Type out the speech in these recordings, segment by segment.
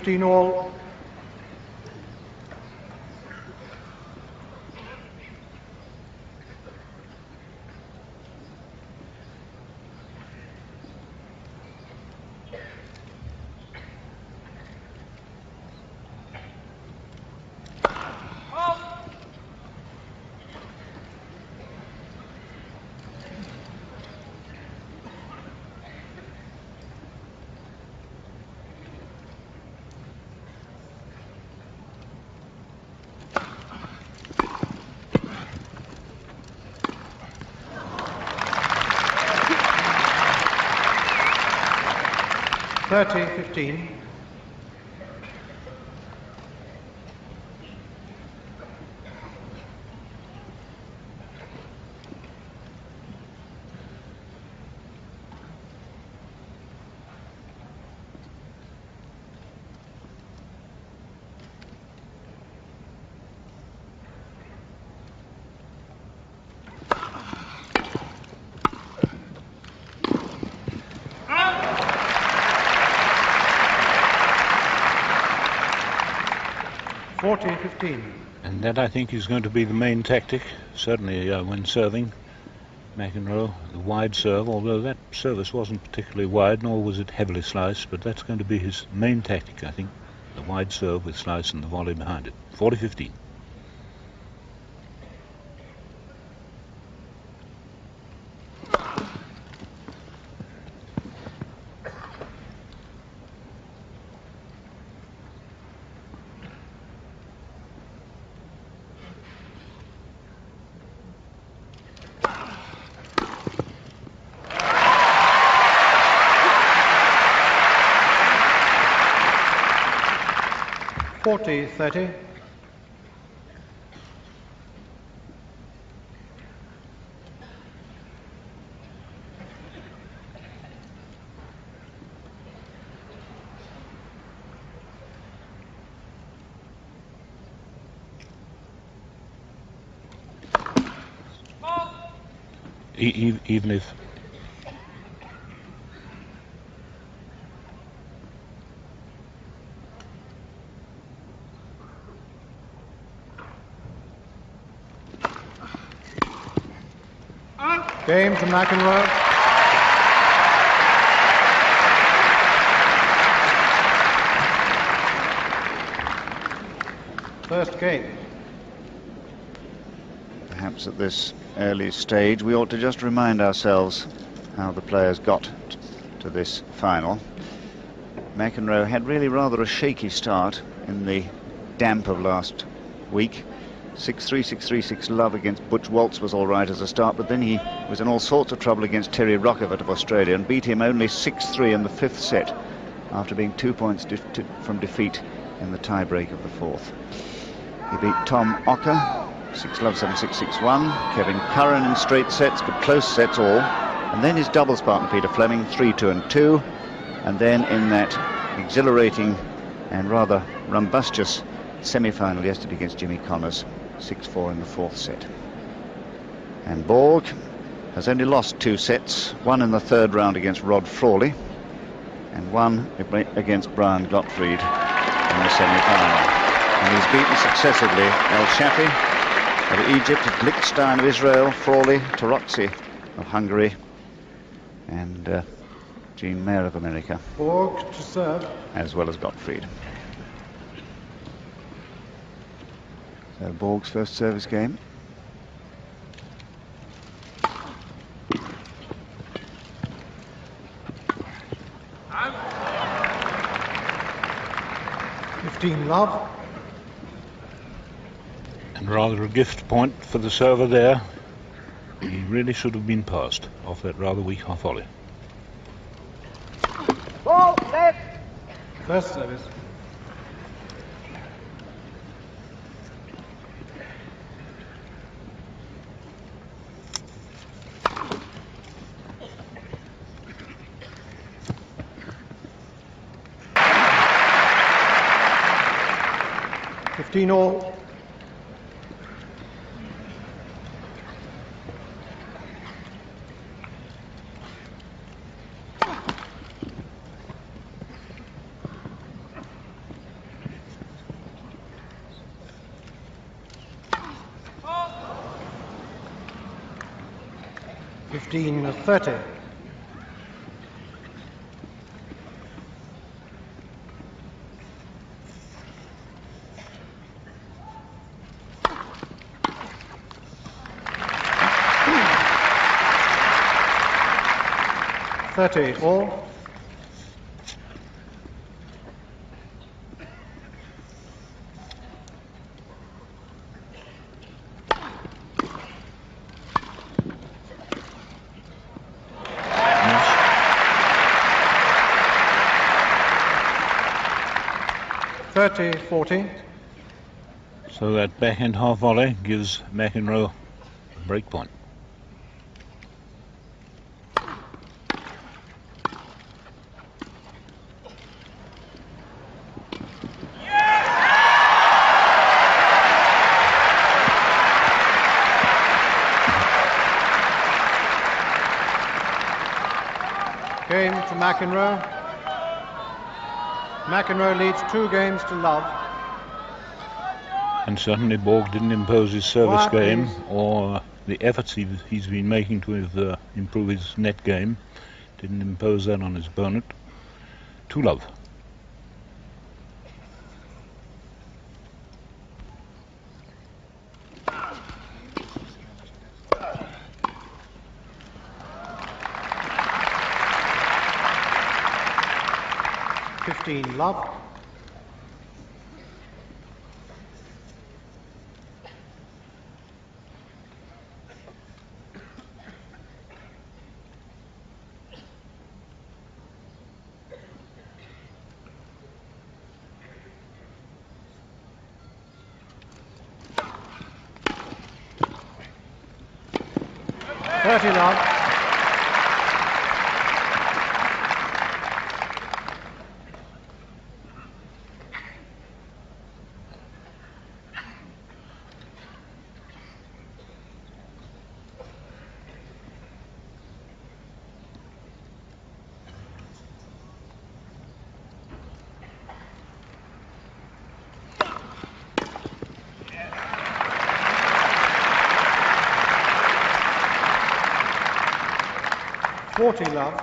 15 all. $30-15. And that, I think, is going to be the main tactic, certainly when serving. McEnroe, the wide serve, although that service wasn't particularly wide, nor was it heavily sliced, but that's going to be his main tactic, I think. The wide serve with slice and the volley behind it. 40-15. $40-30. Even if Game to McEnroe. First game. Perhaps at this early stage we ought to just remind ourselves how the players got to this final. McEnroe had really rather a shaky start in the damp of last week. 6-3, 6-3, 6-love against Butch Waltz was all right as a start, but then he was in all sorts of trouble against Terry Rockefort of Australia and beat him only 6-3 in the fifth set after being 2 points from defeat in the tie-break of the fourth. He beat Tom Ocker 6-love, 7-6, 6-1. Kevin Curran in straight sets, but close sets all. And then his doubles partner Peter Fleming 3-2 and 2. And then in that exhilarating and rather rumbustious semi-final yesterday against Jimmy Connors, 6-4 in the fourth set. And Borg has only lost 2 sets, one in the third round against Rod Frawley and one against Brian Gottfried in the semi-final. And he's beaten successively El Shafi of Egypt, Lichtenstein of Israel, Frawley, Tarozzi of Hungary, and Jean Mayer of America. Borg to serve. As well as Gottfried. So Borg's first service game. Love. And rather a gift point for the server there. He really should have been passed off that rather weak half volley. Ball left. First service. All. 15-30. All. Yes. 30-40. So that backhand half volley gives McEnroe a break point. Game to McEnroe. McEnroe leads 2 games to love. And certainly Borg didn't impose his service Quiet, game please. or the efforts he's been making to improve his net game. Didn't impose that on his opponent. 2-love. Love. Love. Love.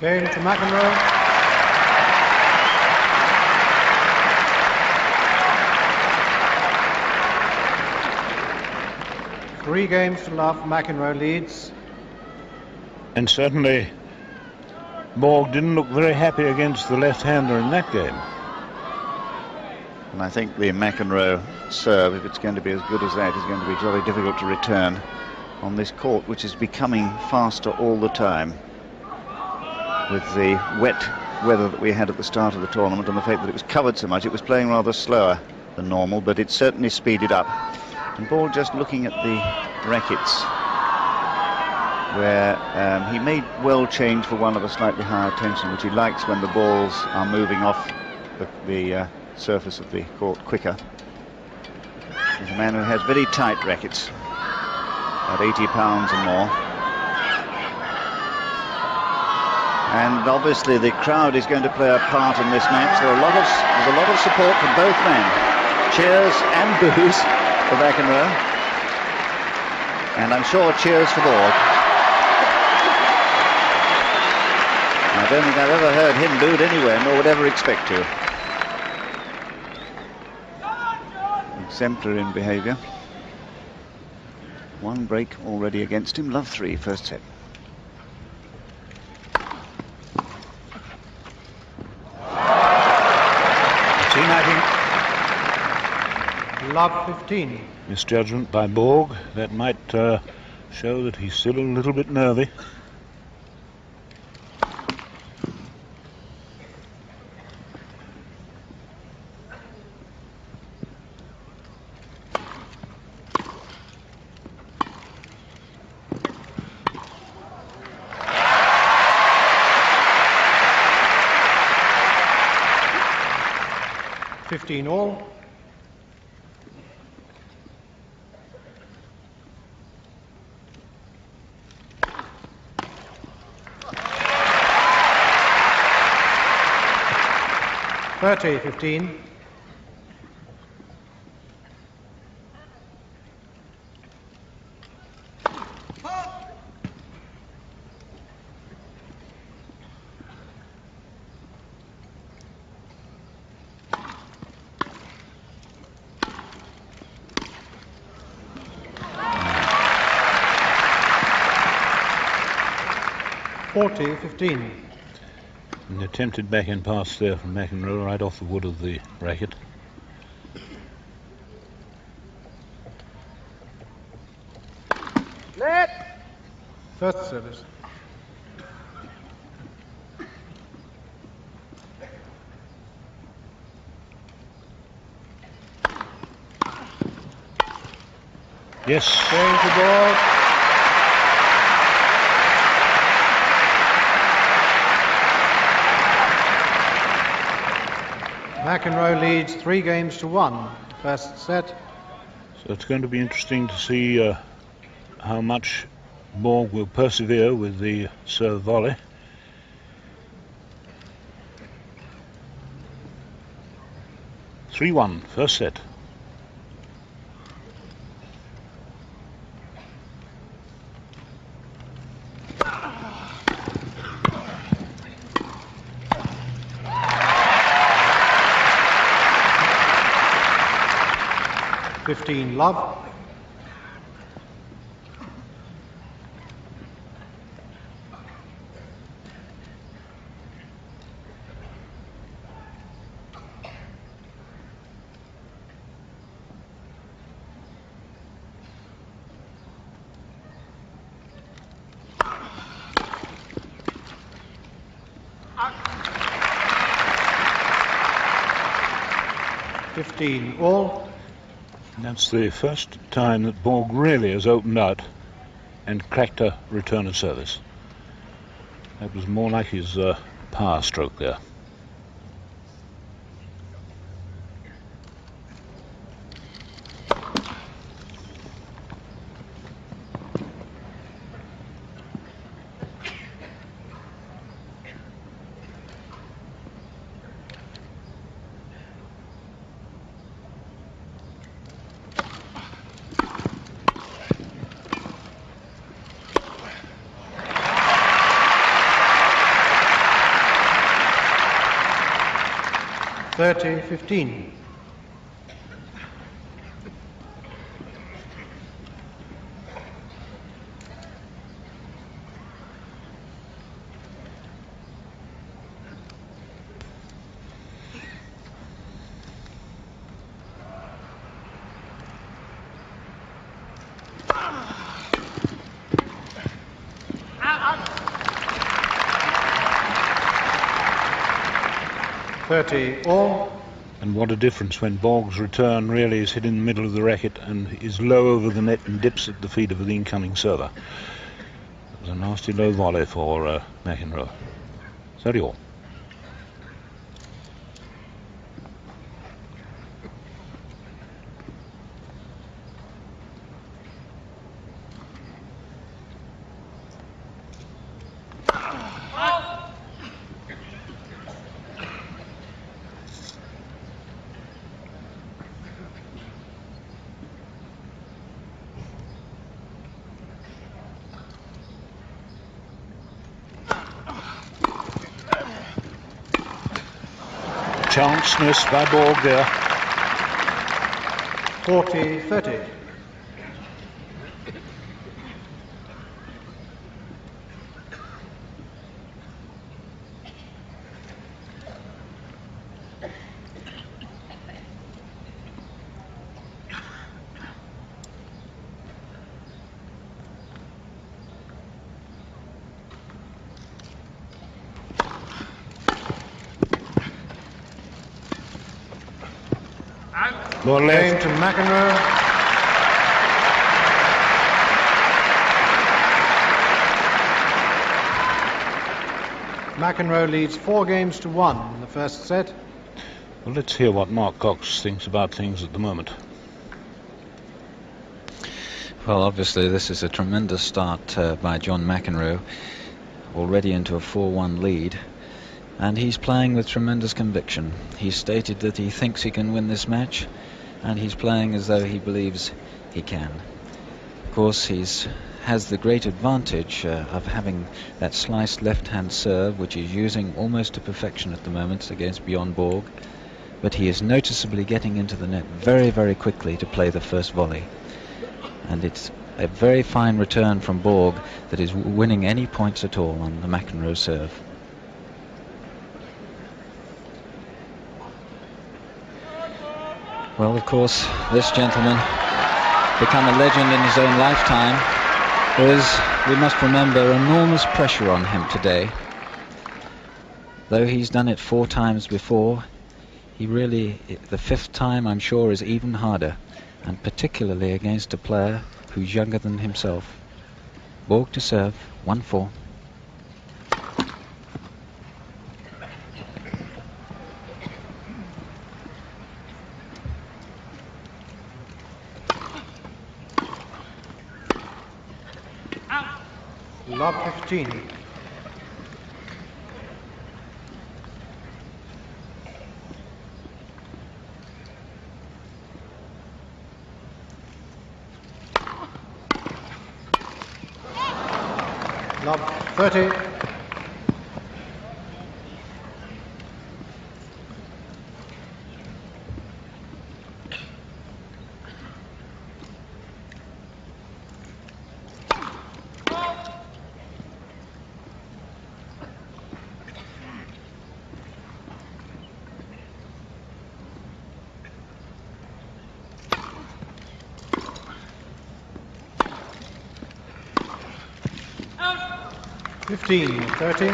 Game to McEnroe. Three games to love, McEnroe leads. And certainly Borg didn't look very happy against the left-hander in that game. And I think the McEnroe serve, if it's going to be as good as that, is going to be very difficult to return on this court, which is becoming faster all the time. With the wet weather that we had at the start of the tournament and the fact that it was covered so much, it was playing rather slower than normal, but it certainly speeded up. And Borg just looking at the rackets, where he may well change for one of a slightly higher tension, which he likes when the balls are moving off the surface of the court quicker. He's a man who has very tight rackets, about 80 pounds or more. And obviously the crowd is going to play a part in this match. There's a lot of support from both men. Cheers and boos for McEnroe. And I'm sure cheers for Borg. I don't think I've ever heard him booed anywhere, nor would ever expect to. Exemplary in behaviour. One break already against him. Love 3, first set. Love 15. Misjudgment by Borg. That might show that he's still a little bit nervy. 15 all. (30-15). (40-15). An attempted backhand pass there from McEnroe right off the wood of the racket. First service. Yes. Going to Borg. McEnroe leads 3-1, first set. So it's going to be interesting to see how much Borg will persevere with the serve volley. (3-1) first set. (15 love). (15 all). And that's the first time that Borg really has opened out and cracked a return of service. That was more like his power stroke there. (30-15). (30 all). And what a difference when Borg's return really is hit in the middle of the racket and is low over the net and dips at the feet of the incoming server. It was a nasty low volley for McEnroe. 30 all. Chance missed by Borg there. 40-30. Ball Game left. to McEnroe. McEnroe leads 4-1 in the first set. Well, let's hear what Mark Cox thinks about things at the moment. Well, obviously this is a tremendous start by John McEnroe, already into a 4-1 lead, and he's playing with tremendous conviction. He's stated that he thinks he can win this match, and he's playing as though he believes he can. Of course, has the great advantage of having that sliced left-hand serve, which he's using almost to perfection at the moment against Bjorn Borg, but he is noticeably getting into the net very, very quickly to play the first volley. And it's a very fine return from Borg that is winning any points at all on the McEnroe serve. Well, of course, this gentleman become a legend in his own lifetime. There is, we must remember, enormous pressure on him today. Though he's done it 4 times before, the 5th time, I'm sure, is even harder, and particularly against a player who's younger than himself. Borg to serve, 1-4. Love 15. Love 30. Out. 15, 30.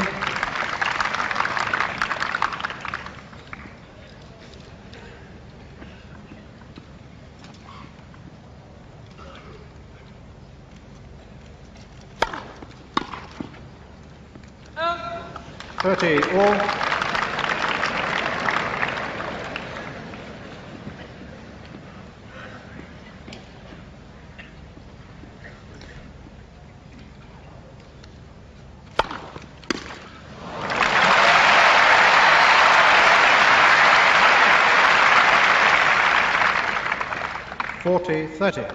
Out. 30 all. Forty, 30.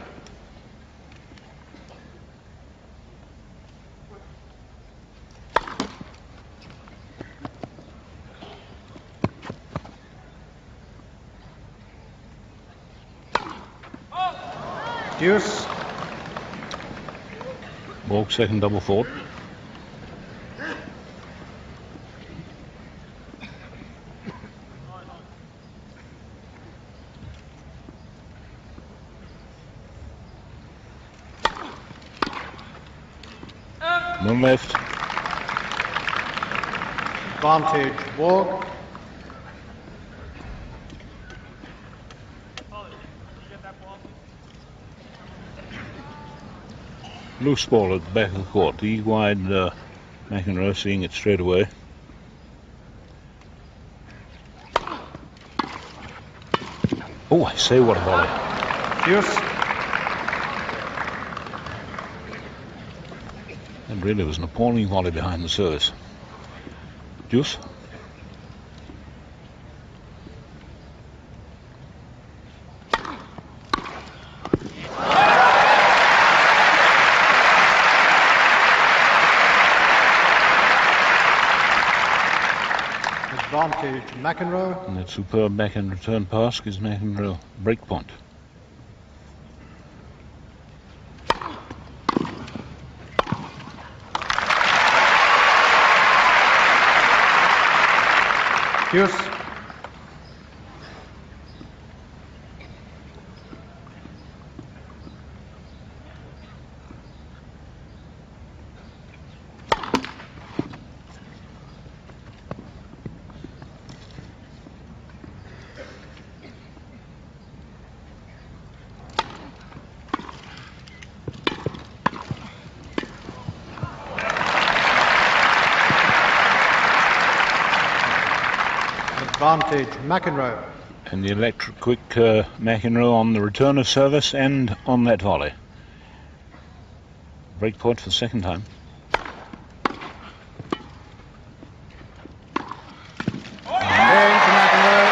Deuce. Borg second double fault. One left. Advantage, Borg. Loose ball at the back of the court. E wide, McEnroe seeing it straight away. Oh, I say, what a volley. Deuce. That really was an appalling volley behind the service. Deuce. Advantage, McEnroe. And that superb backhand return pass gives McEnroe break point. Deuce. Advantage, McEnroe. And the electric quick McEnroe on the return of service and on that volley. Break point for the second time. Going to McEnroe.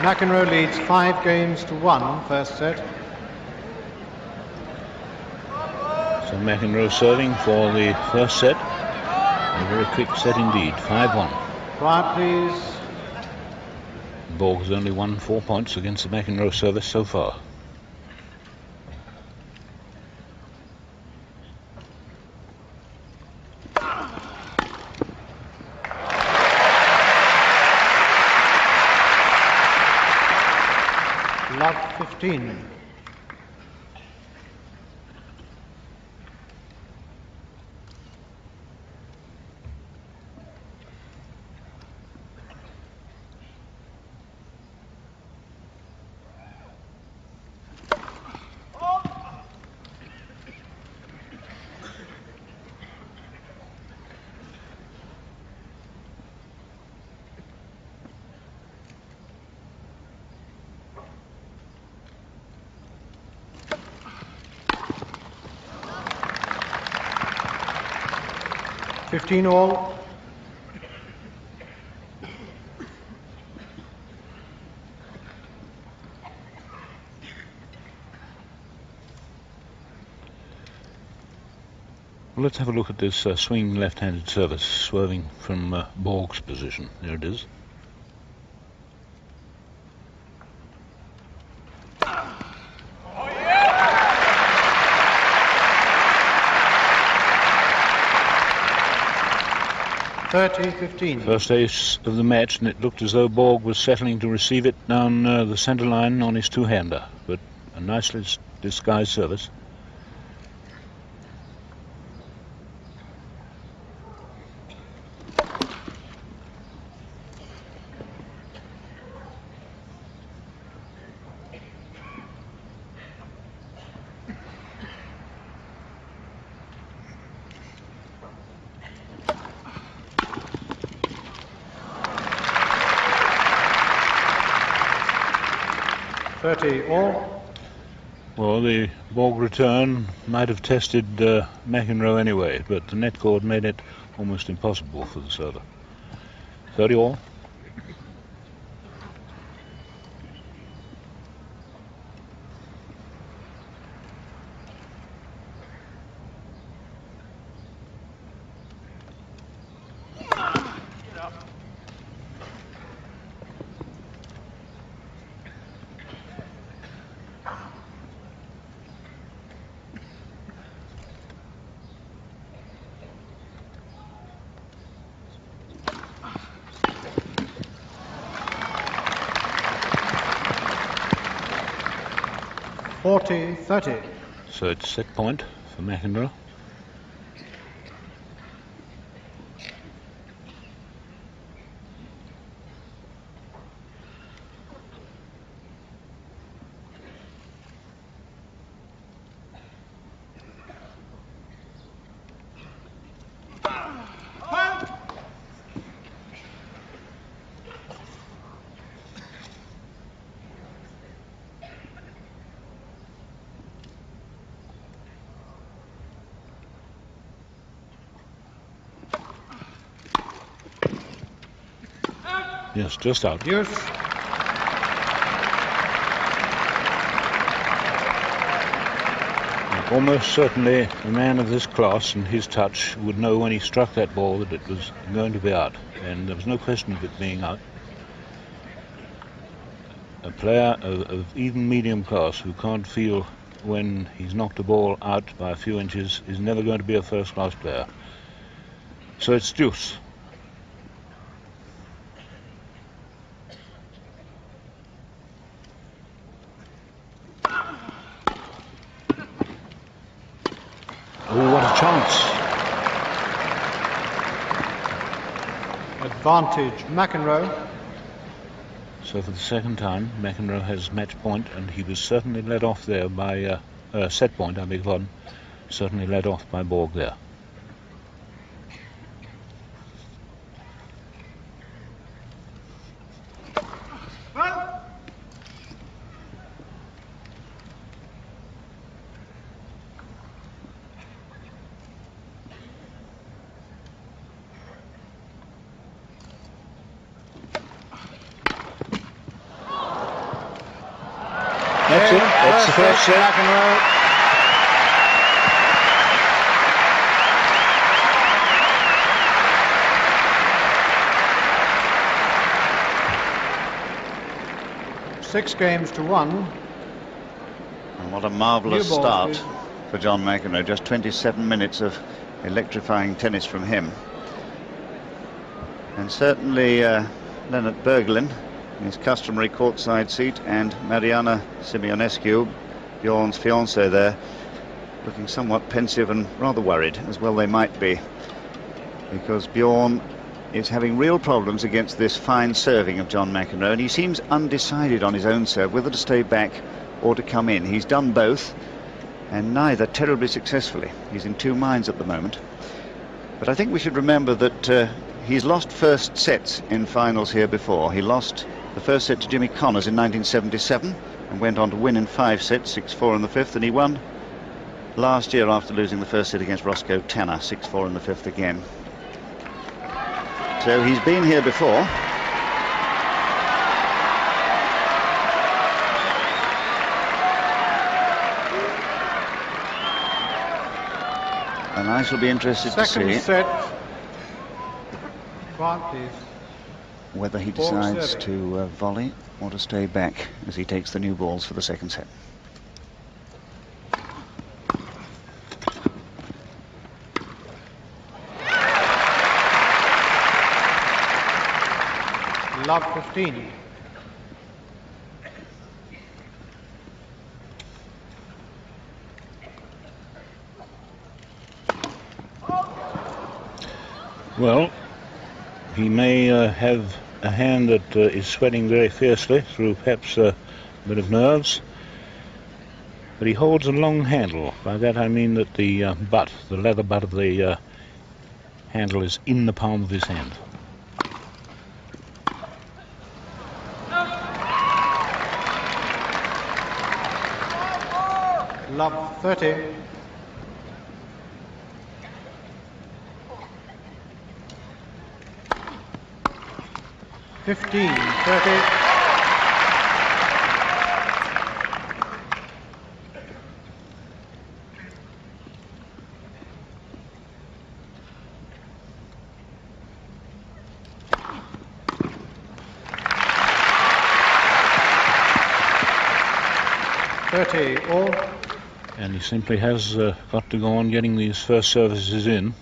McEnroe leads 5-1 first set. So McEnroe serving for the first set. A very quick set indeed. 5-1. Quiet, please. Borg has only won 4 points against the McEnroe service so far. Love 15. Fifteen all. Well, let's have a look at this swing left-handed service, swerving from Borg's position. There it is. First ace of the match, and it looked as though Borg was settling to receive it down the centre line on his two-hander, but a nicely disguised service. All. Well, the Borg return might have tested McEnroe anyway, but the net cord made it almost impossible for the server. 30 all. .40-30. So it's set point for McEnroe. Yes, just out. Yes. Almost certainly a man of this class and his touch would know when he struck that ball that it was going to be out, and there was no question of it being out. A player of even medium class who can't feel when he's knocked a ball out by a few inches is never going to be a first-class player. So it's deuce. Oh, what a chance. Advantage, McEnroe. So for the second time, McEnroe has match point, and he was certainly led off there by set point, I beg your pardon. Certainly led off by Borg there. That's it. That's the first set. McEnroe. Six games to 1. And what a marvellous New ball, start please. for John McEnroe. Just 27 minutes of electrifying tennis from him. And certainly Leonard Berglin in his customary courtside seat, and Mariana Simeonescu, Bjorn's fiancée there, looking somewhat pensive and rather worried, as well they might be, because Bjorn is having real problems against this fine serving of John McEnroe, and he seems undecided on his own serve, whether to stay back or to come in. He's done both, and neither terribly successfully. He's in two minds at the moment. But I think we should remember that he's lost first sets in finals here before. He lost the first set to Jimmy Connors in 1977 and went on to win in 5 sets, 6-4 in the 5th, and he won last year after losing the first set against Roscoe Tanner, 6-4 in the 5th again. So he's been here before. And I shall be interested to Second see set. Quiet, please. whether he Borg decides serving. to volley or to stay back as he takes the new balls for the second set. Love 15. Well, he may have a hand that is sweating very fiercely through perhaps a bit of nerves, but he holds a long handle. By that I mean that the leather butt of the handle is in the palm of his hand. Love 30. $15, 30. All. And he simply has got to go on getting these first services in.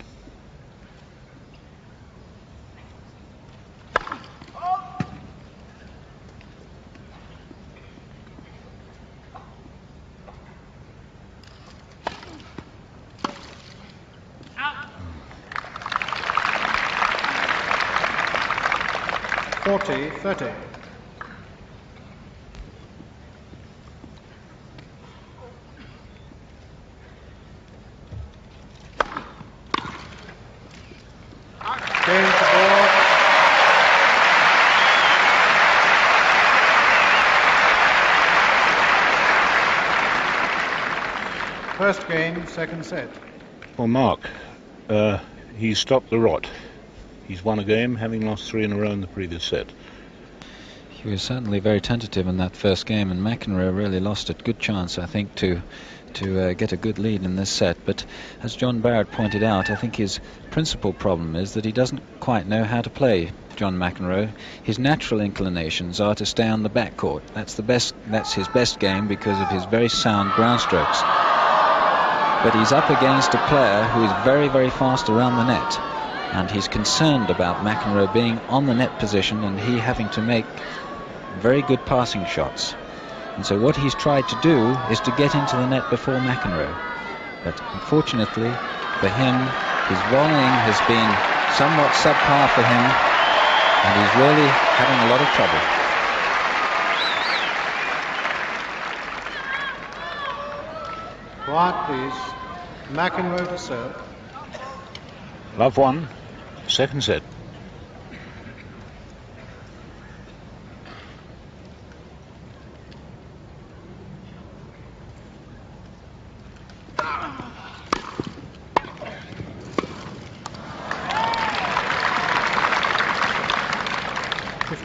$40, 30. Game to Borg. First game, second set. Well, Mark, he's stopped the rot. He's won a game, having lost 3 in a row in the previous set. He was certainly very tentative in that first game, and McEnroe really lost a good chance, I think, to get a good lead in this set. But as John Barrett pointed out, I think his principal problem is that he doesn't quite know how to play John McEnroe. His natural inclinations are to stay on the backcourt. That's his best game because of his very sound ground strokes. But he's up against a player who is very, very fast around the net, and he's concerned about McEnroe being on the net position and he having to make very good passing shots. And so what he's tried to do is to get into the net before McEnroe. But unfortunately for him, his volleying has been somewhat subpar for him, and he's really having a lot of trouble. Quiet, please. McEnroe to serve. Love 1, second set.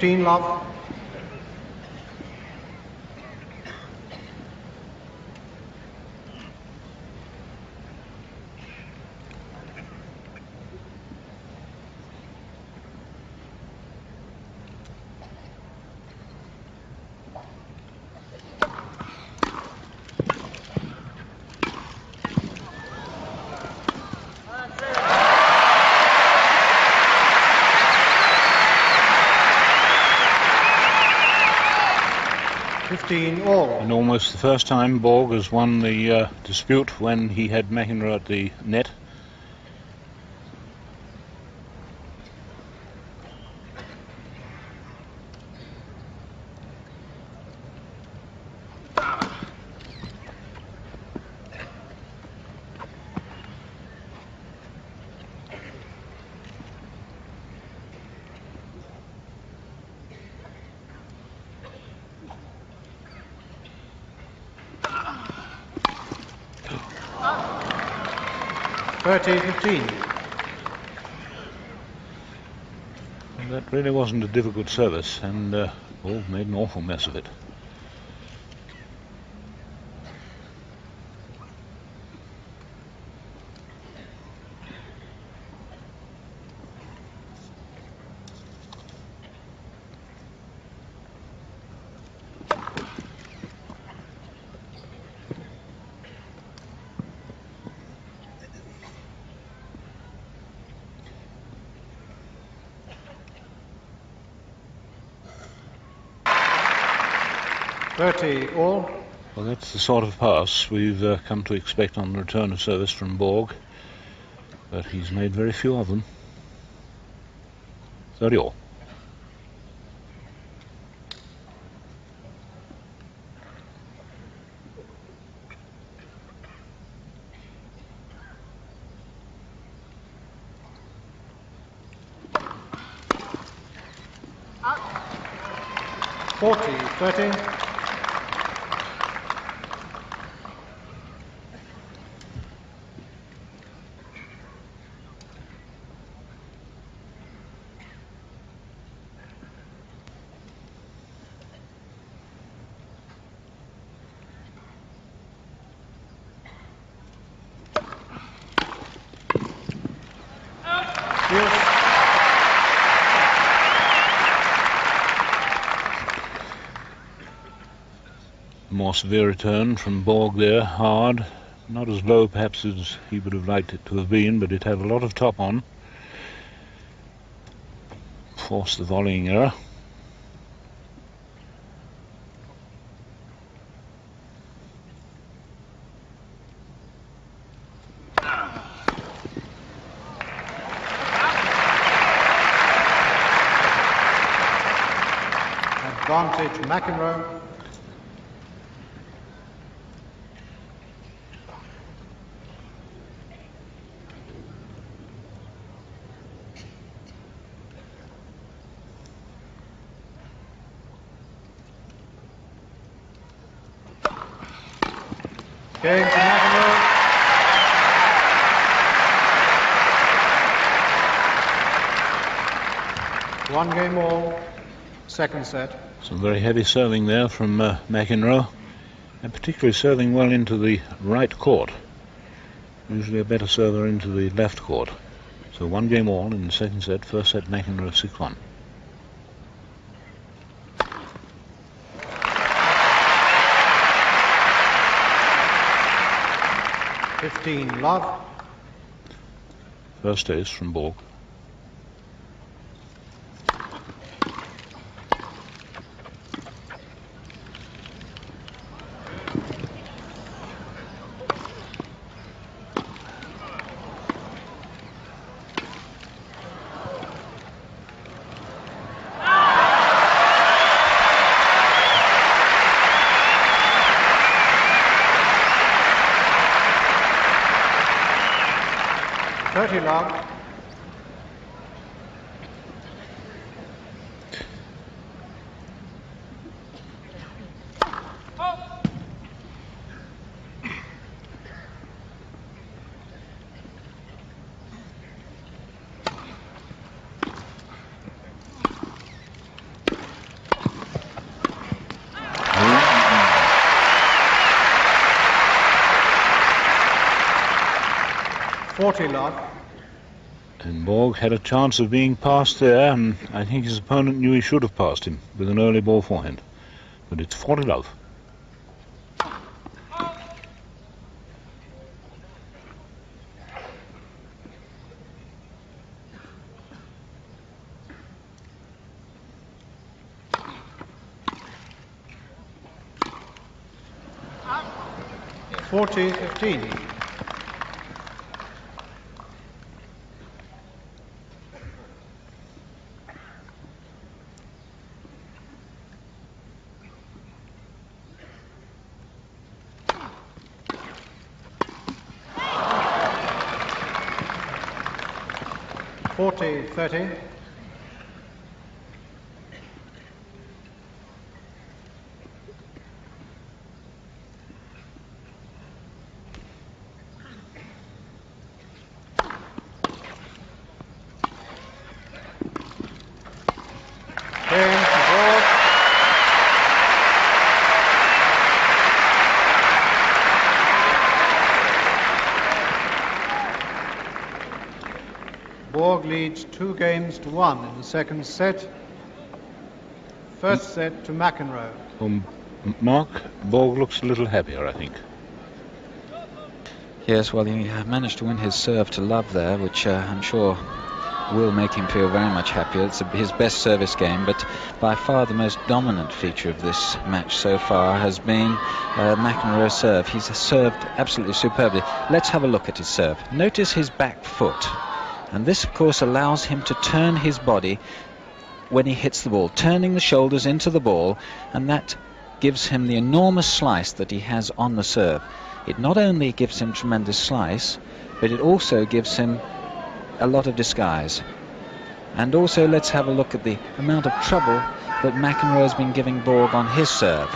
Love. All. And almost the first time Borg has won the dispute when he had McEnroe at the net. Well, that really wasn't a difficult service, and Borg made an awful mess of it. All. Well, that's the sort of pass we've come to expect on the return of service from Borg, but he's made very few of them. 30 all. Out. 30. More severe return from Borg there, hard, not as low perhaps as he would have liked it to have been, but it had a lot of top on. Forced the volleying error. Advantage McEnroe. Game to McEnroe. One game all, second set. Some very heavy serving there from McEnroe, and particularly serving well into the right court. Usually a better server into the left court. So one game all in the second set. First set McEnroe 6-1. Love. First ace from Borg. 30 love. Love. And Borg had a chance of being passed there, and I think his opponent knew he should have passed him with an early ball forehand. But it's 40 love. (40-15). (40-30). Borg leads 2-1 in the second set. First set to McEnroe. Mark, Borg looks a little happier, I think. Yes, well, he managed to win his serve to love there, which I'm sure will make him feel very much happier. It's his best service game, but by far the most dominant feature of this match so far has been McEnroe's serve. He's served absolutely superbly. Let's have a look at his serve. Notice his back foot. And this, of course, allows him to turn his body when he hits the ball, turning the shoulders into the ball, and that gives him the enormous slice that he has on the serve. It not only gives him tremendous slice, but it also gives him a lot of disguise. And also let's have a look at the amount of trouble that McEnroe has been giving Borg on his serve.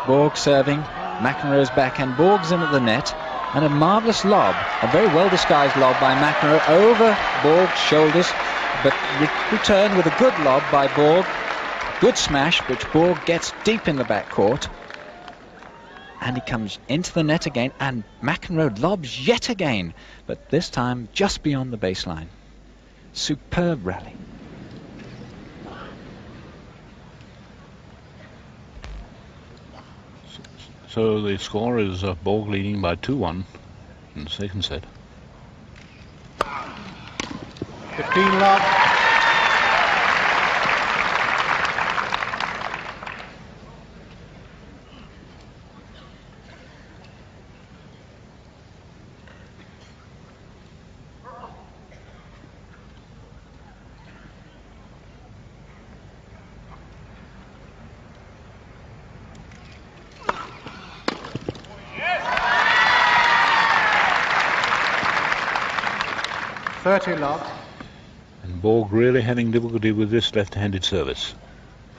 Borg serving, McEnroe's backhand, Borg's in at the net, and a marvellous lob, a very well disguised lob by McEnroe over Borg's shoulders, but returned with a good lob by Borg. Good smash, which Borg gets deep in the backcourt. And he comes into the net again, and McEnroe lobs yet again, but this time just beyond the baseline. Superb rally. So the score is Borg leading by 2-1 in the second set. 15 love. Love. And Borg really having difficulty with this left-handed service.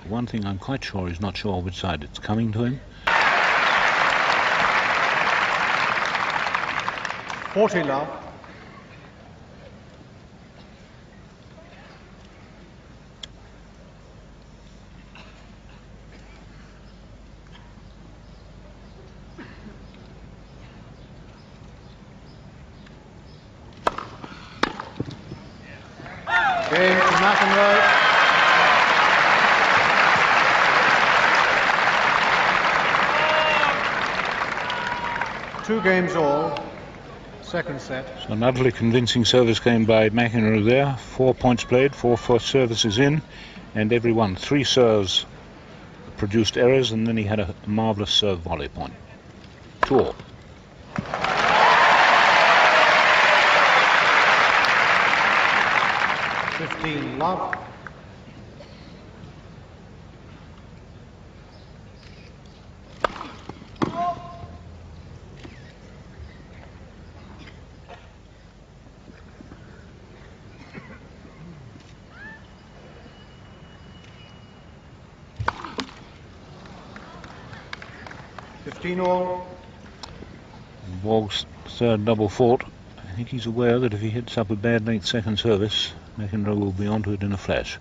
For one thing, I'm quite sure he's not sure which side it's coming to him. 40 love. Game to McEnroe. Two games all. Second set. So an utterly convincing service game by McEnroe there. 4 points played, 4 first services in, and every one. 3 serves produced errors, and then he had a marvellous serve volley point. 2-all. Love. 15 all. Borg's third double fault. I think he's aware that if he hits up a bad length second service, McEnroe will be onto it in a flash.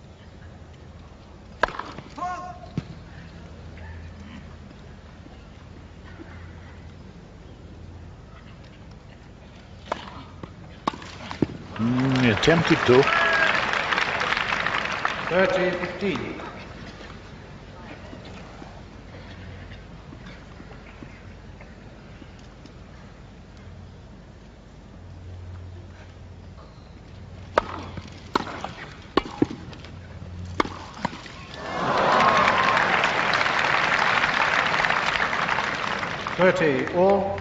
He attempted to. 30-15. All.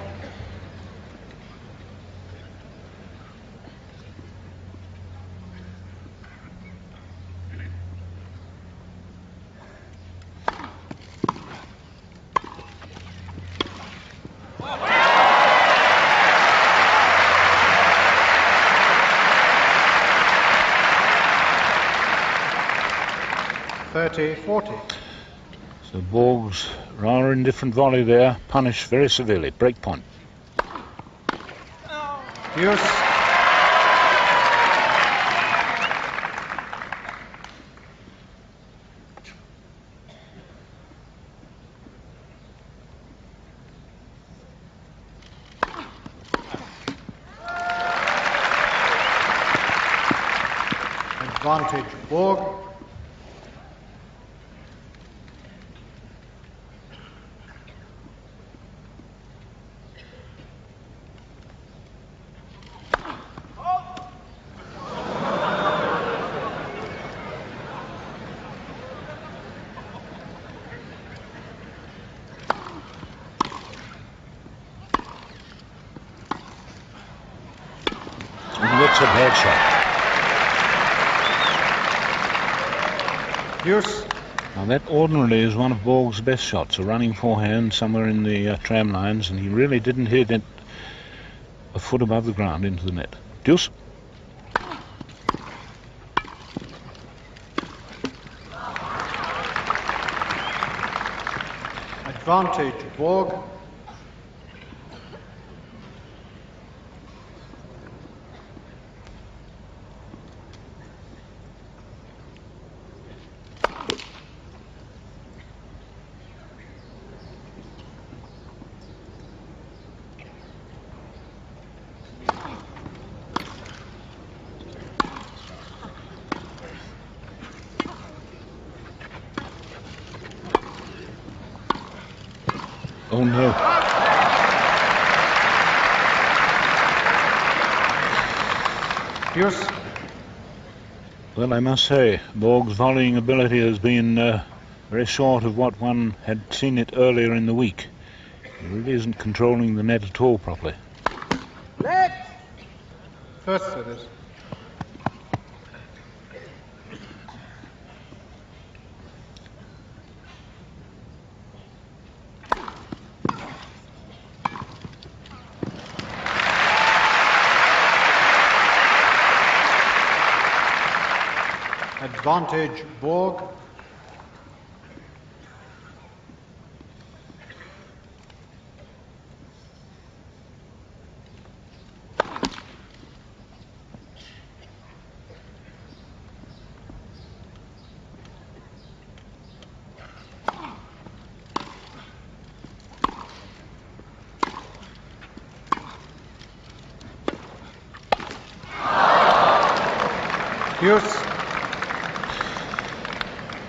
So Borg's rather indifferent volley there, punished very severely. Break point. Use. Advantage Borg. That's a bad shot. Use. Now that ordinarily is one of Borg's best shots, a running forehand somewhere in the tram lines, and he really didn't hit it a foot above the ground into the net. Deuce. Advantage Borg. Oh no. Use. Well, I must say, Borg's volleying ability has been very short of what one had seen it earlier in the week. He really isn't controlling the net at all properly. First service. Advantage Borg. Use.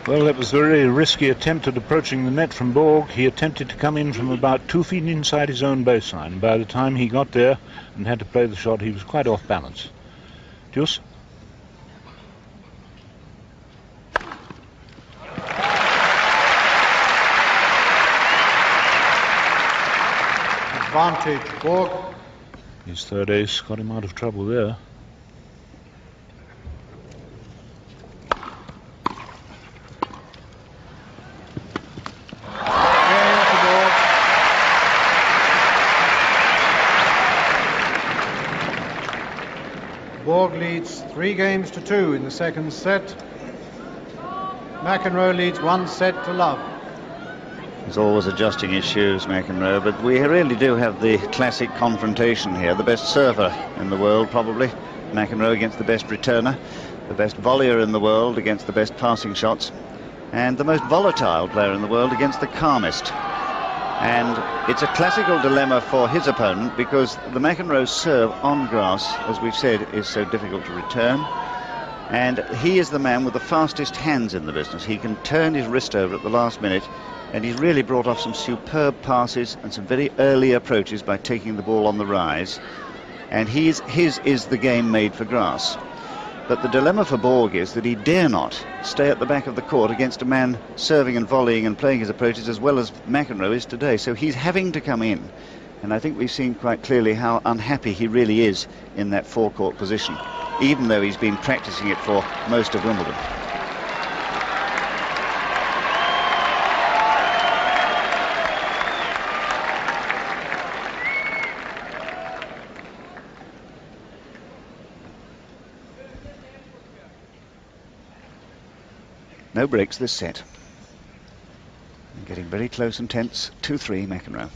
Well, that was a very risky attempt at approaching the net from Borg. He attempted to come in from about 2 feet inside his own baseline. By the time he got there and had to play the shot, he was quite off balance. Deuce. Advantage Borg. His third ace got him out of trouble there. Borg leads 3-2 in the second set. McEnroe leads 1 set to love. He's always adjusting his shoes, McEnroe, but we really do have the classic confrontation here. The best server in the world, probably, McEnroe against the best returner, the best volleyer in the world against the best passing shots, and the most volatile player in the world against the calmest. And it's a classical dilemma for his opponent, because the McEnroe serve on grass, as we've said, is so difficult to return. And he is the man with the fastest hands in the business. He can turn his wrist over at the last minute, and he's really brought off some superb passes and some very early approaches by taking the ball on the rise. And his is the game made for grass. But the dilemma for Borg is that he dare not stay at the back of the court against a man serving and volleying and playing his approaches as well as McEnroe is today. So he's having to come in. And I think we've seen quite clearly how unhappy he really is in that forecourt position, even though he's been practicing it for most of Wimbledon. No breaks this set. Getting very close and tense. 2-3 McEnroe.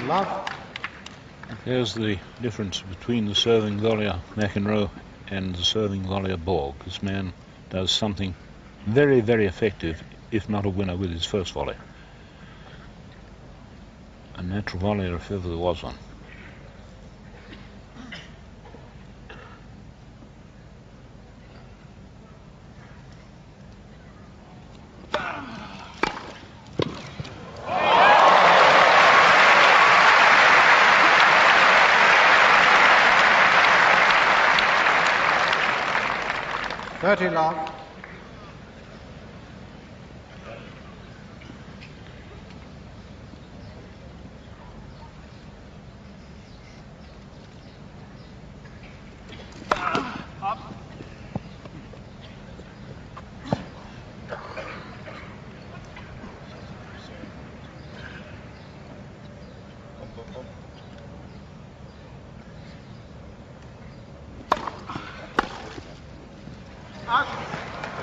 Love. There's the difference between the serving volleyer McEnroe and the serving volleyer Borg. This man does something very, very effective, if not a winner, with his first volley. A natural volleyer if ever there was one. Love.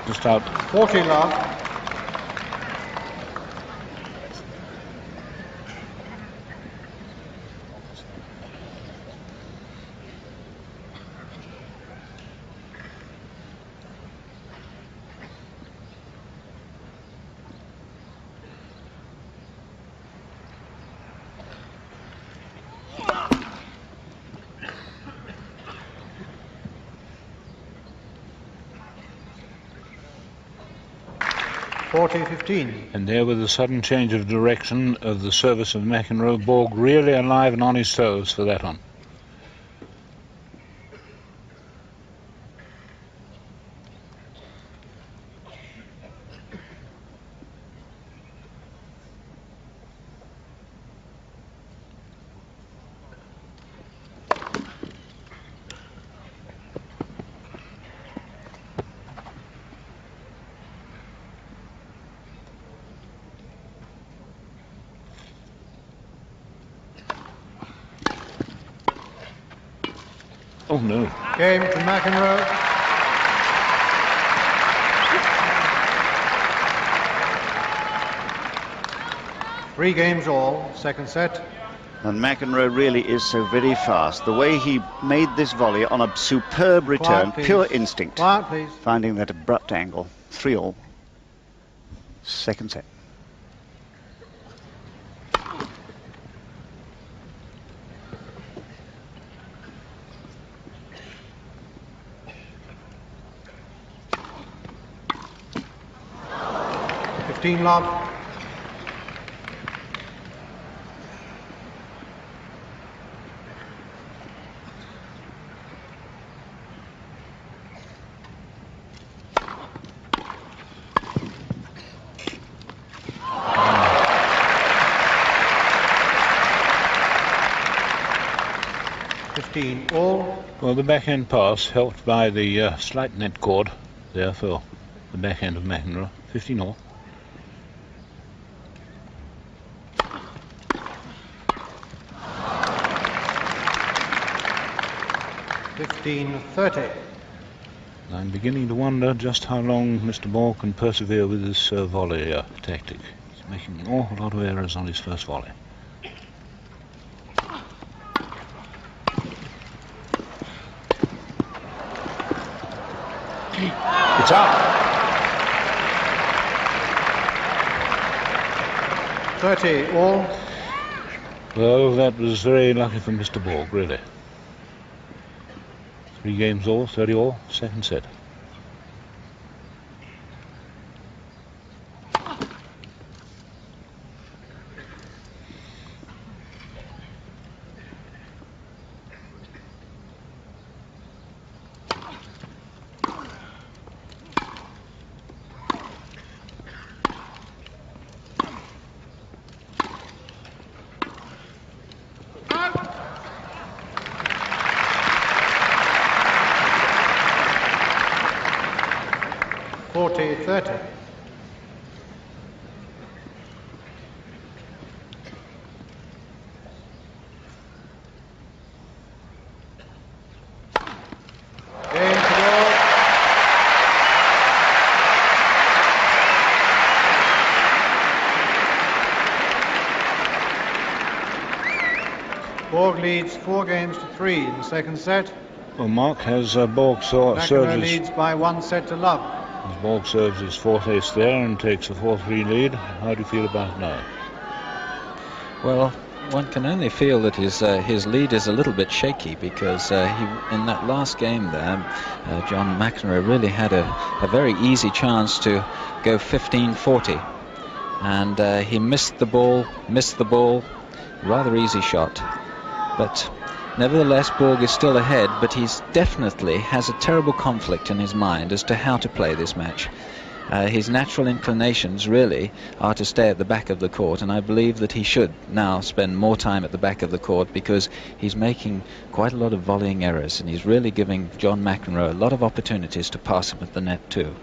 Just out. 40 love. And there, with a sudden change of direction of the service of McEnroe, Borg really alive and on his toes for that one. Oh no. Game to McEnroe. Three games all, second set. And McEnroe really is so very fast. The way he made this volley on a superb return, Quiet, pure instinct. Quiet, please. Finding that abrupt angle. 3-all. Second set. Love. 15 all. Well, the backhand pass helped by the slight net cord there for the backhand of McEnroe. 15 all. $15-30. I'm beginning to wonder just how long Mr. Borg can persevere with this volley tactic. He's making an awful lot of errors on his first volley. It's up. 30 all. Well, that was very lucky for Mr. Borg, really. 3 games all, 30 all, second set. $40-30. Game to go. Borg leads 4 games to 3 in the second set. Well, Mark has Borg serves McEnroe his, leads by 1 set to love. Borg serves his fourth ace there and takes a 4-3 lead. How do you feel about it now? Well, one can only feel that his lead is a little bit shaky because in that last game there, John McEnroe really had a very easy chance to go 15-40, and he missed the ball, rather easy shot. But nevertheless, Borg is still ahead, but he's definitely has a terrible conflict in his mind as to how to play this match. His natural inclinations really are to stay at the back of the court, and I believe that he should now spend more time at the back of the court because he's making quite a lot of volleying errors, and he's really giving John McEnroe a lot of opportunities to pass him at the net too.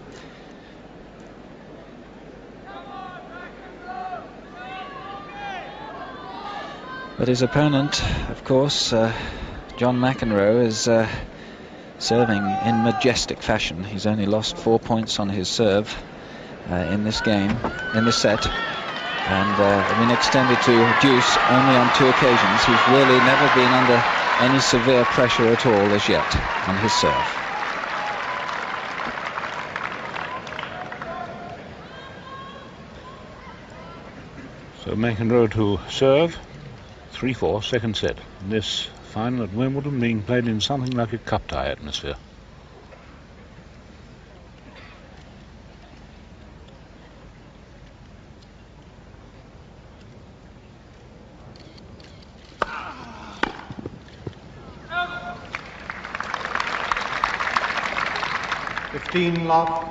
But his opponent, of course, John McEnroe, is serving in majestic fashion. He's only lost 4 points on his serve in this game, in this set, and been extended to deuce only on 2 occasions. He's really never been under any severe pressure at all as yet on his serve. So McEnroe to serve. 3-4, second set. And this final at Wimbledon being played in something like a cup tie atmosphere. $15 love.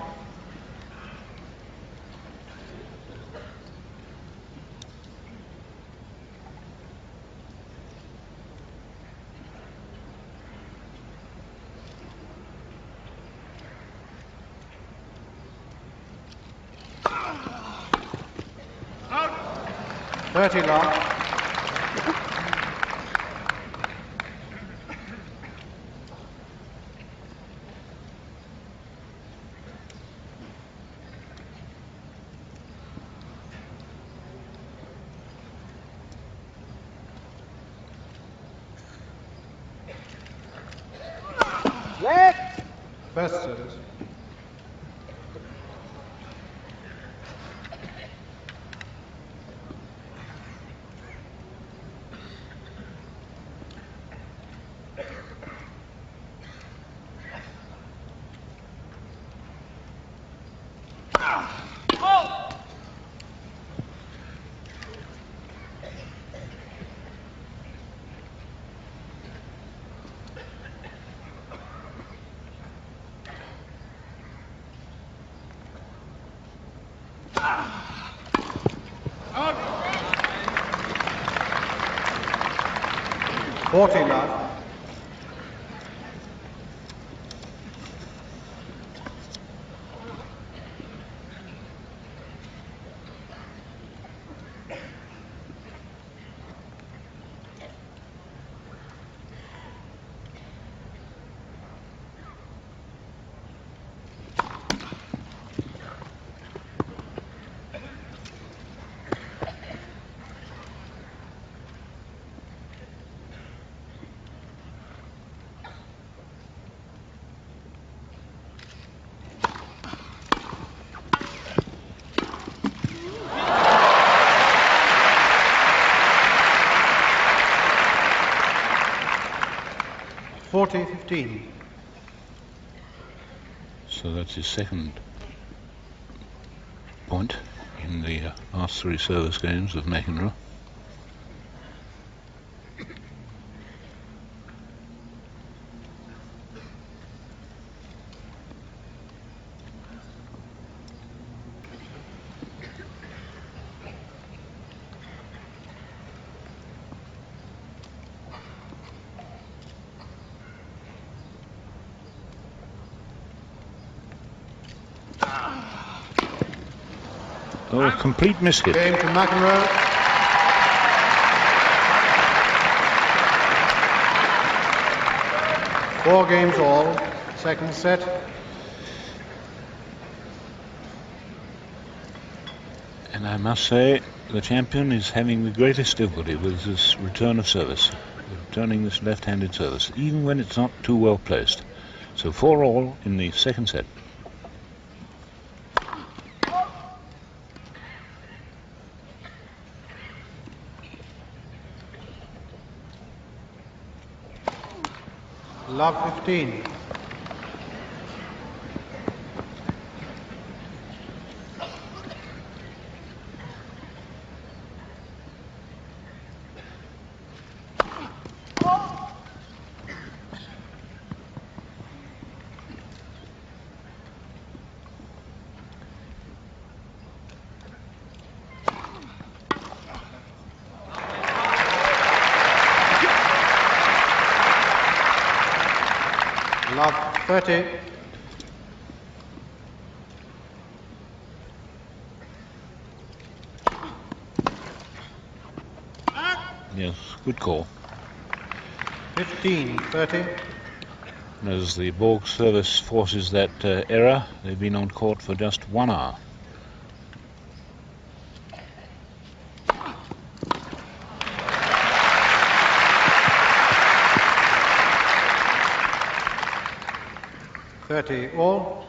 $30 love. Best service. $40 love. 40-15. So that's his second point in the last 3 service games of McEnroe. Oh, a complete mishit. Game to McEnroe. Four games all. Second set. And I must say, the champion is having the greatest difficulty with this return of service, returning this left-handed service, even when it's not too well placed. So 4 all in the second set. Love 15. Love 30. Yes, good call. 15-30. And as the Borg service forces that error, they've been on court for just 1 hour. All.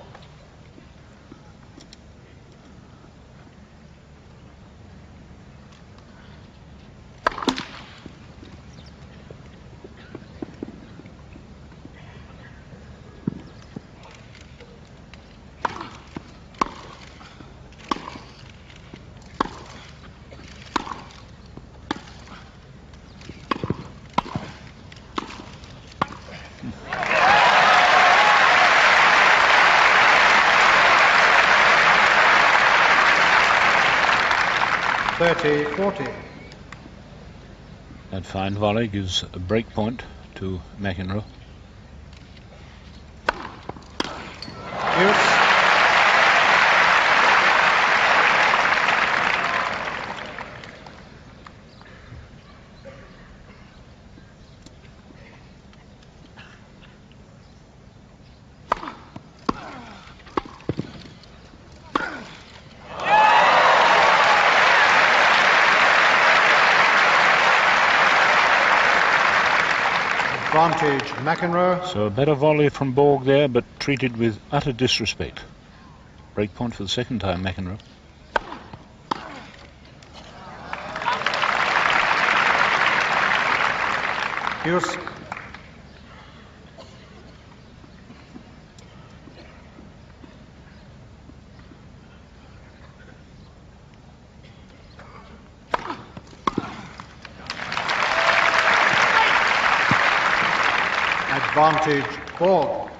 That fine volley gives a break point to McEnroe. Deuce. Advantage McEnroe. So a better volley from Borg there, but treated with utter disrespect. Break point for the second time, McEnroe. Deuce. Advantage Borg.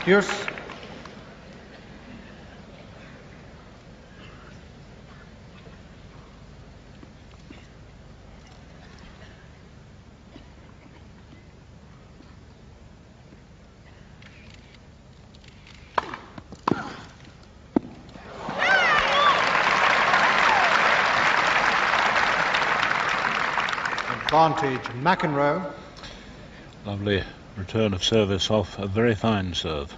Deuce. Advantage McEnroe. Lovely return of service off a very fine serve.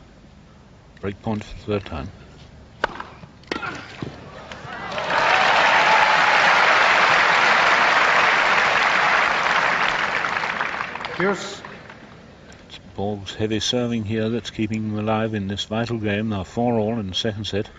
Break point for the third time. deuce. It's Borg's heavy serving here that's keeping him alive in this vital game. Now 4-all in the second set.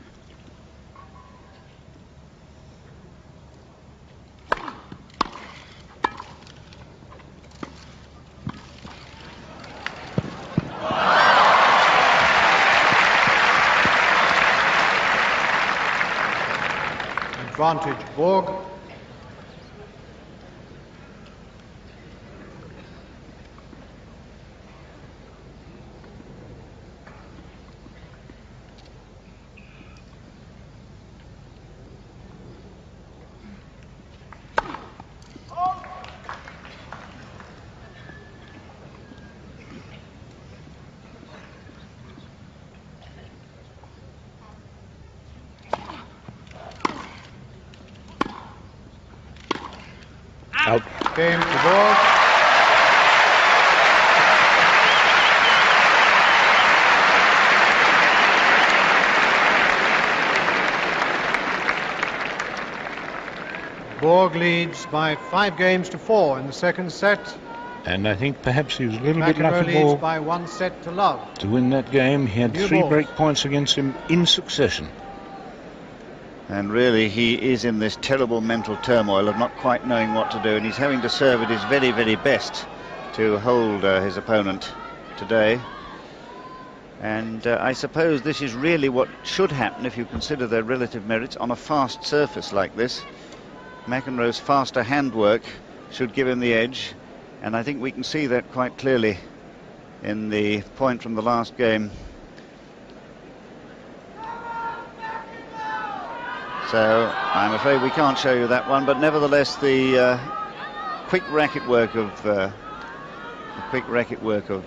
Advantage Borg. Out. Game to Borg. Borg leads by 5 games to 4 in the second set. And I think perhaps he was a little bit McEnroe lucky leads Borg by 1 set to love. to win that game. He had New 3 balls. break points against him in succession. And really, he is in this terrible mental turmoil of not quite knowing what to do, and he's having to serve at his very, very best to hold his opponent today. And I suppose this is really what should happen if you consider their relative merits on a fast surface like this. McEnroe's faster handwork should give him the edge, and I think we can see that quite clearly in the point from the last game. So I'm afraid we can't show you that one, but nevertheless the quick racket work of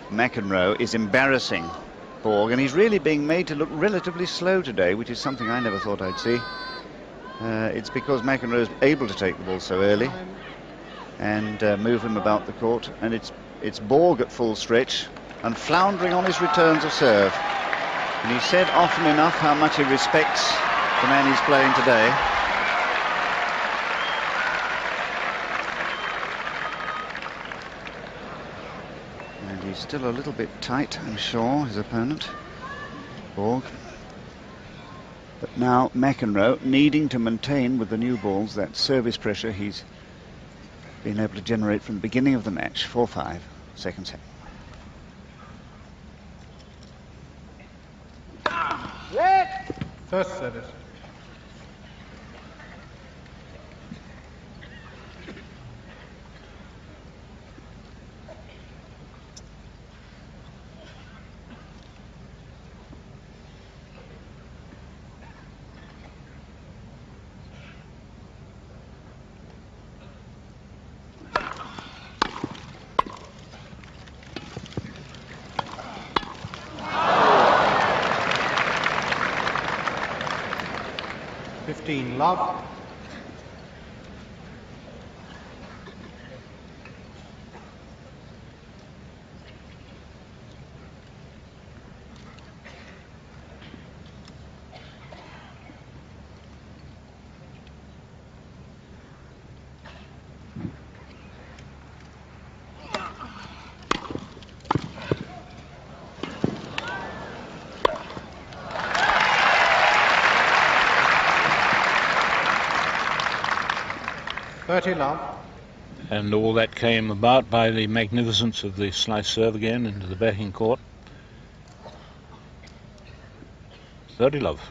McEnroe is embarrassing Borg, and he's really being made to look relatively slow today, which is something I never thought I'd see. It's because McEnroe is able to take the ball so early and move him about the court, and it's Borg at full stretch and floundering on his returns of serve. And he's said often enough how much he respects the man he's playing today. And he's still a little bit tight, I'm sure, his opponent, Borg. But now McEnroe needing to maintain with the new balls that service pressure he's been able to generate from the beginning of the match. 4-5, second set. First service. Love. Love. And all that came about by the magnificence of the slice serve again into the backing court. 30 love.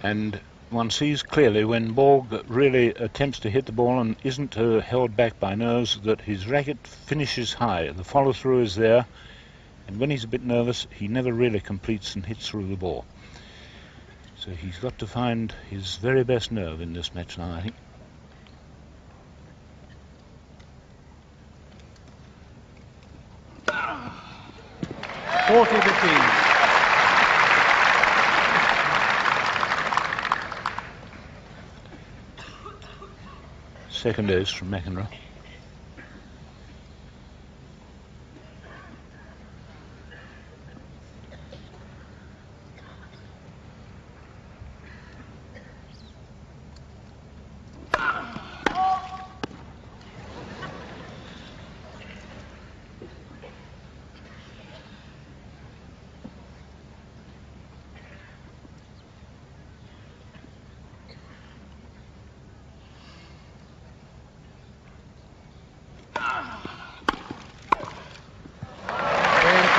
And one sees clearly when Borg really attempts to hit the ball and isn't held back by nerves that his racket finishes high. The follow-through is there, and when he's a bit nervous, he never really completes and hits through the ball. So he's got to find his very best nerve in this match now, I think. 40-15. Second ace from McEnroe.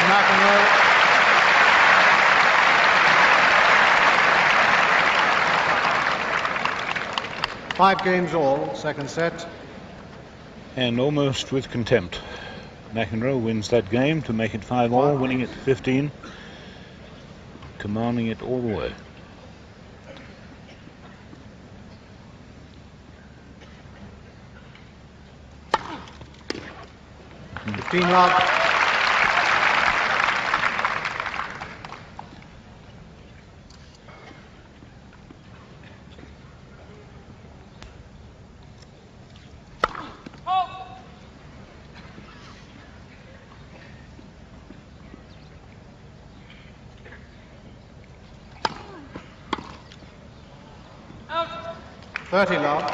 McEnroe. Five games all, second set. And almost with contempt, McEnroe wins that game to make it 5-all, winning it 15, commanding it all the way. Love. Out. 30 love.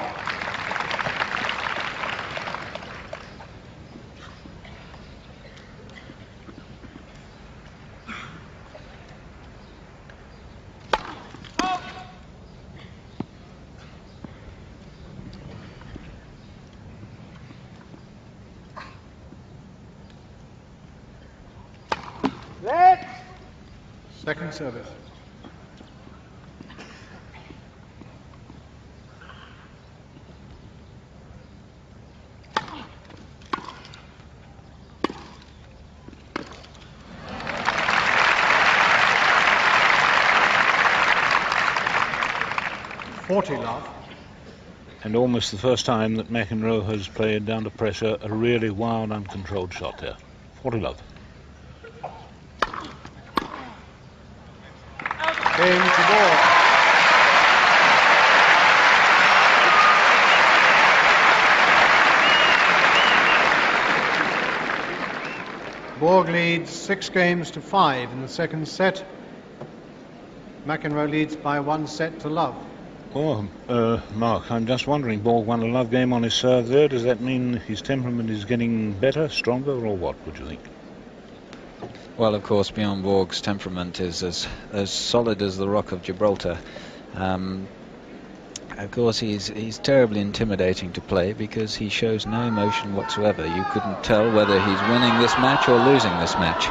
Second service. Love. And almost the first time that McEnroe has played down to pressure a really wild, uncontrolled shot there. 40 love. Game to Borg. Borg leads 6 games to 5 in the second set. McEnroe leads by 1 set to love. Oh, Mark, I'm just wondering, Borg won a love game on his serve there. Does that mean his temperament is getting better, stronger, or what would you think? Well, of course, Bjorn Borg's temperament is as solid as the rock of Gibraltar. Of course, he's terribly intimidating to play because he shows no emotion whatsoever. You couldn't tell whether he's winning this match or losing this match.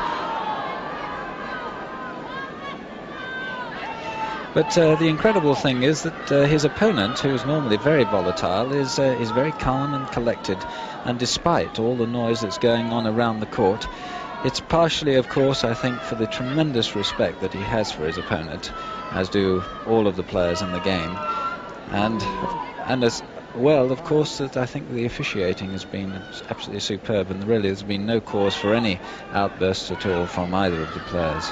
But the incredible thing is that his opponent, who is normally very volatile, is very calm and collected. And despite all the noise that's going on around the court, it's partially, of course, I think, for the tremendous respect that he has for his opponent, as do all of the players in the game. And as well, of course, that I think the officiating has been absolutely superb, and really there's been no cause for any outbursts at all from either of the players.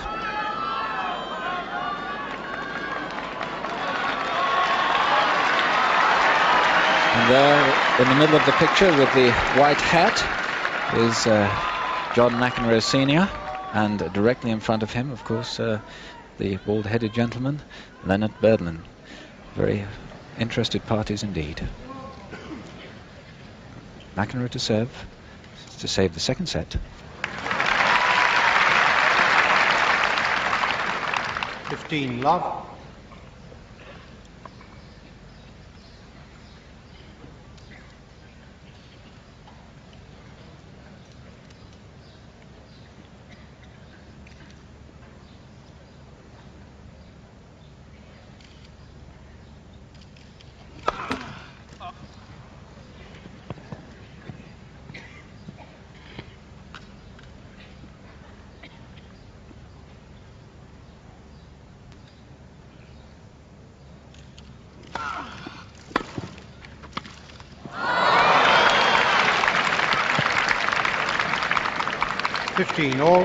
And there, in the middle of the picture with the white hat, is John McEnroe Sr., and directly in front of him, of course, the bald-headed gentleman, Leonard Berdlin. Very interested parties indeed. McEnroe to serve, to save the second set. 15 love. All.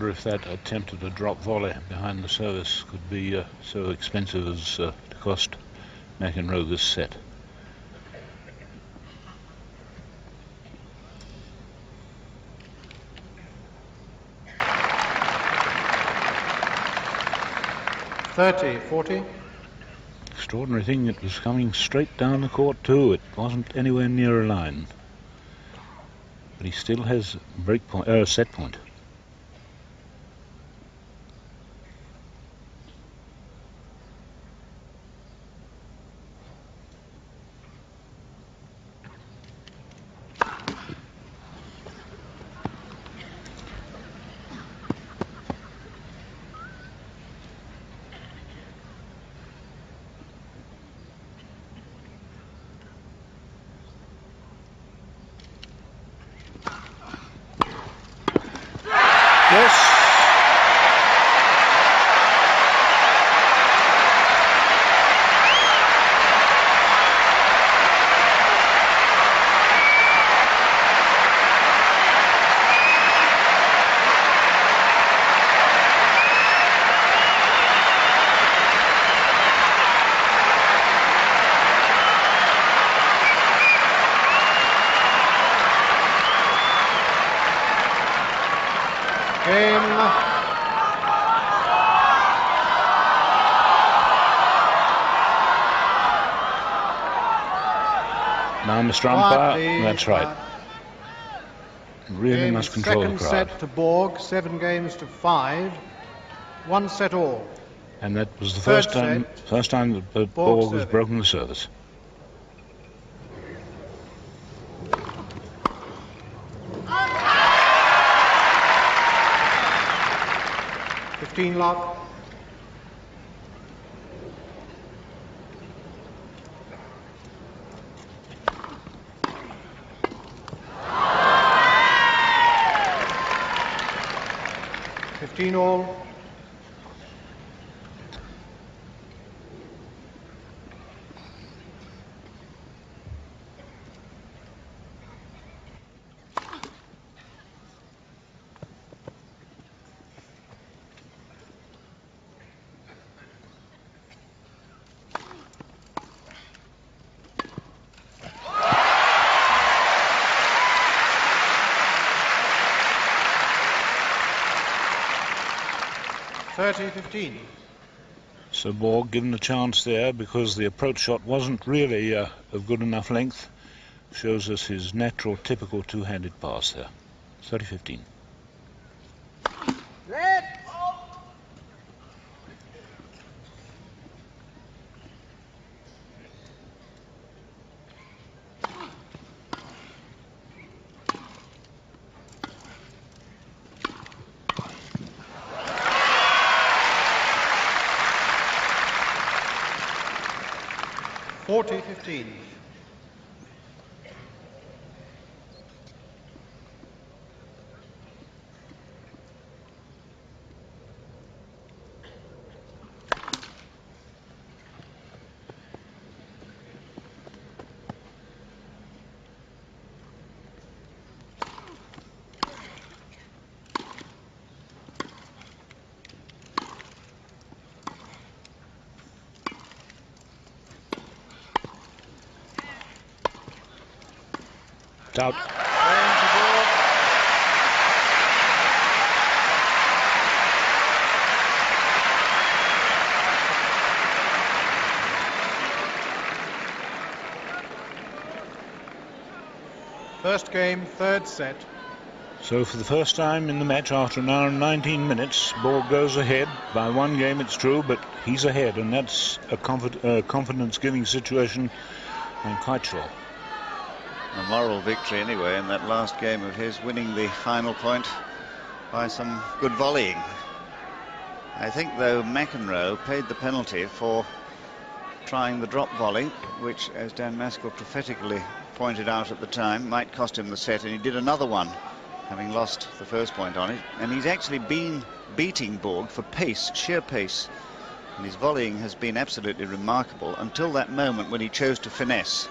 wonder if that attempt at a drop volley behind the service could be so expensive as to cost McEnroe this set. $30-40. Extraordinary thing, it was coming straight down the court too. It wasn't anywhere near a line. But he still has break point, set point. Yes. Game. Now, Mr. Umpire, Quietly, that's right. Really Game must control the second crowd. set to Borg, 7 games to 5, 1 set all. And that was the Third first time that Borg Borg was serving. broken the service. Lock. All. $30-15. So Borg given a chance there because the approach shot wasn't really of good enough length. Shows us his natural, typical two-handed pass there. 30-15. $40-15. Out. First game, third set. So for the first time in the match after an hour and 19 minutes, Borg goes ahead by 1 game, it's true, but he's ahead, and that's a confidence-giving situation, I'm quite sure. A moral victory anyway in that last game of his, winning the final point by some good volleying. I think, though, McEnroe paid the penalty for trying the drop volley, which, as Dan Maskell prophetically pointed out at the time, might cost him the set, and he did another one, having lost the first point on it. And he's actually been beating Borg for pace, sheer pace, and his volleying has been absolutely remarkable until that moment when he chose to finesse.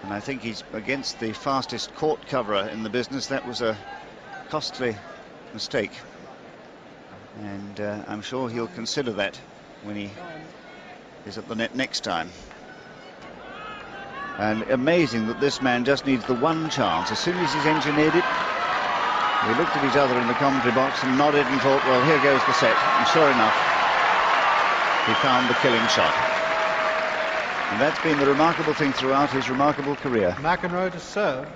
And I think he's against the fastest court coverer in the business. That was a costly mistake. And I'm sure he'll consider that when he is at the net next time. And amazing that this man just needs the one chance. As soon as he's engineered it, we looked at each other in the commentary box and nodded and thought, well, here goes the set. And sure enough, he found the killing shot. And that's been the remarkable thing throughout his remarkable career. McEnroe to serve.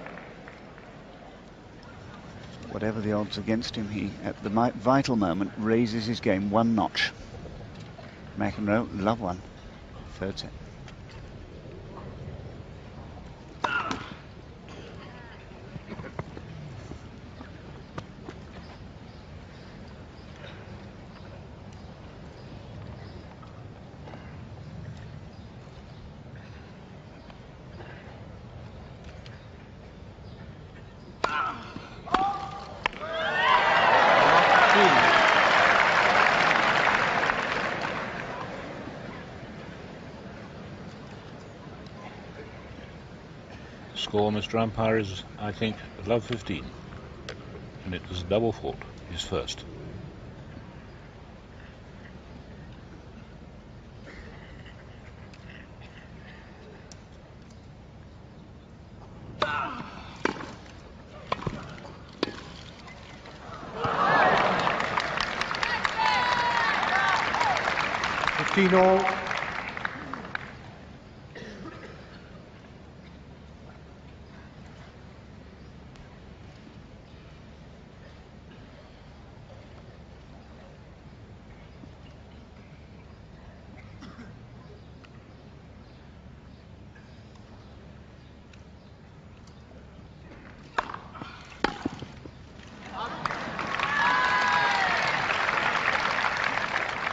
Whatever the odds against him, he, at the vital moment, raises his game one notch. McEnroe, love one. Third set. Score, Mr. Umpire, is, I think, love 15. And it was a double fault, his first. All.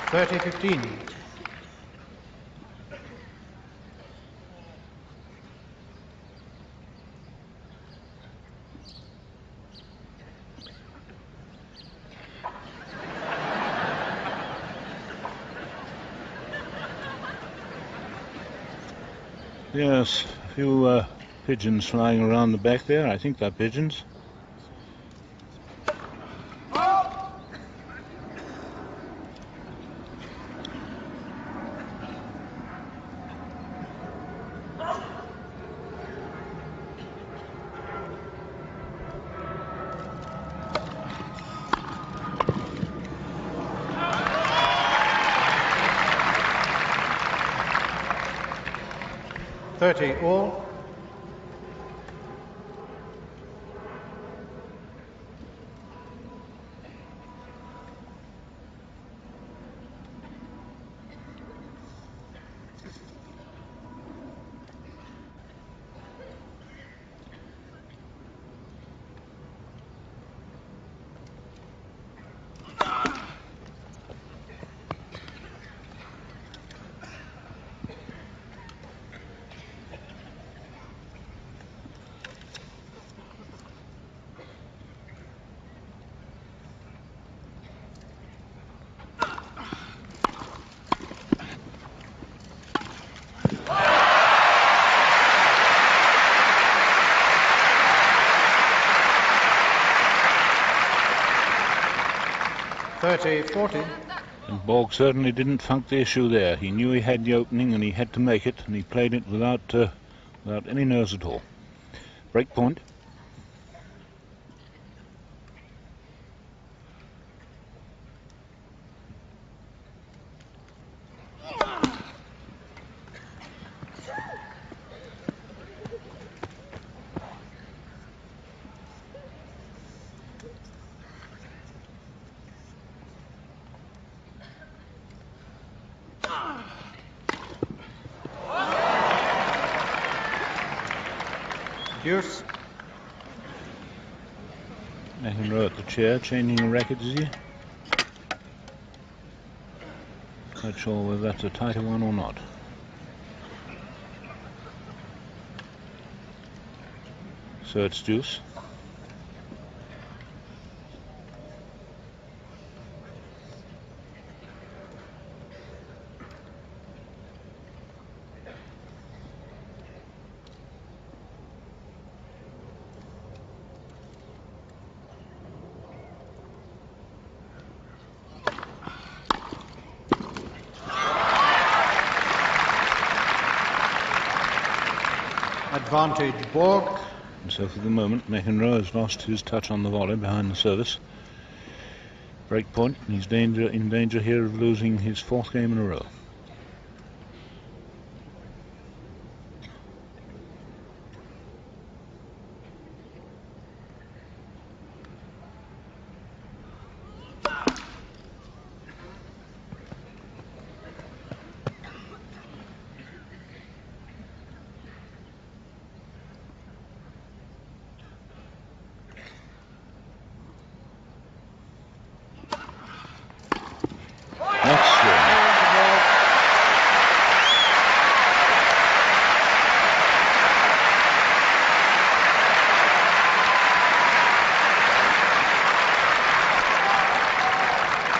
$30-15. Yes, a few pigeons flying around the back there. I think they're pigeons. All. $30-40. And Borg certainly didn't funk the issue there. He knew he had the opening and he had to make it, and he played it without any nerves at all. Break point. Deuce. McEnroe at the chair, changing the racket, is he? Not sure whether that's a tighter one or not. So it's deuce. advantage Borg. And so for the moment, McEnroe has lost his touch on the volley behind the service. Break point, and he's in danger here of losing his 4th game in a row.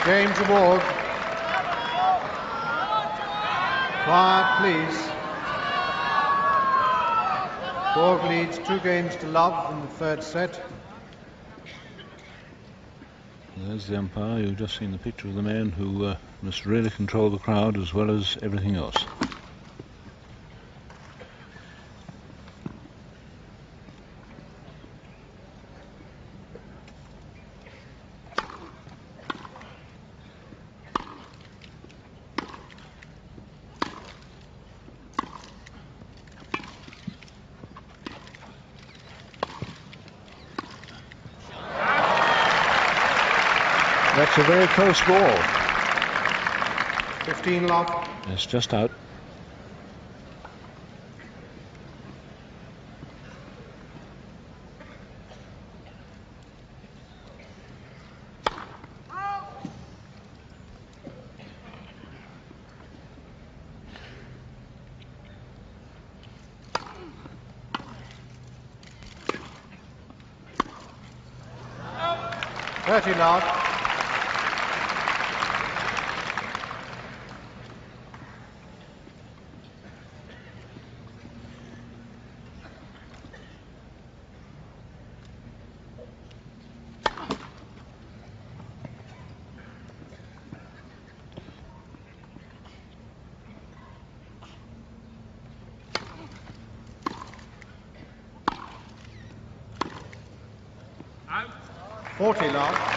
Game to Borg. Quiet, please. Borg leads 2 games to love in the 3rd set. There's the umpire. You've just seen the picture of the man who must really control the crowd as well as everything else. That's a very close ball. 15 love. It's just out. Love. Out. 40 love.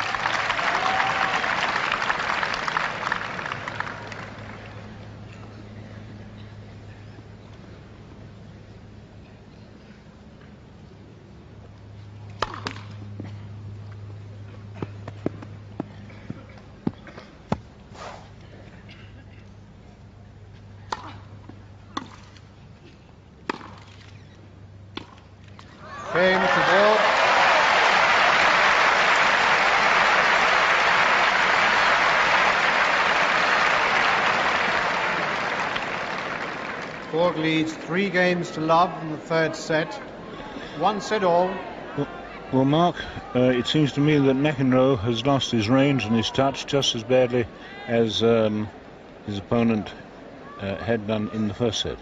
Game to Borg. Borg leads 3 games to love in the 3rd set. 1 set all. Well, Mark, it seems to me that McEnroe has lost his range and his touch just as badly as his opponent had done in the 1st set.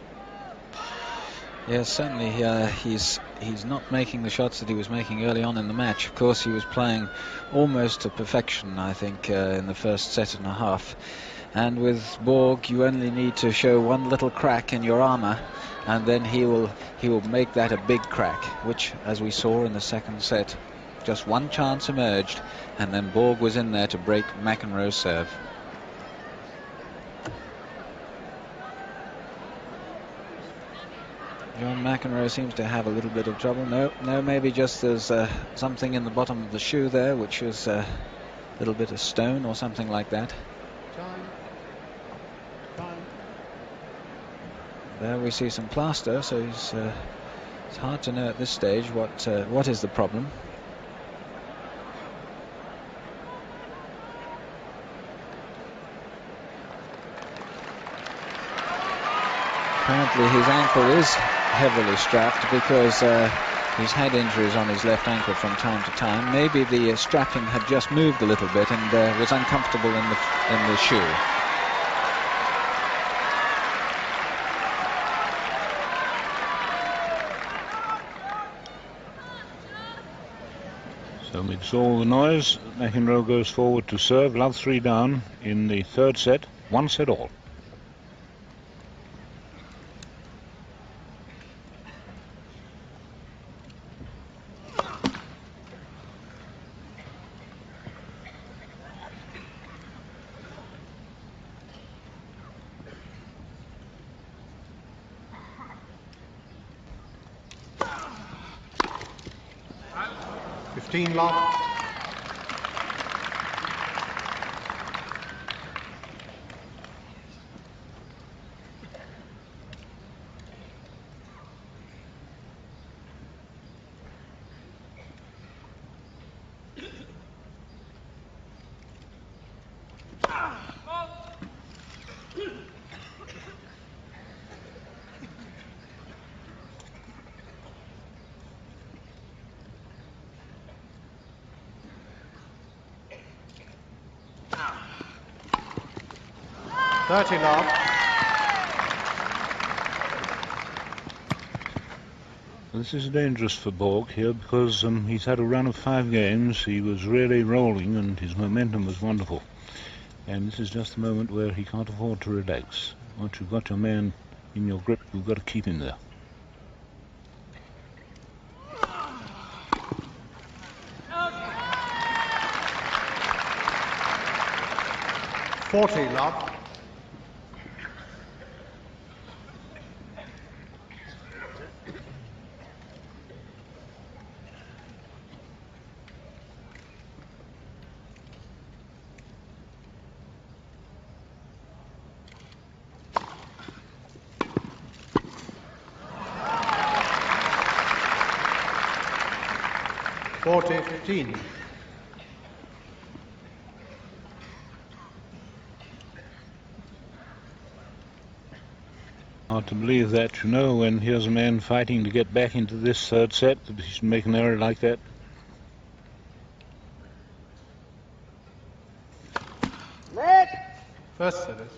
Yes, certainly he's not making the shots that he was making early on in the match. Of course, he was playing almost to perfection, I think, in the 1st set and a half. And with Borg, you only need to show one little crack in your armour, and then he will make that a big crack, which, as we saw in the 2nd set, just one chance emerged, and then Borg was in there to break McEnroe's serve. Bjorn McEnroe seems to have a little bit of trouble. No, maybe just there's something in the bottom of the shoe there, which is a little bit of stone or something like that. Time. There we see some plaster, so it's hard to know at this stage what is the problem. Apparently his ankle is heavily strapped because he's had injuries on his left ankle from time to time. Maybe the strapping had just moved a little bit and was uncomfortable in the shoe. So amidst all the noise, McEnroe goes forward to serve. Love 3 down in the 3rd set. 1 set all. 15 love. Thirty love. This is dangerous for Borg here because he's had a run of 5 games. He was really rolling and his momentum was wonderful. And this is just the moment where he can't afford to relax. Once you've got your man in your grip, you've got to keep him there. Forty love. $40-15. Hard to believe that, you know, when here's a man fighting to get back into this third set, that he should make an error like that. First service.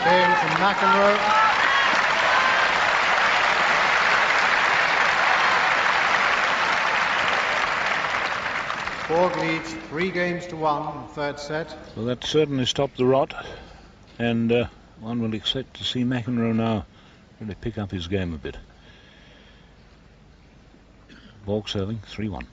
Game to McEnroe. Borg leads 3 games to 1 in the third set. Well, that certainly stopped the rot, and one will expect to see McEnroe now really pick up his game a bit. Borg serving 3-1.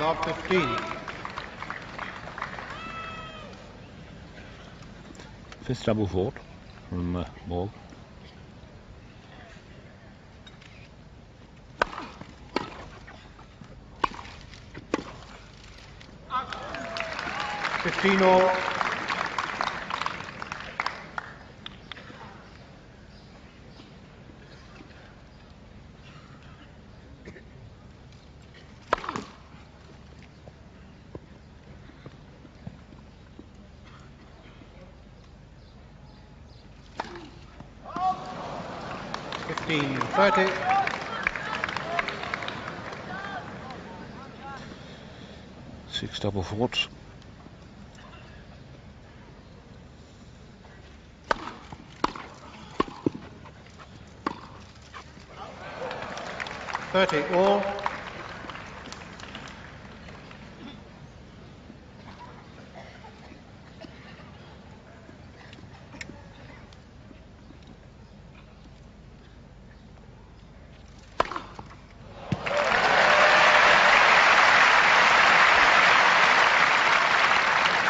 Love 15. Fifth double fault from Borg. $15 all. $15-30. Six double faults. $30 all.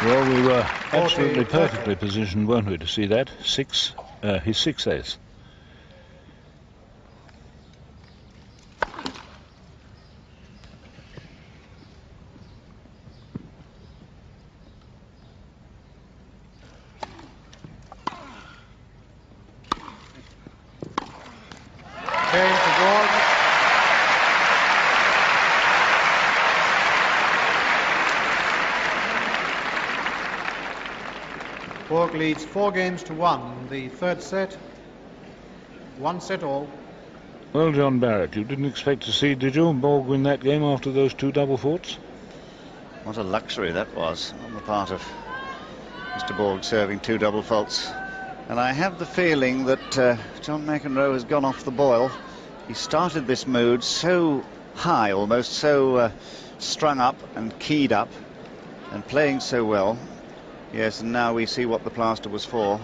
Well, we were absolutely perfectly positioned, weren't we, to see that? His 6 ace. Game to Borg. Borg leads 4 games to 1. The third set, 1 set all. Well, John Barrett, you didn't expect to see, did you, Borg win that game after those 2 double faults? What a luxury that was on the part of Mr. Borg, serving 2 double faults. And I have the feeling that John McEnroe has gone off the boil. He started this mood so high, almost so strung up and keyed up and playing so well. Yes, and now we see what the plaster was for.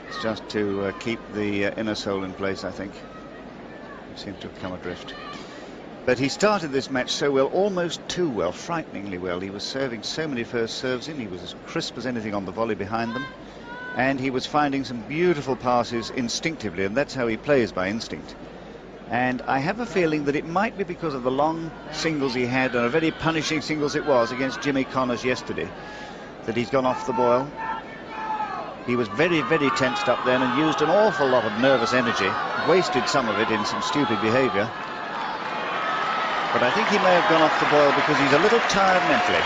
It's just to keep the inner sole in place, I think. Seemed to have come adrift. But he started this match so well, almost too well, frighteningly well. He was serving so many first serves in. He was as crisp as anything on the volley behind them. And he was finding some beautiful passes instinctively, and that's how he plays, by instinct. And I have a feeling that it might be because of the long singles he had, and a very punishing singles it was against Jimmy Connors yesterday, that he's gone off the boil. He was very, very tensed up then and used an awful lot of nervous energy, wasted some of it in some stupid behaviour. But I think he may have gone off the boil because he's a little tired mentally.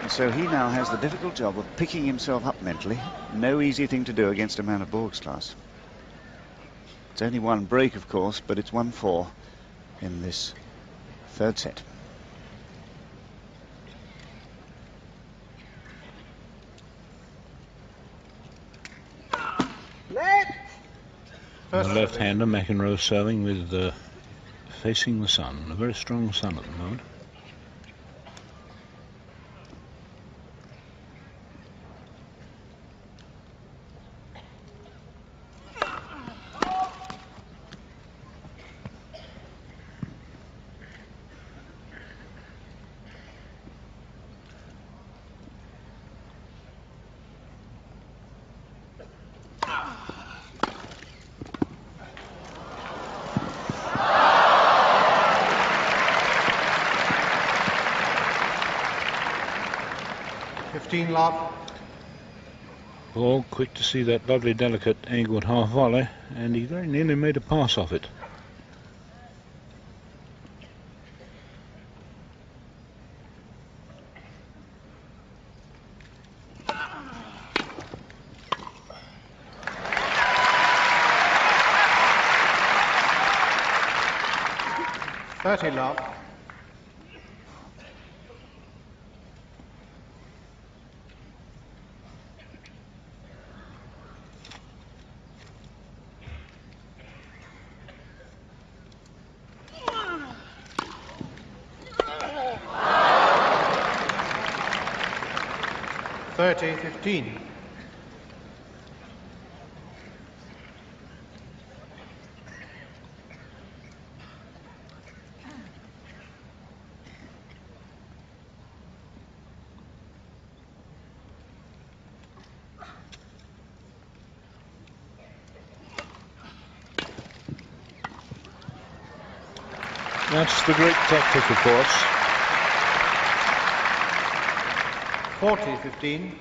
And so he now has the difficult job of picking himself up mentally. No easy thing to do against a man of Borg's class. It's only one break, of course, but it's 1-4 in this third set. The left-hander, McEnroe, serving with facing the sun. A very strong sun at the moment. Love. Borg quick to see that lovely delicate angled half volley, and he very nearly made a pass off it. Love. 30-15. That's the great tactic, of course. 40-15.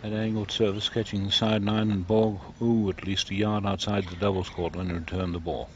That angled service catching the sideline, and Borg, at least a yard outside the doubles court when he returned the ball.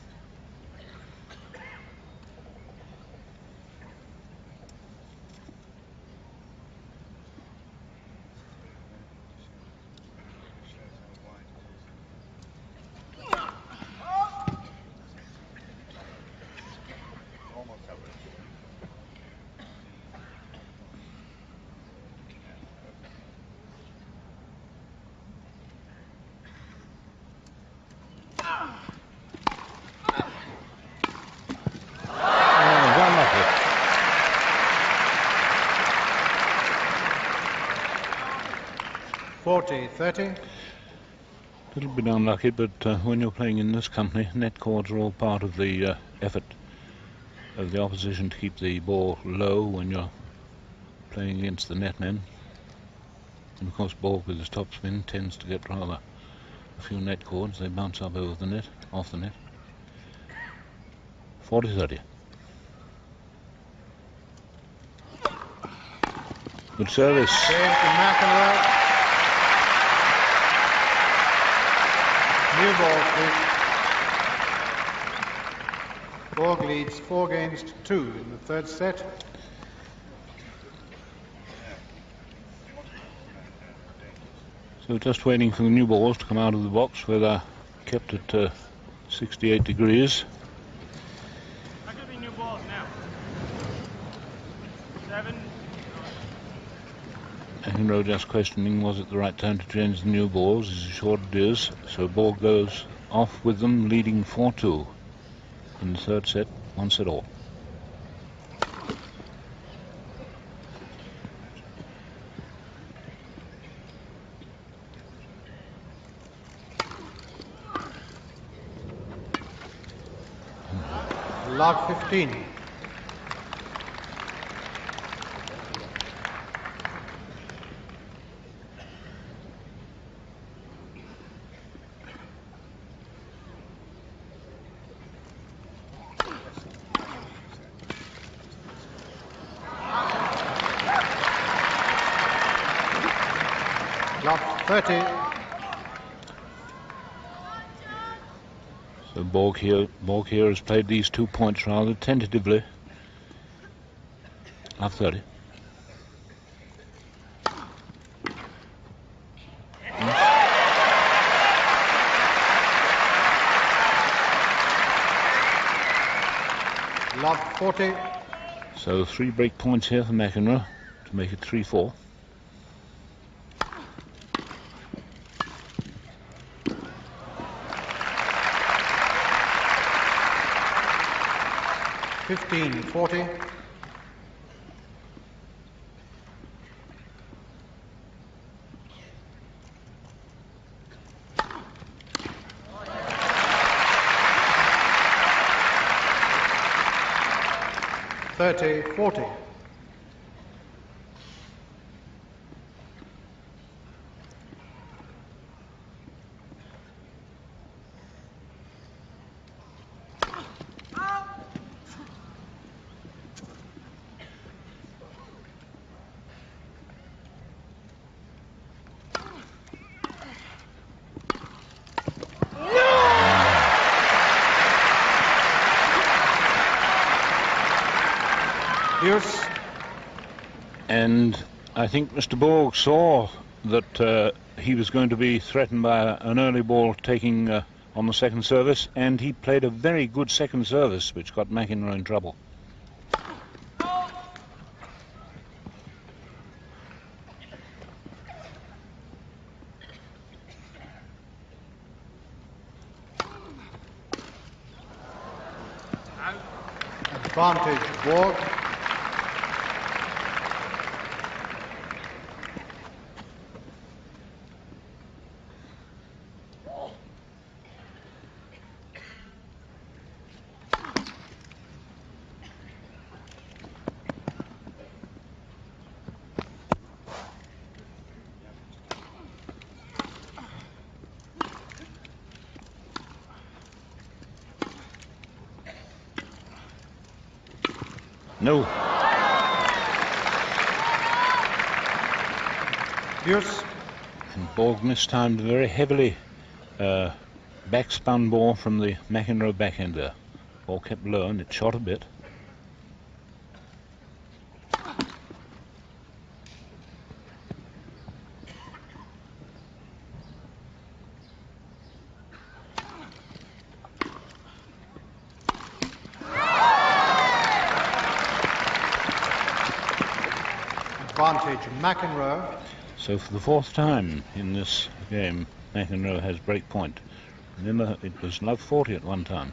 A little bit unlucky, but when you're playing in this company, net cords are all part of the effort of the opposition to keep the ball low when you're playing against the netmen. And of course Borg with his topspin tends to get rather a few net cords. They bounce up over the net, off the net. 40-30. Good service. McEnroe. New ball, please. Borg leads 4-2 in the third set. So just waiting for the new balls to come out of the box, where they're kept at 68 degrees. How could be new balls now? 7. McEnroe just questioning, was it the right time to change the new balls? He's assured it is. So Borg goes off with them, leading 4-2 in the third set, 1 set all. Love 15. Love 30. So Borg here has played these 2 points rather tentatively. Love 30. Love 40. So 3 break points here for McEnroe to make it 3-4. Fifteen 40. Thirty 40. Pierce. And I think Mr. Borg saw that he was going to be threatened by an early ball taking on the second service, and he played a very good second service, which got McEnroe in trouble. Advantage Borg. No. Pierce. And Borg mistimed a very heavily backspun ball from the McEnroe backhander. Ball kept low and it shot a bit. Advantage McEnroe. So for the fourth time in this game, McEnroe has break point. Remember, it was love 40 at one time.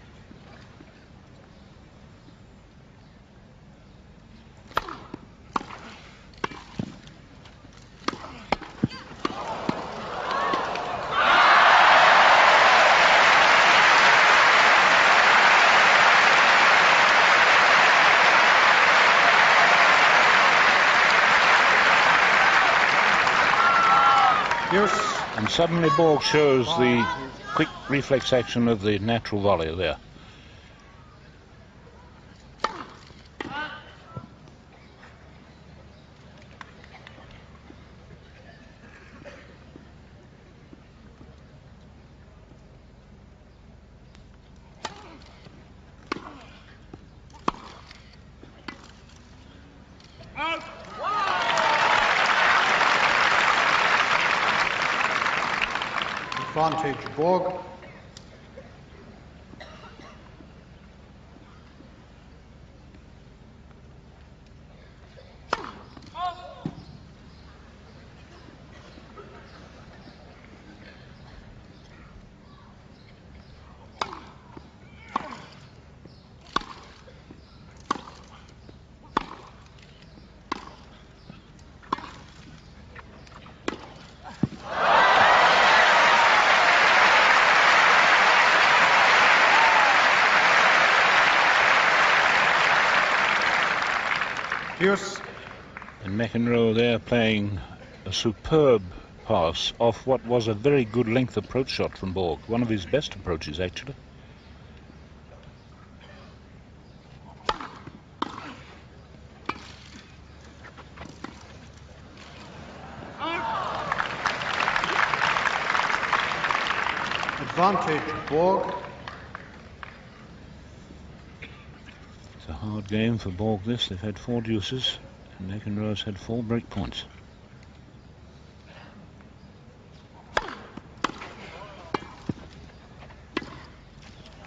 Pierce. And suddenly Borg shows the quick reflex action of the natural volley there. Advantage Borg. Deuce. And McEnroe there playing a superb pass off what was a very good length approach shot from Borg. One of his best approaches, actually. Advantage, Borg. It's a hard game for Borg this. They've had 4 deuces and McEnroe's had 4 break points.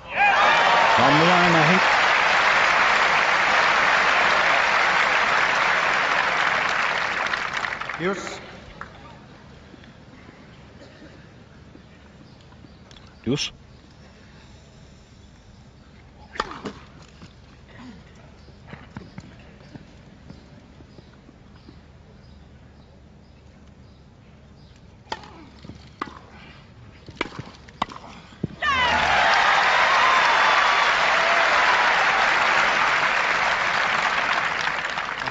On the line, I think. Deuce. Deuce.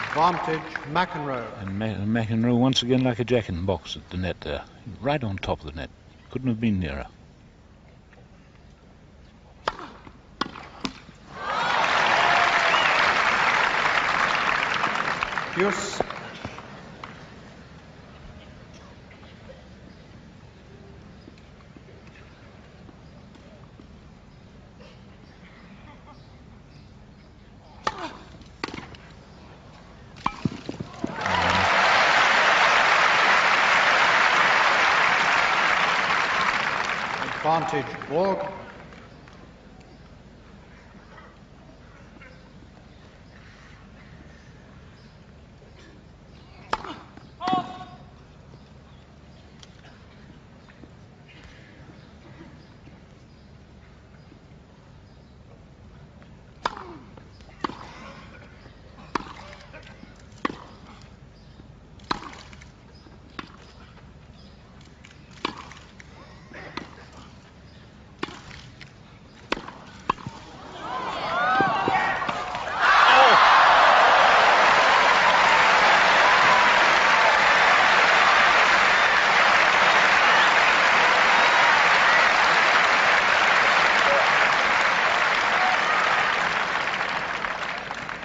Advantage, McEnroe. And McEnroe once again like a jack-in-the-box at the net there. Right on top of the net. Couldn't have been nearer. Deuce. Advantage, Borg.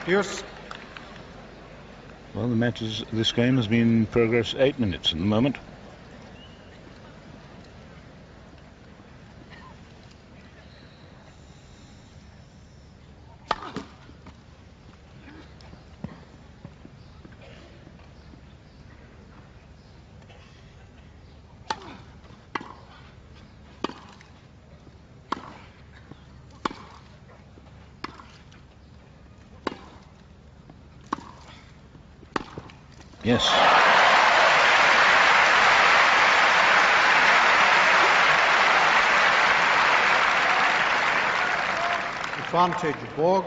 Deuce. Well, this game has been in progress 8 minutes at the moment. Yes. Advantage, Borg.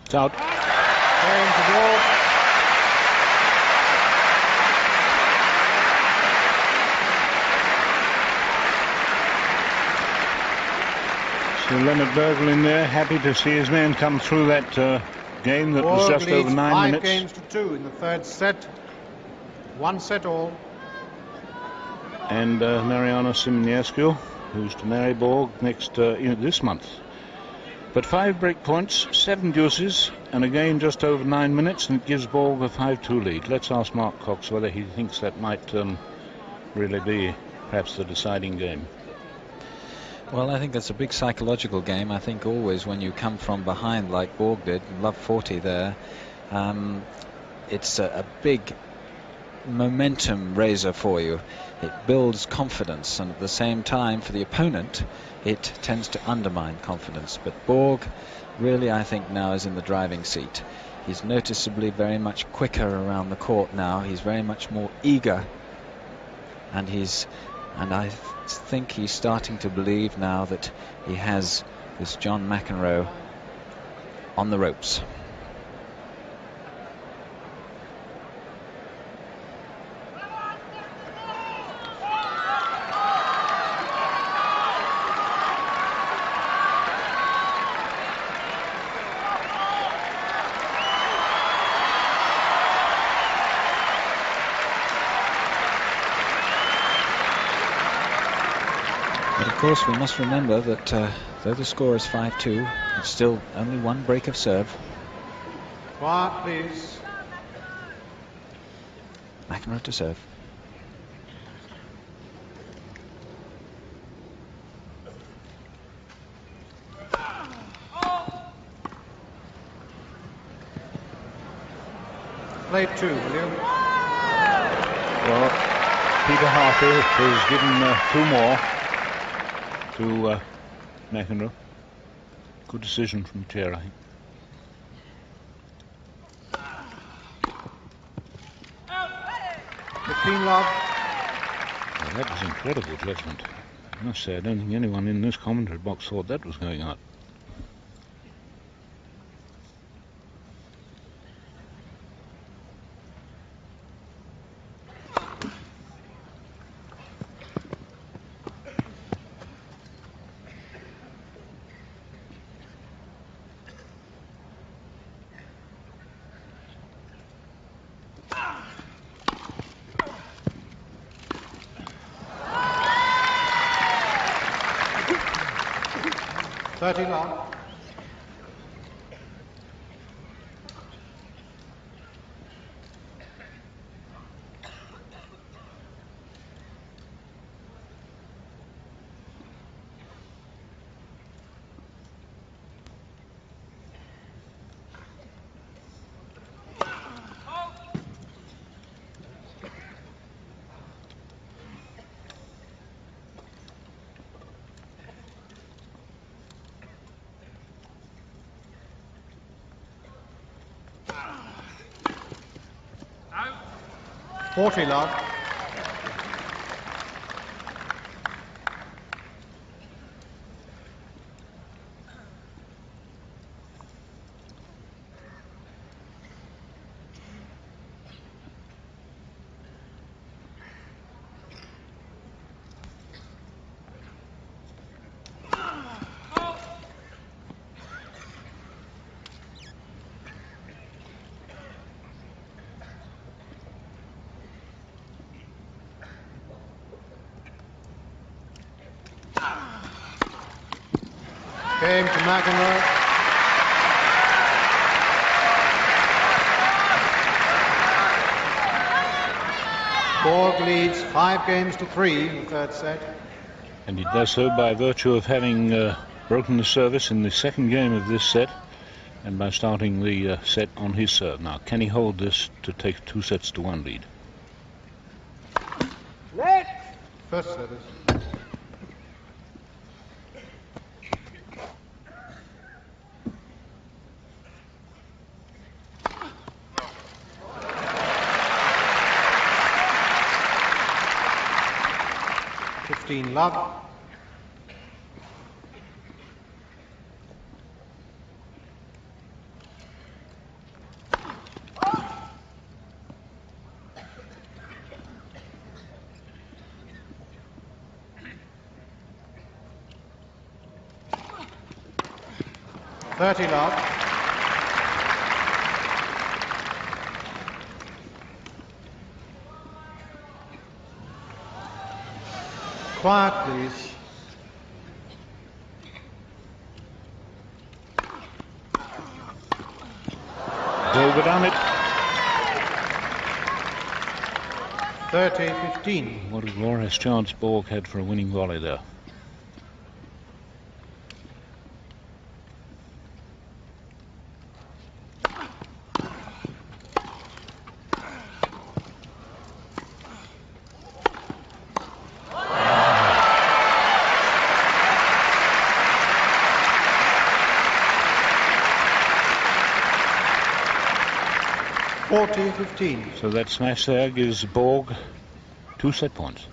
It's out. Playing to Borg. So Leonard Bergel in there, happy to see his man come through that game that was Borg just over leads 9 5 minutes. games to 2 in the third set. 1 set all. And Mariana Simonescu, who's to marry Borg this month. But 5 break points, 7 deuces, and again just over 9 minutes, and it gives Borg a 5-2 lead. Let's ask Mark Cox whether he thinks that might really be perhaps the deciding game. Well, I think that's a big psychological game. I think always when you come from behind like Borg did, love 40 there, it's a big momentum raiser for you. It builds confidence, and at the same time for the opponent it tends to undermine confidence. But Borg really, I think, now is in the driving seat. He's noticeably very much quicker around the court now. He's very much more eager, and he's And I think he's starting to believe now that he has this John McEnroe on the ropes. Of course, we must remember that though the score is 5-2, it's still only one break of serve. Quiet, please. McEnroe to serve. Play 2, will you? Well, Peter Hartley has given 2 more to McEnroe. Good decision from the chair, I think. Love. Well, that was incredible judgment. I must say, I don't think anyone in this commentary box thought that was going out. Love. Out. 40, love. Game to McEnroe. Borg leads 5-3 in the third set. And he does so by virtue of having broken the service in the second game of this set, and by starting the set on his serve. Now, can he hold this to take 2-1 lead? First service. Love. Love. Quiet, please. Overdone it. 30-15. What a glorious chance Borg had for a winning volley there. So that smash there gives Borg 2 set points.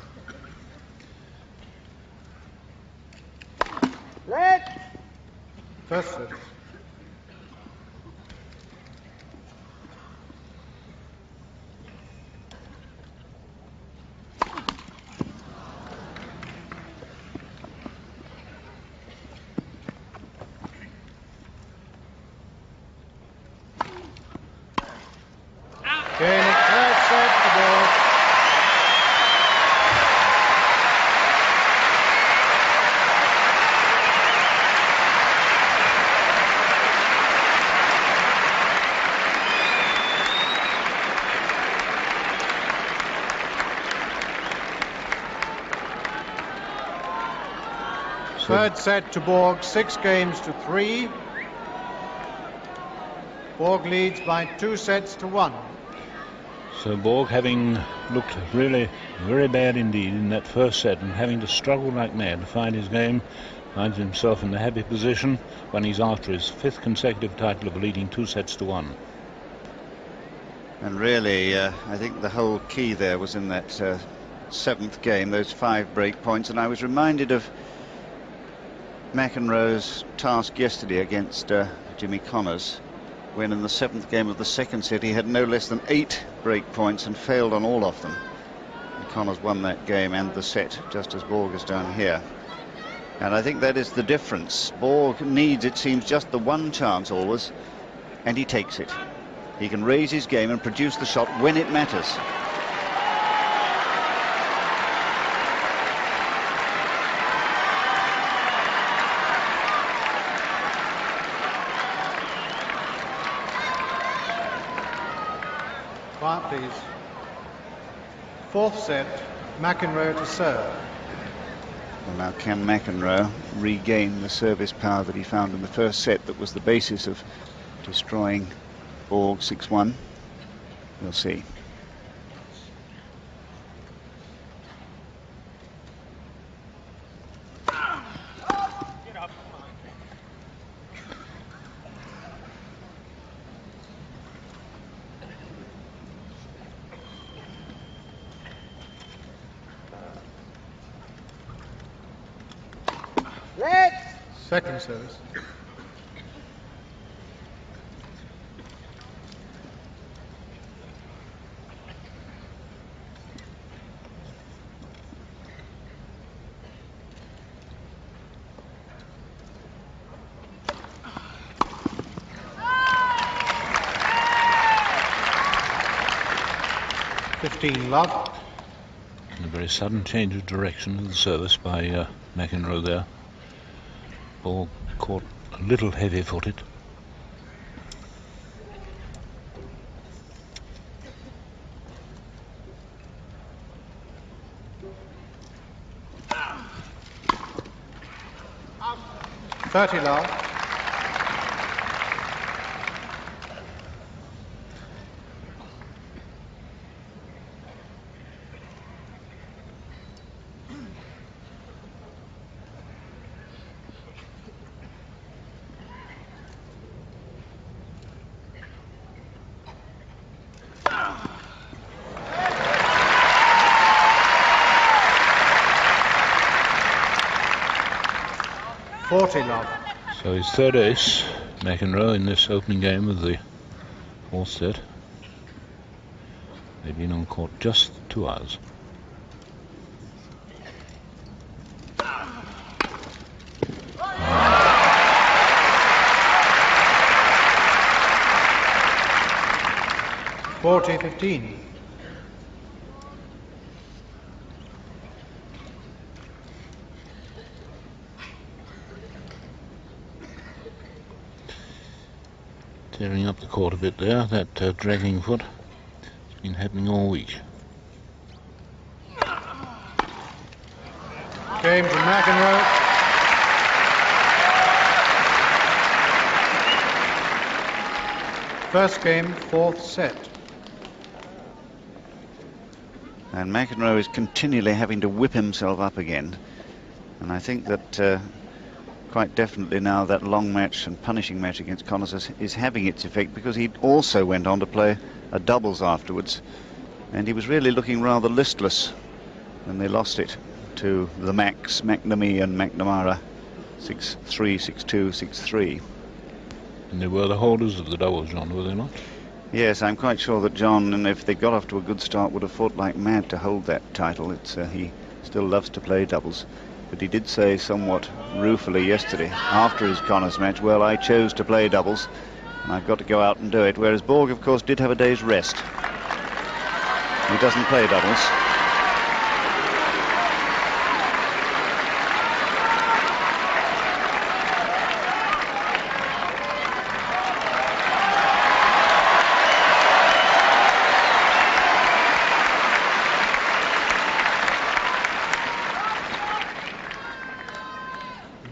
First service. Gaining third set for Borg. Third set to Borg, 6 games to 3. Borg leads by 2 sets to 1. So Borg, having looked really very bad indeed in that first set and having to struggle like mad to find his game, finds himself in the happy position when he's after his 5th consecutive title of leading 2 sets to 1. And really, I think the whole key there was in that 7th game, those 5 break points. And I was reminded of McEnroe's task yesterday against Jimmy Connors, when in the 7th game of the 2nd set he had no less than 8 break points and failed on all of them. And Connors won that game and the set, just as Borg has done here. And I think that is the difference. Borg needs, it seems, just the one chance always, and he takes it. He can raise his game and produce the shot when it matters. Quiet, please. 4th set, McEnroe to serve. Well, now can McEnroe regain the service power that he found in the first set that was the basis of destroying Borg 6-1? We'll see. Get up. 2nd service. Love. A very sudden change of direction of the service by McEnroe there. Ball caught a little heavy-footed. Love. Love. So his 3rd ace, McEnroe, in this opening game of the 4th set. They've been on court just 2 hours. Oh. 40-15. Tearing up the court a bit there, that dragging foot. It's been happening all week. Game to McEnroe. First game, 4th set. And McEnroe is continually having to whip himself up again. And I think that quite definitely now that long match and punishing match against Connors is having its effect, because he also went on to play a doubles afterwards, and he was really looking rather listless when they lost it to the Macs, McNamee and McNamara. 6-3, 6-2, 6-3. And they were the holders of the doubles, John, were they not? Yes, I'm quite sure that John, and if they got off to a good start, would have fought like mad to hold that title. He still loves to play doubles. But he did say somewhat ruefully yesterday, after his Connors match, well, I chose to play doubles, and I've got to go out and do it. Whereas Borg, of course, did have a day's rest. He doesn't play doubles.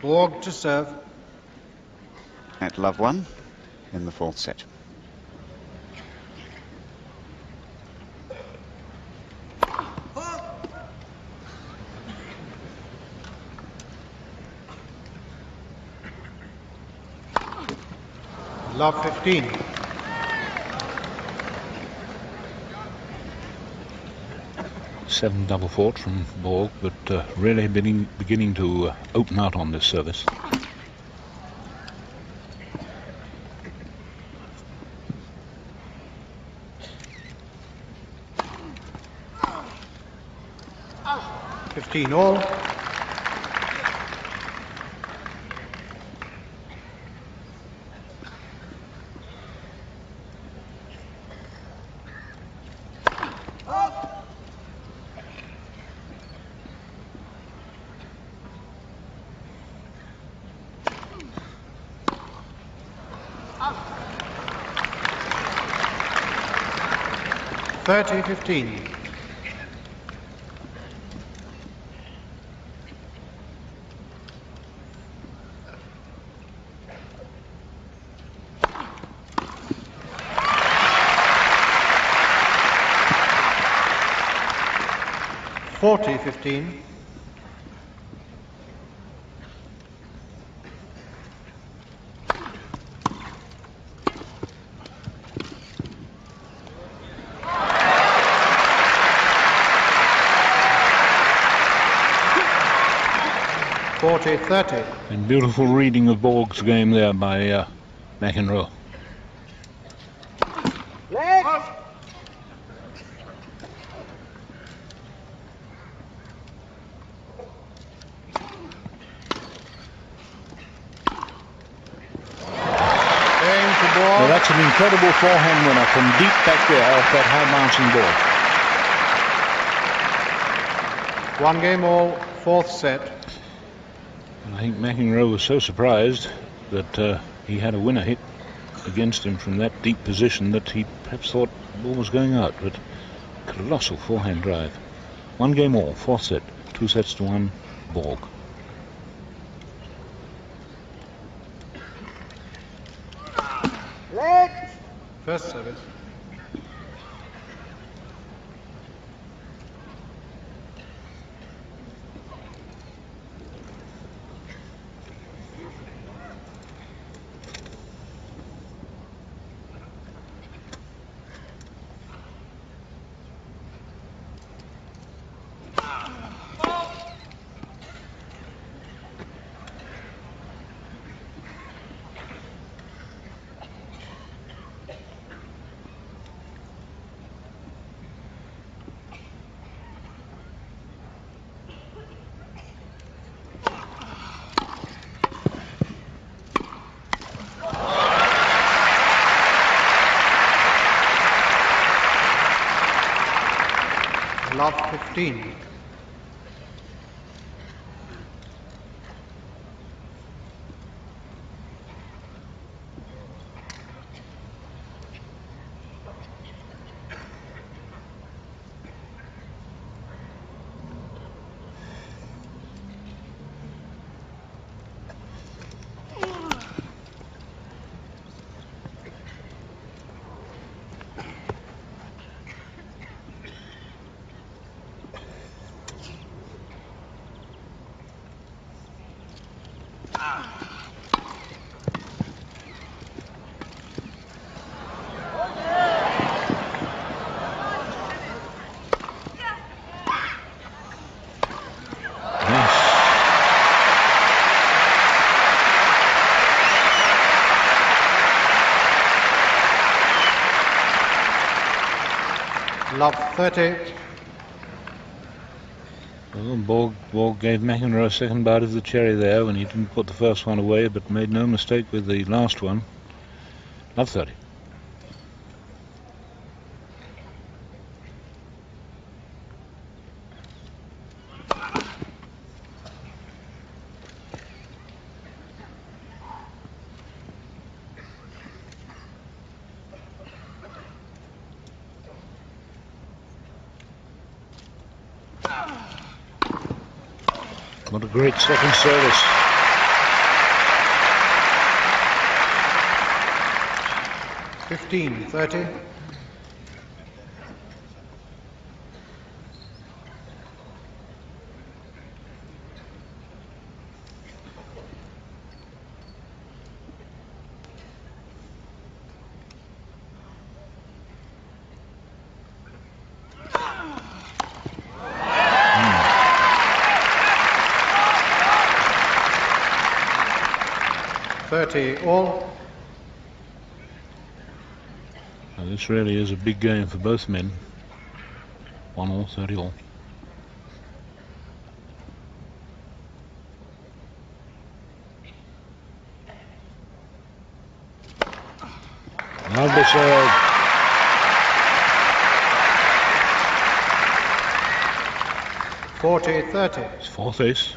Borg to serve. At love 1 in the 4th set. Love 15. Seven double fought from Borg, but really beginning to open out on this service. All. $30-15. $40-15. $40-30. And beautiful reading of Borg's game there by McEnroe. Well, that's an incredible forehand winner from deep back there off that high bouncing ball. One game all, 4th set. And I think McEnroe was so surprised that he had a winner hit against him from that deep position that he perhaps thought the ball was going out, but colossal forehand drive. One game all, 4th set, 2-1, Borg. First service. Love 15. love 30. Well, Borg gave McEnroe a second bite of the cherry there when he didn't put the first one away, but made no mistake with the last one. Love 30. What a great second service. (15-30). All. Now, this really is a big game for both men. 1 all, 30 all. Lovely serve. 40-30. It's fourth ace.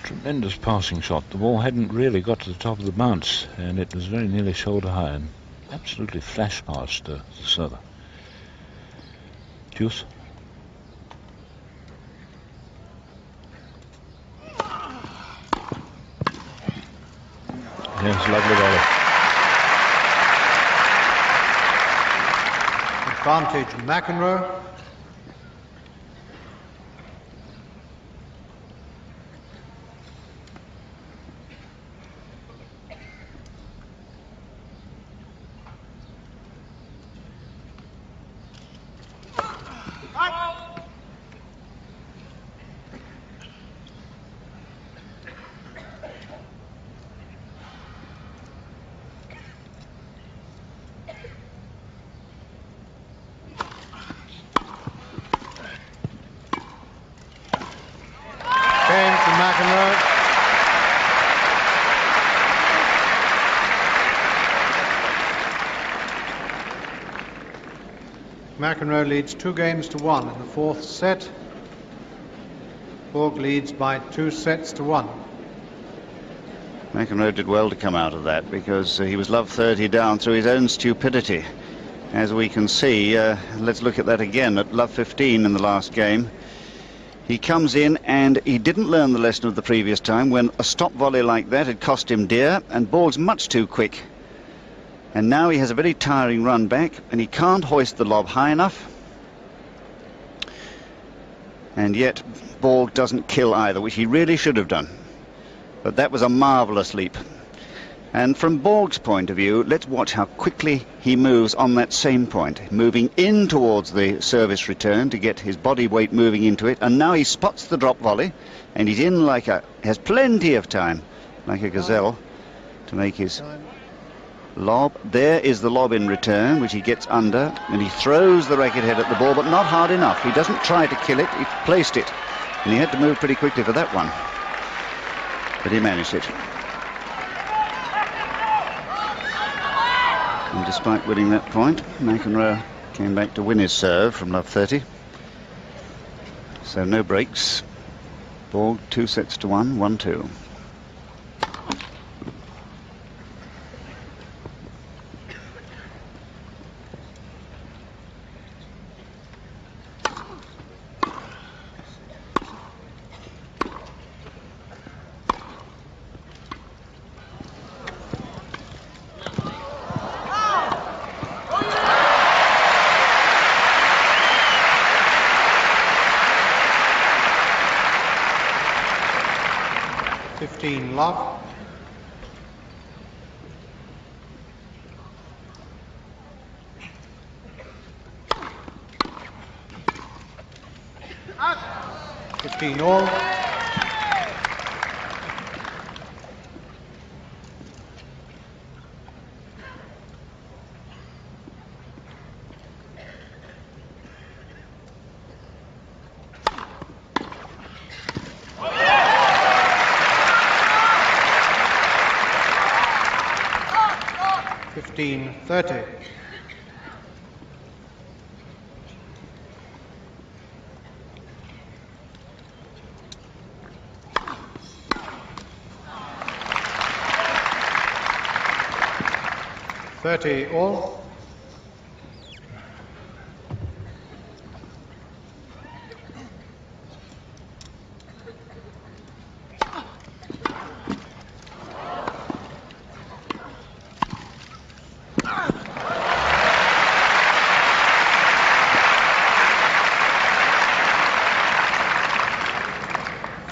Tremendous passing shot. The ball hadn't really got to the top of the bounce, and it was very nearly shoulder high and absolutely flash past the server. Deuce. Yes, lovely volley. Advantage McEnroe. McEnroe leads 2-1 in the fourth set. Borg leads by 2-1. McEnroe did well to come out of that because he was love 30 down through his own stupidity. As we can see, let's look at that again at love 15 in the last game. He comes in and he didn't learn the lesson of the previous time when a stop volley like that had cost him dear, and Borg's much too quick. And now he has a very tiring run back and he can't hoist the lob high enough. And yet Borg doesn't kill either, which he really should have done. But that was a marvellous leap. And from Borg's point of view, let's watch how quickly he moves on that same point, moving in towards the service return to get his body weight moving into it. And now he spots the drop volley and he's in like has plenty of time, like a gazelle, to make his lob. There is the lob in return, which he gets under, and he throws the racket head at the ball, but not hard enough. He doesn't try to kill it, he placed it, and he had to move pretty quickly for that one. But he managed it. And despite winning that point, McEnroe came back to win his serve from love 30. So no breaks. Borg 2-1, 1-2. Love. 15 all. $30. $30 all.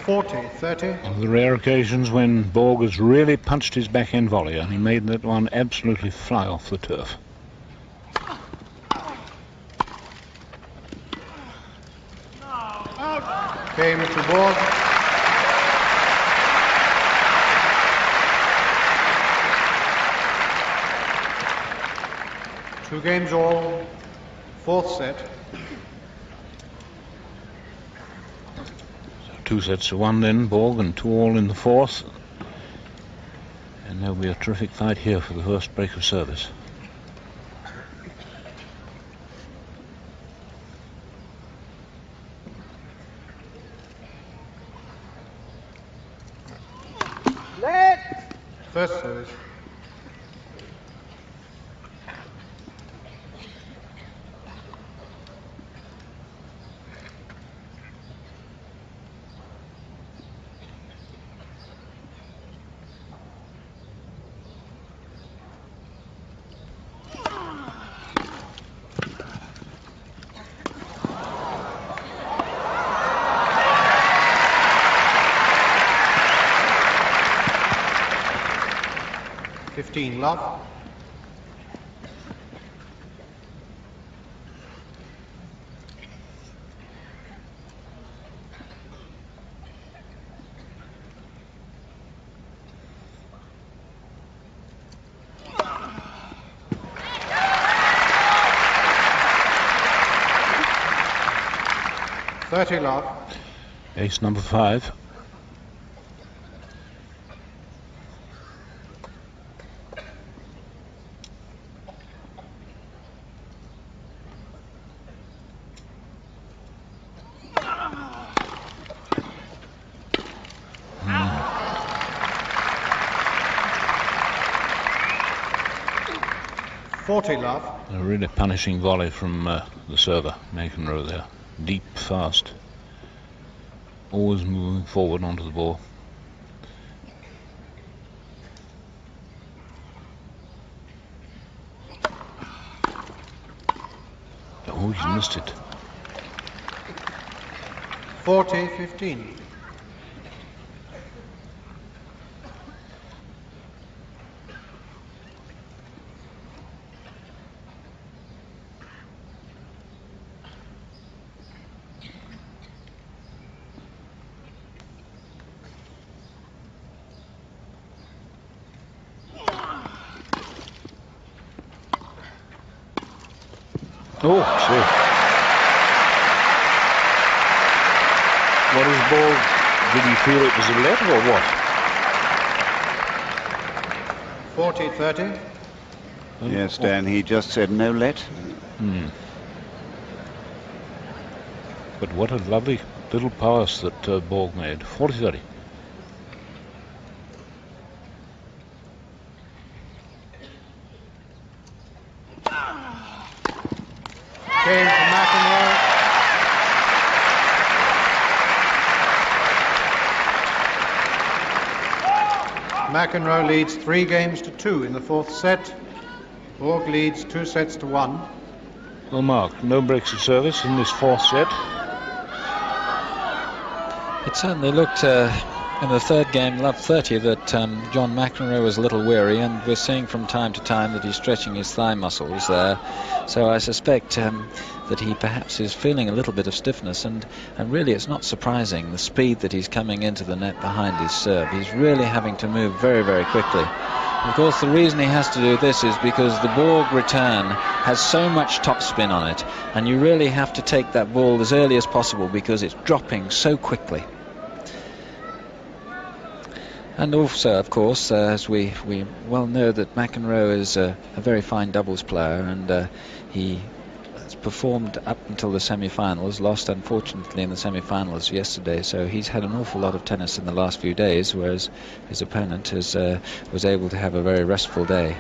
$40-30. One of the rare occasions when Borg has really punched his backhand volley, and he made that one absolutely fly off the turf. Game to Borg. Two games all. Fourth set. 2 sets to 1 then, Borg, and 2 all in the fourth. And there'll be a terrific fight here for the first break of service. First service. Love. $30 love. Ace number 5. $40 love. A really punishing volley from the server, McEnroe there. Deep, fast. Always moving forward onto the ball. Oh, he's missed it. 40-15. Oh, see. What is Borg? Did he feel it was a let or what? 40-30. Yes, Dan, he just said no let. But what a lovely little pass that Borg made. 40-30. Game to McEnroe. McEnroe leads 3-2 in the fourth set. Borg leads 2 sets to 1. Well, Mark, no breaks of service in this fourth set. It certainly looked In the third game, love 30, that John McEnroe was a little weary, and we're seeing from time to time that he's stretching his thigh muscles there. So I suspect that he perhaps is feeling a little bit of stiffness, and really it's not surprising, the speed that he's coming into the net behind his serve. He's really having to move very, very quickly. Of course, the reason he has to do this is because the Borg return has so much topspin on it, and you really have to take that ball as early as possible because it's dropping so quickly. And also, of course, as we well know, that McEnroe is a very fine doubles player, and he has performed up until the semi-finals, lost unfortunately in the semi-finals yesterday, so he's had an awful lot of tennis in the last few days, whereas his opponent was able to have a very restful day.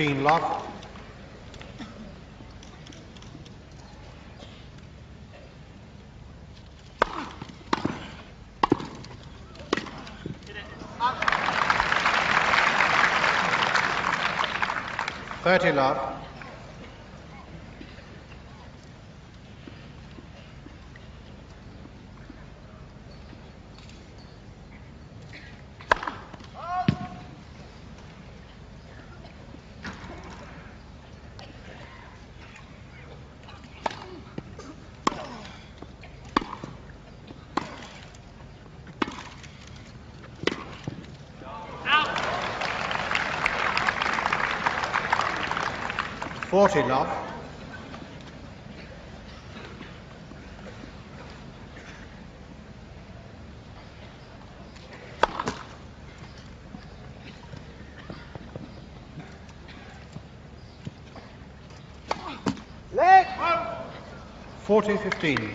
Love. Love. 40 love. Leg. 40-15.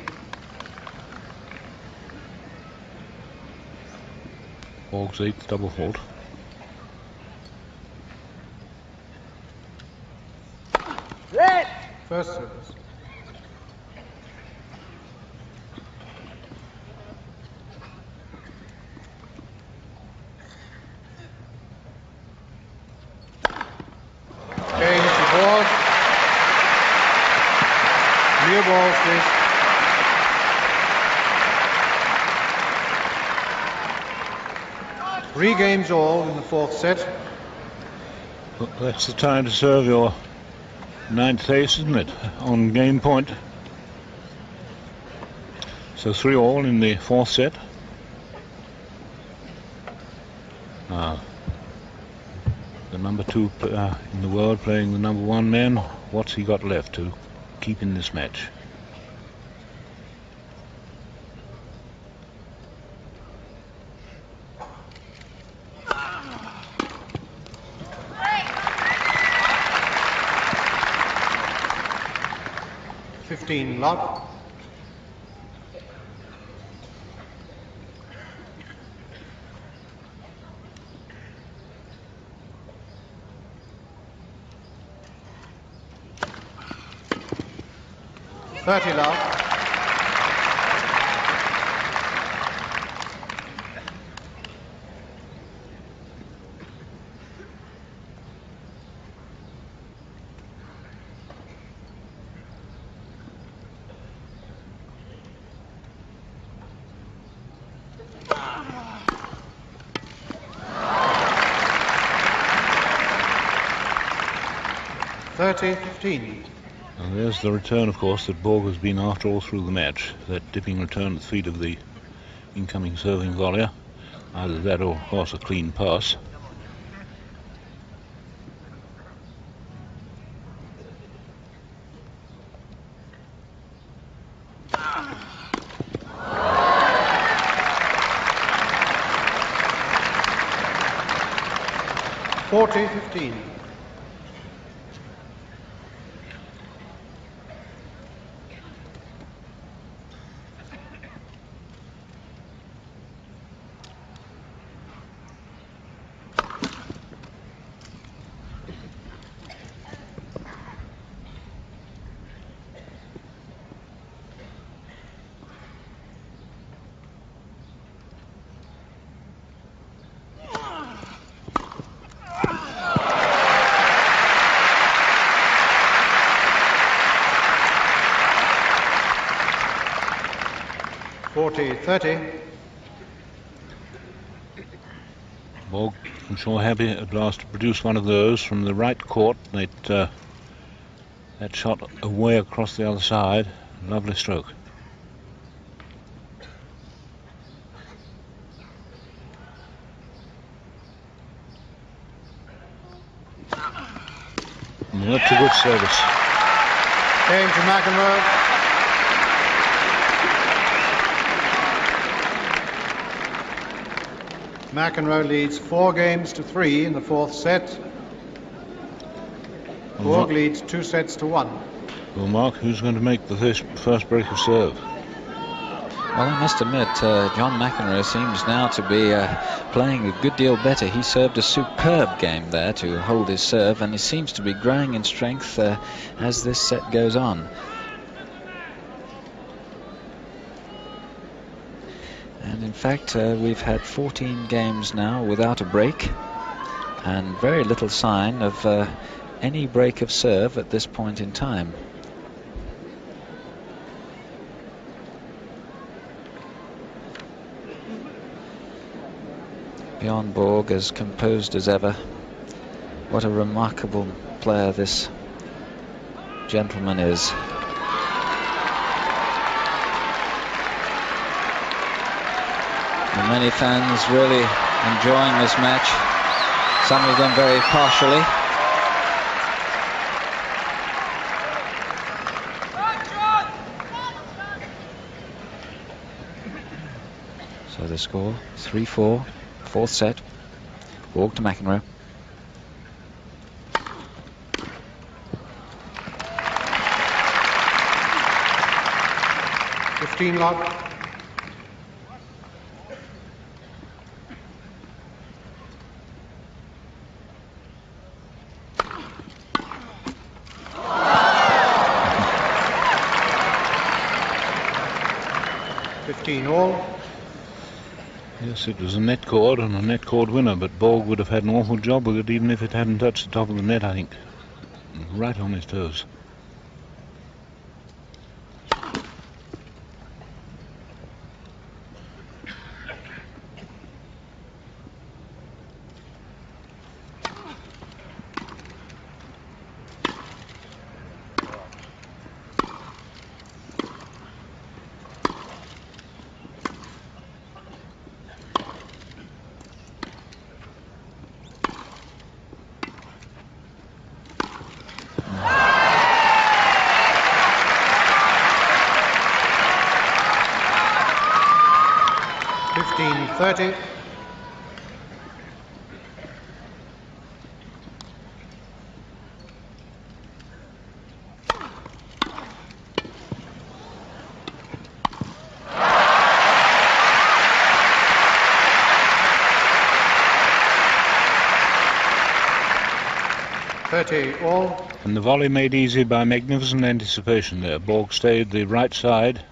Borg's 8th double fault. First service. Change to Borg. New balls, please. Three games all in the fourth set. Well, that's the time to serve your 9th ace, isn't it, on game point. So 3-all in the fourth set. The number 2 in the world playing the number 1 man. What's he got left to keep in this match? Love. Love. 30-15. And there's the return, of course, that Borg has been after all through the match. That dipping return at the feet of the incoming serving volleyer. Either that or, of course, a clean pass. 40-30. Borg, I'm sure, happy at last to produce one of those from the right court. That shot away across the other side. Lovely stroke. That's a good service. Game to McEnroe. McEnroe leads 4-3 in the fourth set. Borg leads 2-1. Well, Mark, who's going to make the first break of serve? Well, I must admit, John McEnroe seems now to be playing a good deal better. He served a superb game there to hold his serve, and he seems to be growing in strength as this set goes on. And in fact, we've had 14 games now without a break, and very little sign of any break of serve at this point in time. Bjorn Borg as composed as ever. What a remarkable player this gentleman is. And many fans really enjoying this match, some of them very partially. So the score 3-4, fourth set. Borg to McEnroe. Love. All. Yes, it was a net cord and a net cord winner, but Borg would have had an awful job with it even if it hadn't touched the top of the net, I think. Right on his toes. .30. All. And the volley made easy by magnificent anticipation there. Borg stayed the right side.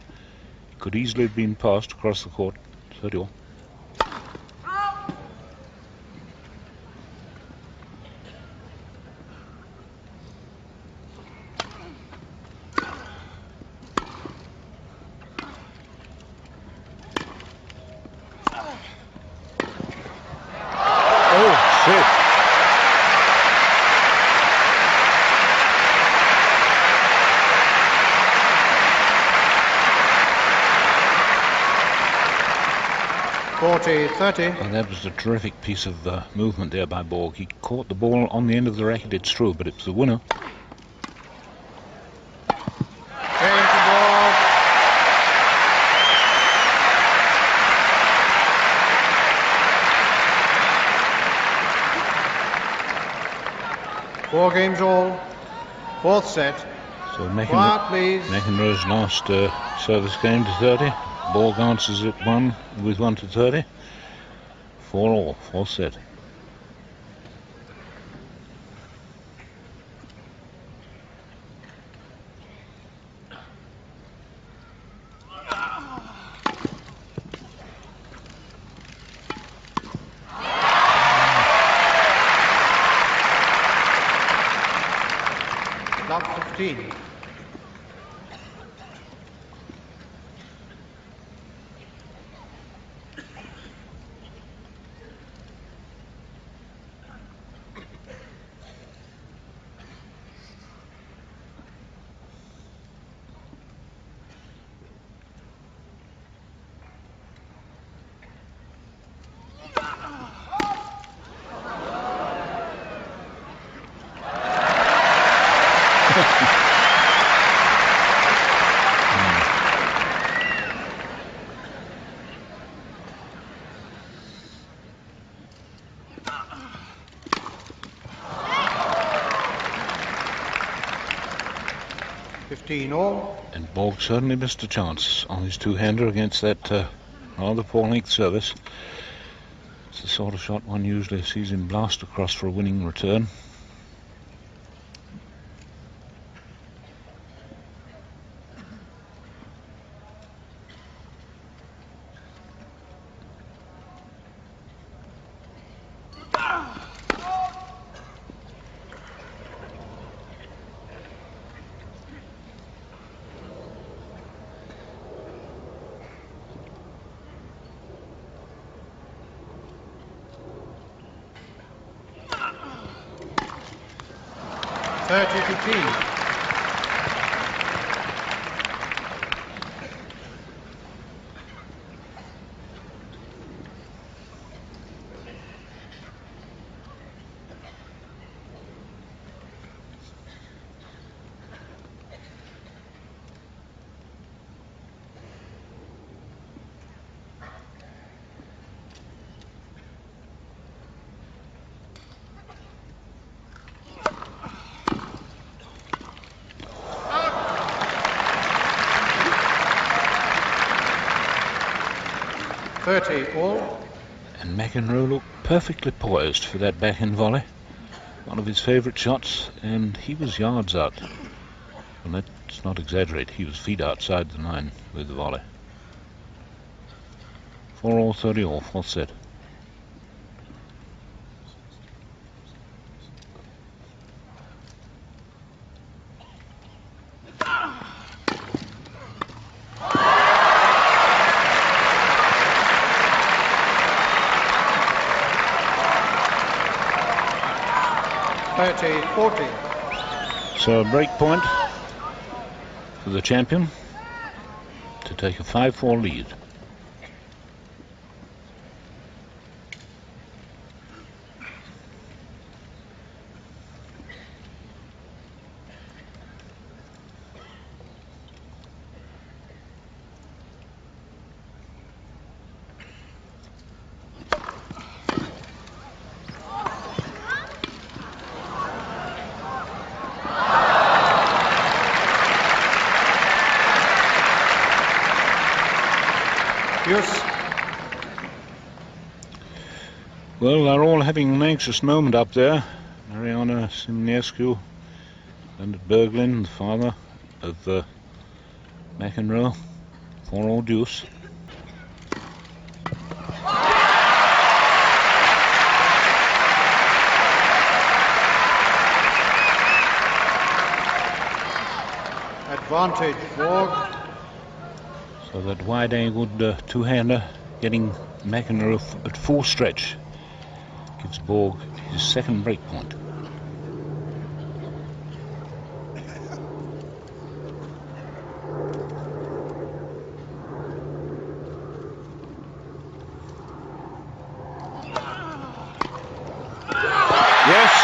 Could easily have been passed across the court. 30 all. Oh, shit. .30. Well, that was a terrific piece of movement there by Borg. He caught the ball on the end of the racket, it's true, but it was the winner. Game to Borg. Four games all. Fourth set. So Quiet, please. McEnroe's last service game to 30. Borg answers it with 1 to 30. 4 all, fourth set. Love 15. All. And Borg certainly missed a chance on his two-hander against that rather poor-length service. It's the sort of shot one usually sees him blast across for a winning return. All. And McEnroe looked perfectly poised for that backhand volley. One of his favourite shots, and he was yards out. Well, let's not exaggerate, he was feet outside the line with the volley. 4-all, 30-all, fourth set. So a break point for the champion to take a 5-4 lead. Well, they're all having an anxious moment up there. Mariana Simnescu and Berglin, the father of McEnroe, 4-all deuce. Advantage, Borg. So that wide-angled two-hander getting McEnroe at full stretch gives Borg his second break point. Yes!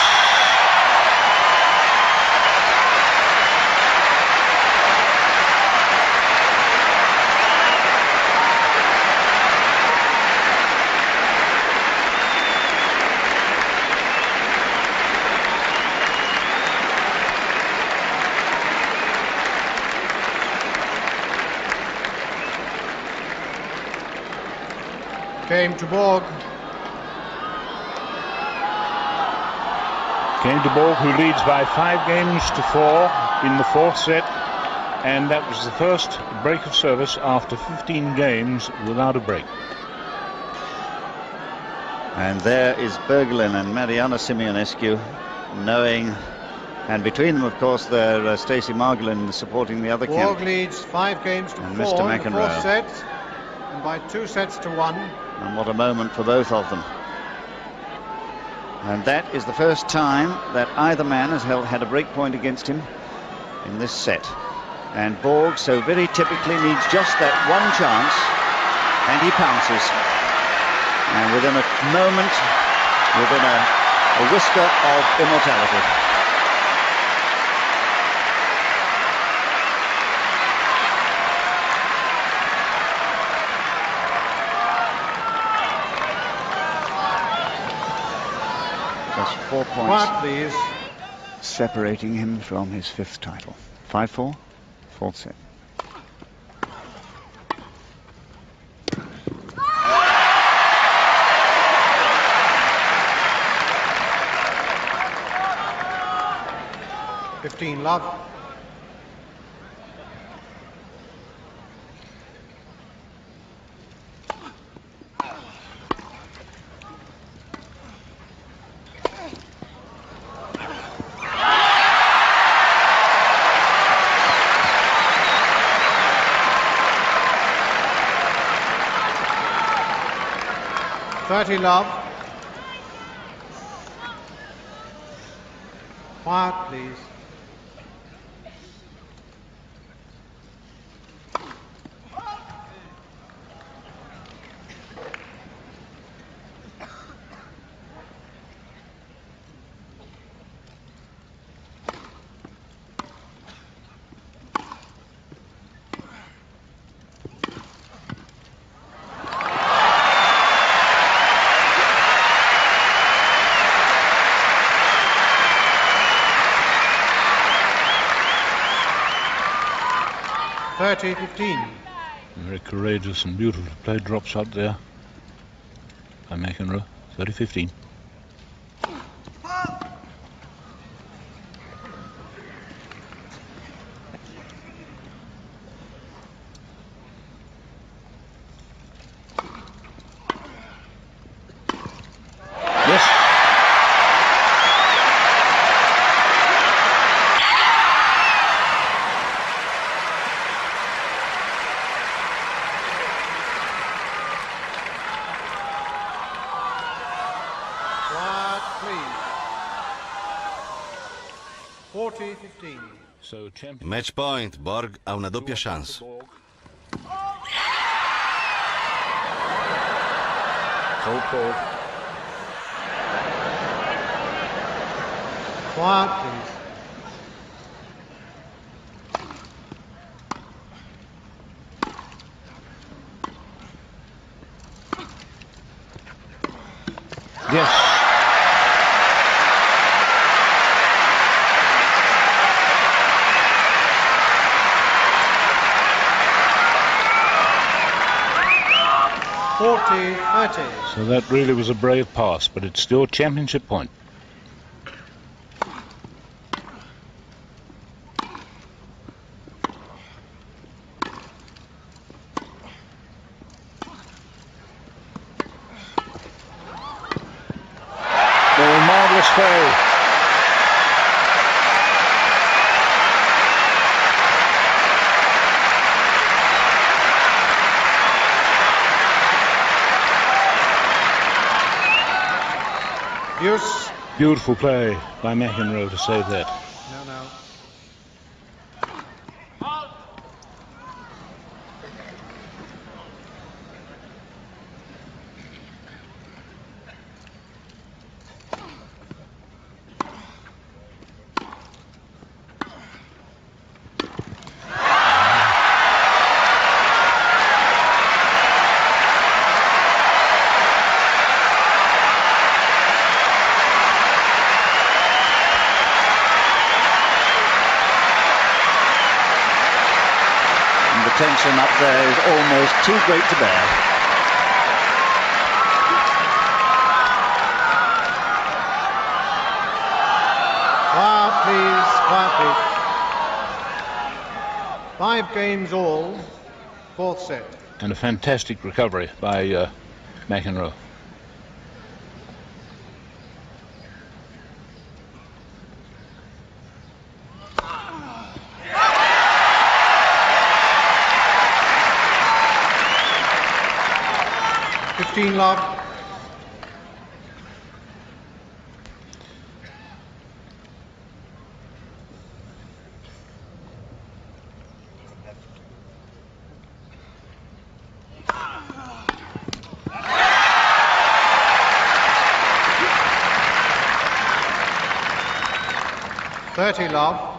Came to Borg. Came to Borg, who leads by 5-4 in the fourth set, and that was the first break of service after 15 games without a break. And there is Berglin and Mariana Simionescu, knowing, and between them, of course, there Stacey Margolin supporting the other Borg camp. Leads 5-4 And in Mr. the McEnroe. fourth set, and by 2-1. And what a moment for both of them. And that is the first time that either man has had a break point against him in this set. And Borg so very typically needs just that one chance, and he pounces. And within a moment, within a whisker of immortality. 4 points Quiet, please. separating him from his 5th title. 5-4, 4th set. Love. Love. Quiet, please. Very courageous and beautiful play, drops out there by McEnroe. 30-15. Match point, Borg ha una doppia chance. Quiet, please. Yes. So that really was a brave pass, but it's still championship point. Oh, marvelous play. Beautiful play by McEnroe to save that. No. Tension up there is almost too great to bear. Quiet, please. 5 games all, 4th set. And a fantastic recovery by McEnroe. Love. Love.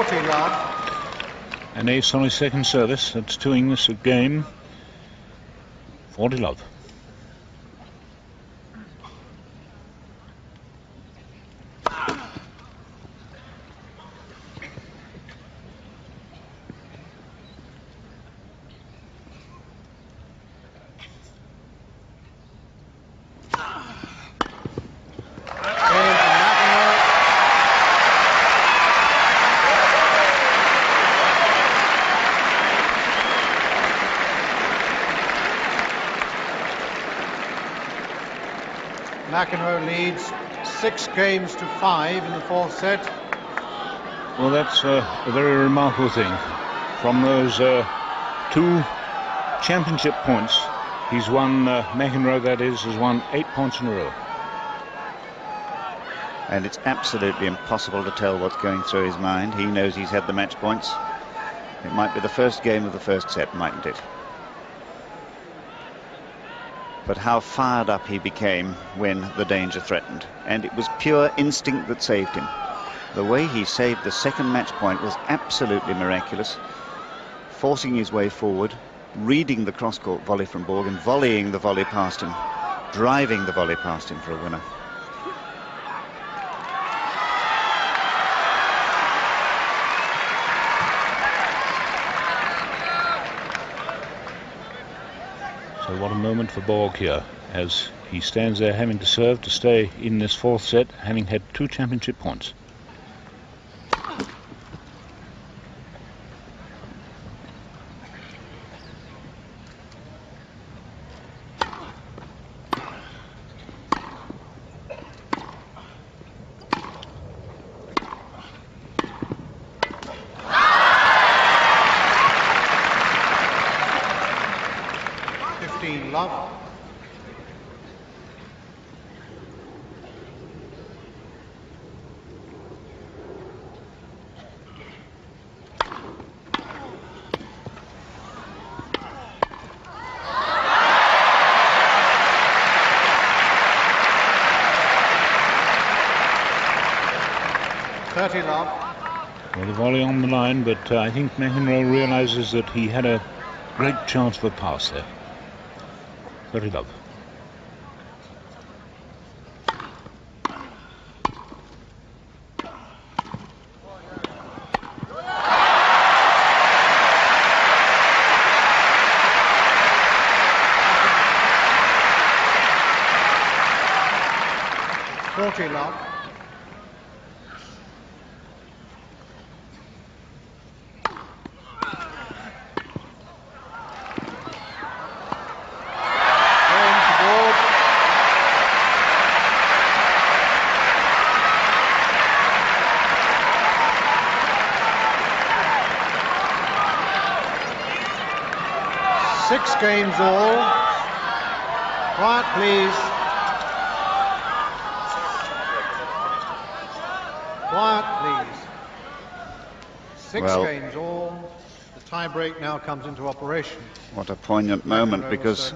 40 love. An ace on his second service. That's 2ing this game. 40 love. McEnroe leads 6 games to 5 in the 4th set. Well, that's a very remarkable thing. From those 2 championship points, he's won, McEnroe that is, has won 8 points in a row. And it's absolutely impossible to tell what's going through his mind. He knows he's had the match points. It might be the first game of the first set, mightn't it? But how fired up he became when the danger threatened. And it was pure instinct that saved him. The way he saved the second match point was absolutely miraculous. Forcing his way forward, reading the cross-court volley from Borg and volleying the volley past him, driving the volley past him for a winner. So what a moment for Borg here, as he stands there having to serve to stay in this 4th set, having had 2 championship points. Love. Love. Well, the volley on the line, but I think McEnroe realizes that he had a great chance for a pass there. 30 love. Love. Six games all. Quiet, please. Quiet, please. Six games all. The tie-break now comes into operation. What a poignant moment, because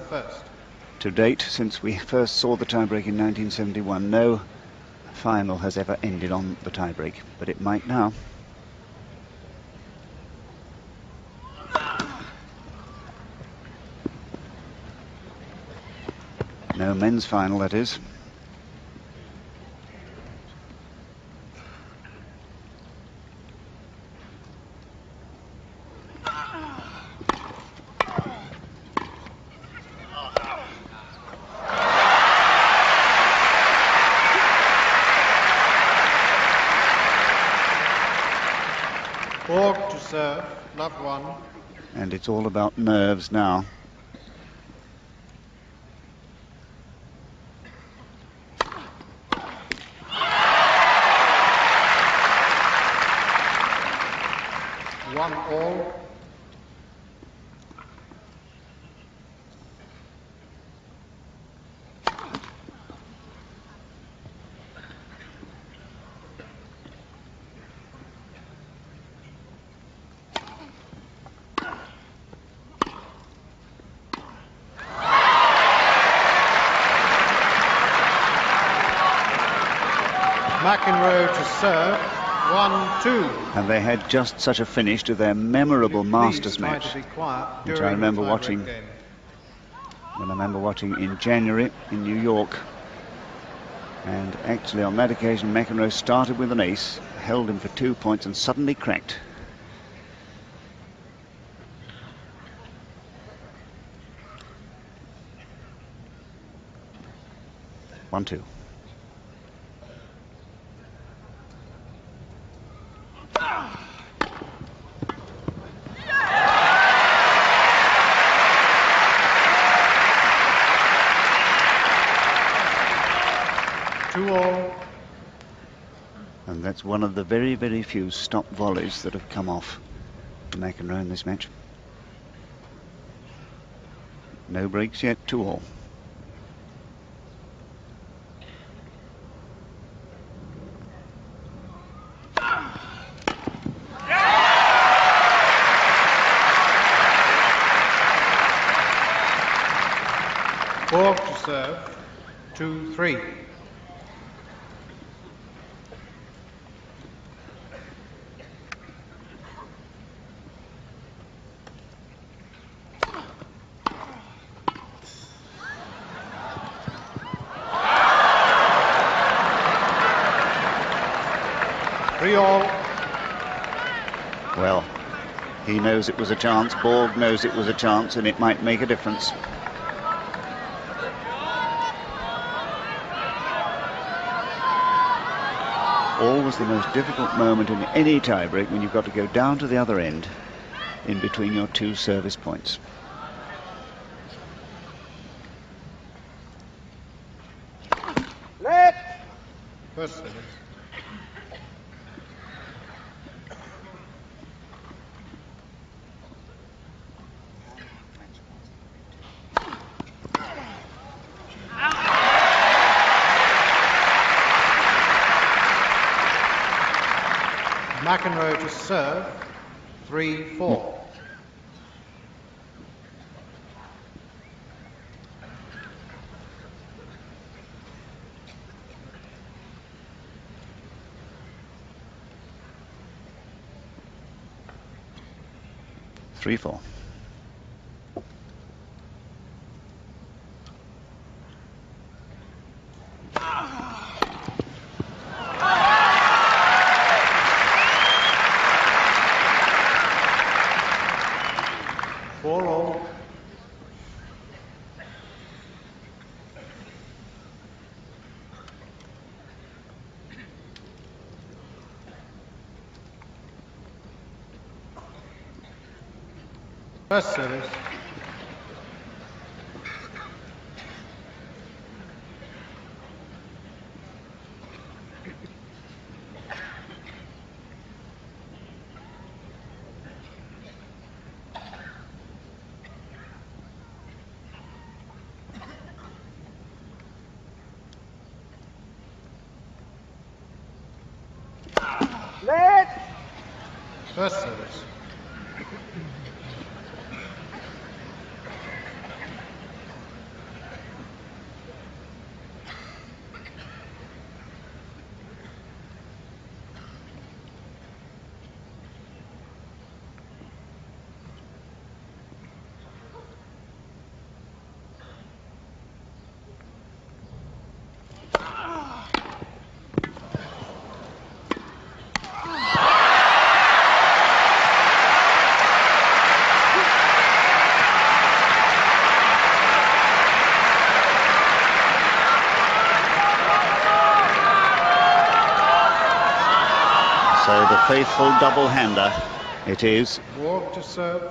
to date, since we first saw the tie-break in 1971, no final has ever ended on the tie-break, but it might now. No men's final, that is. Borg to serve, love 1. And it's all about nerves now. One all. McEnroe to serve, 1-2. And they had just such a finish to their memorable Masters Please try match, to be quiet which during I remember the tie-break watching. game. And I remember watching in January in New York. And actually on that occasion McEnroe started with an ace, held him for 2 points and suddenly cracked. One, two. And that's one of the very, very few stop volleys that have come off for McEnroe in this match. No breaks yet, 2-all. Borg to serve. 2-3. Well, he knows it was a chance, Borg knows it was a chance, and it might make a difference. Always the most difficult moment in any tiebreak when you've got to go down to the other end in between your two service points. First service. McEnroe to serve. 3-4. Three, 4. First service. First service. So the faithful double-hander it is Borg to serve.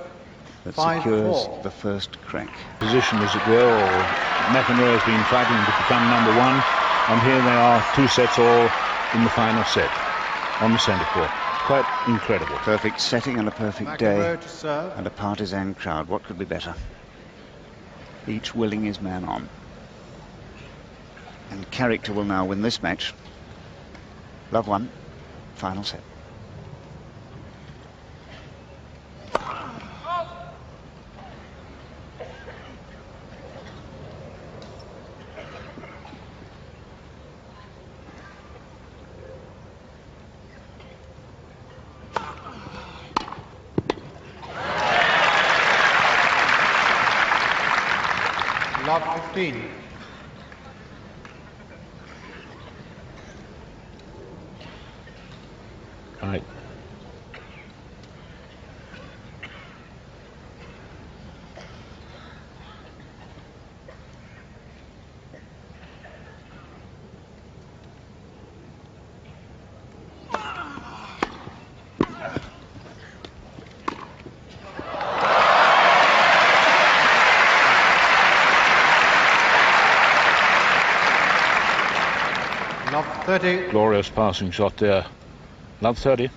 that 5-4. secures the first crack. Position, as it were, or McEnroe has been fighting to become number one, and here they are, 2 sets all in the final set on the centre court. Quite incredible. Perfect setting and a perfect day, McEnroe to serve. and a partisan crowd. What could be better? Each willing his man on. And character will now win this match. Love 1, final set. Love 15. Right. Love 30. Glorious passing shot there. Love 30.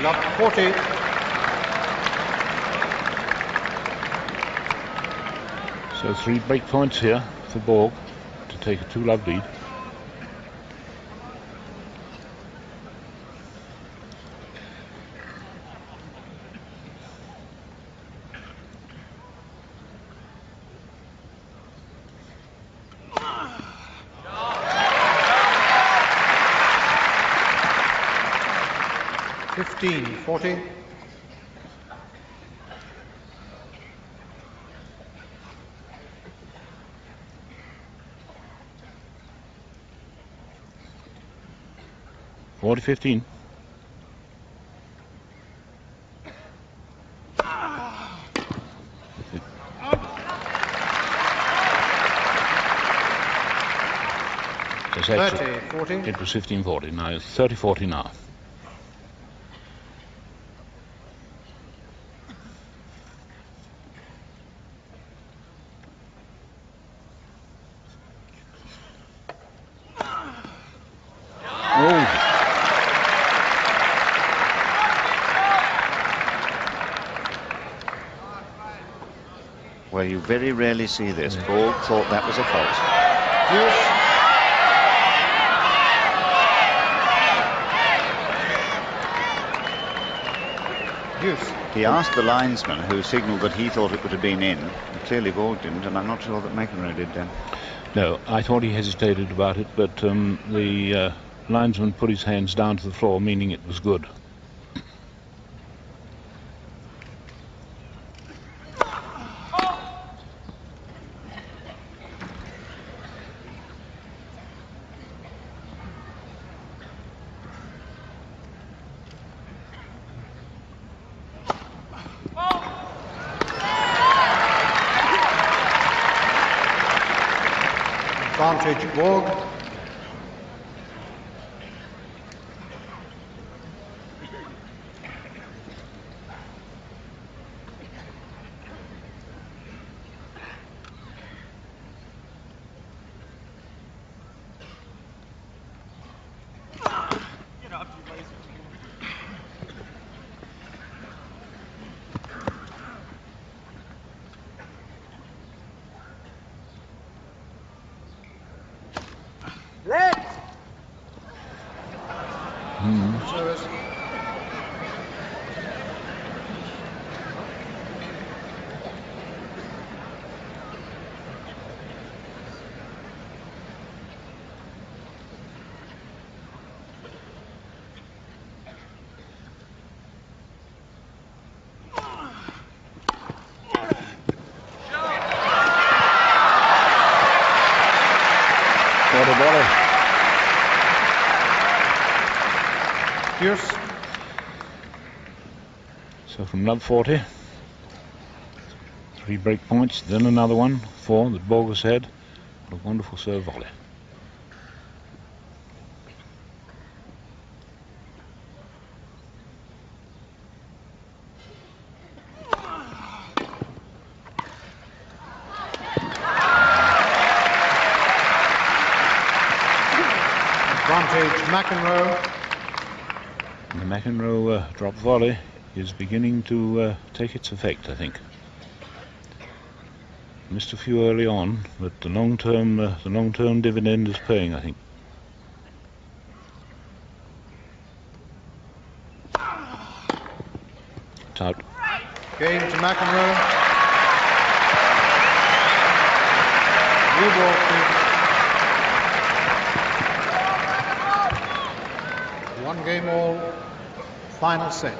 Love 40. So 3 break points here for Borg to take a 2-love lead. Fifteen, 40. Forty 15. It's 30, 40. It was 15-40. Now it's 30-40 now. Well, you very rarely see this. Borg thought that was a fault. Deuce. He asked the linesman, who signalled that he thought it would have been in. Clearly Borg didn't, and I'm not sure that McEnroe did then. No, I thought he hesitated about it, but the linesman put his hands down to the floor, meaning it was good. Advantage Borg. Get up, you lazy. Service. What a volley. Deuce. So from love 40, 3 break points, then another one, 4 that Borg has had. What a wonderful serve volley. Advantage McEnroe. And the McEnroe drop volley is beginning to take its effect, I think. Missed a few early on, but the long-term dividend is paying, I think. It's out. Game to McEnroe. New ball, please. One game all, final set.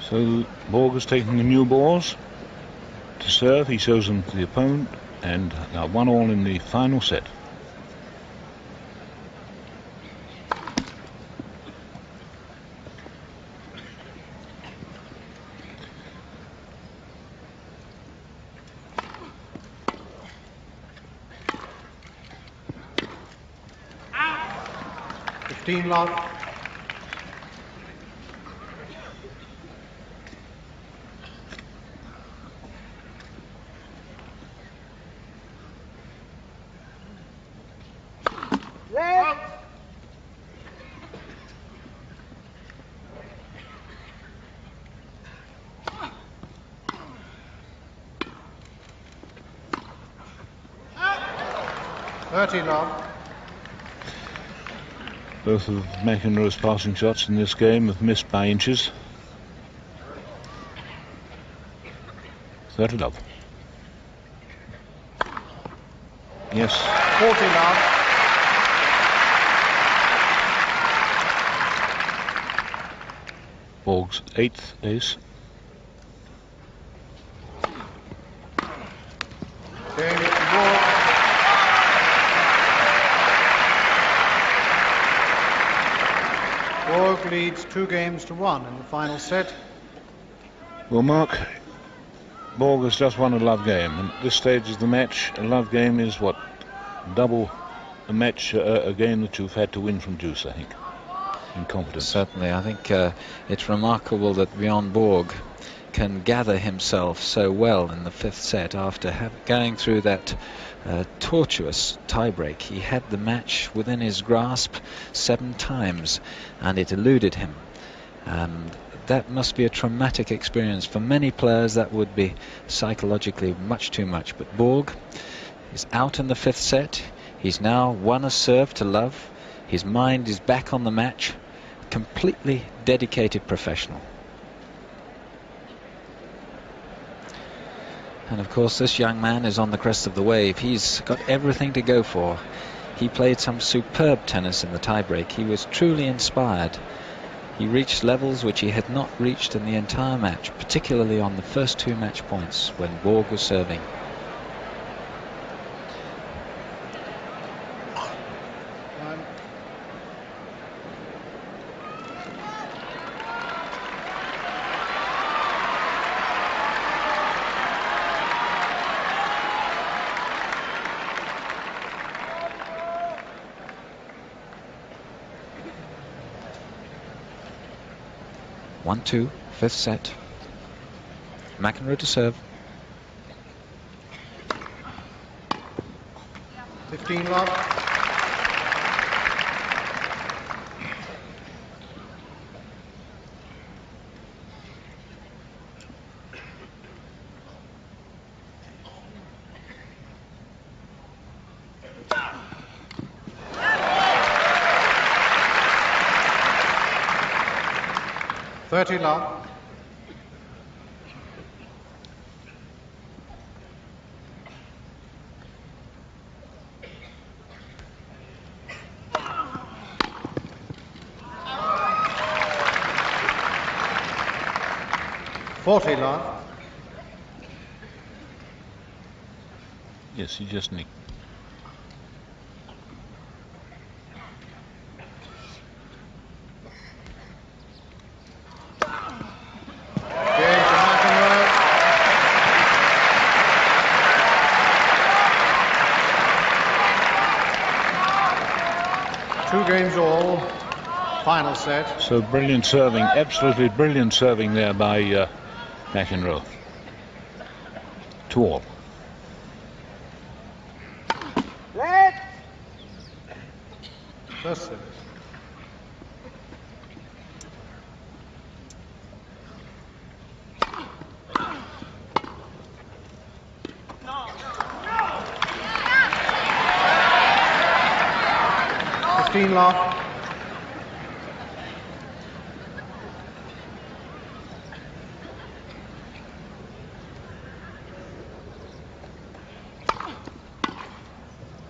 So Borg has taken the new balls to serve. He shows them to the opponent, and now 1-1 in the final set. Love. Love. Both of McEnroe's passing shots in this game have missed by inches. 30 love. Yes. 40 love. Borg's 8th ace. Game to Borg. Borg leads 2-1 in the final set. Well, Mark, Borg has just won a love game, and at this stage of the match, a love game is what? Double a match, a game that you've had to win from deuce, I think, in confidence. Certainly, I think it's remarkable that Bjorn Borg can gather himself so well in the 5th set after going through that tortuous tiebreak. He had the match within his grasp 7 times, and it eluded him. That must be a traumatic experience for many players. That would be psychologically much too much. But Borg is out in the 5th set. He's now won a serve to love. His mind is back on the match. Completely dedicated professional. And of course, this young man is on the crest of the wave. He's got everything to go for. He played some superb tennis in the tiebreak. He was truly inspired. He reached levels which he had not reached in the entire match, particularly on the first 2 match points when Borg was serving. One-two, 5th set. McEnroe to serve. 15 love. Love. Love. Yes, he just nicked. Games all, final set. So brilliant serving, absolutely brilliant serving there by McEnroe. 2-all. First service. Love.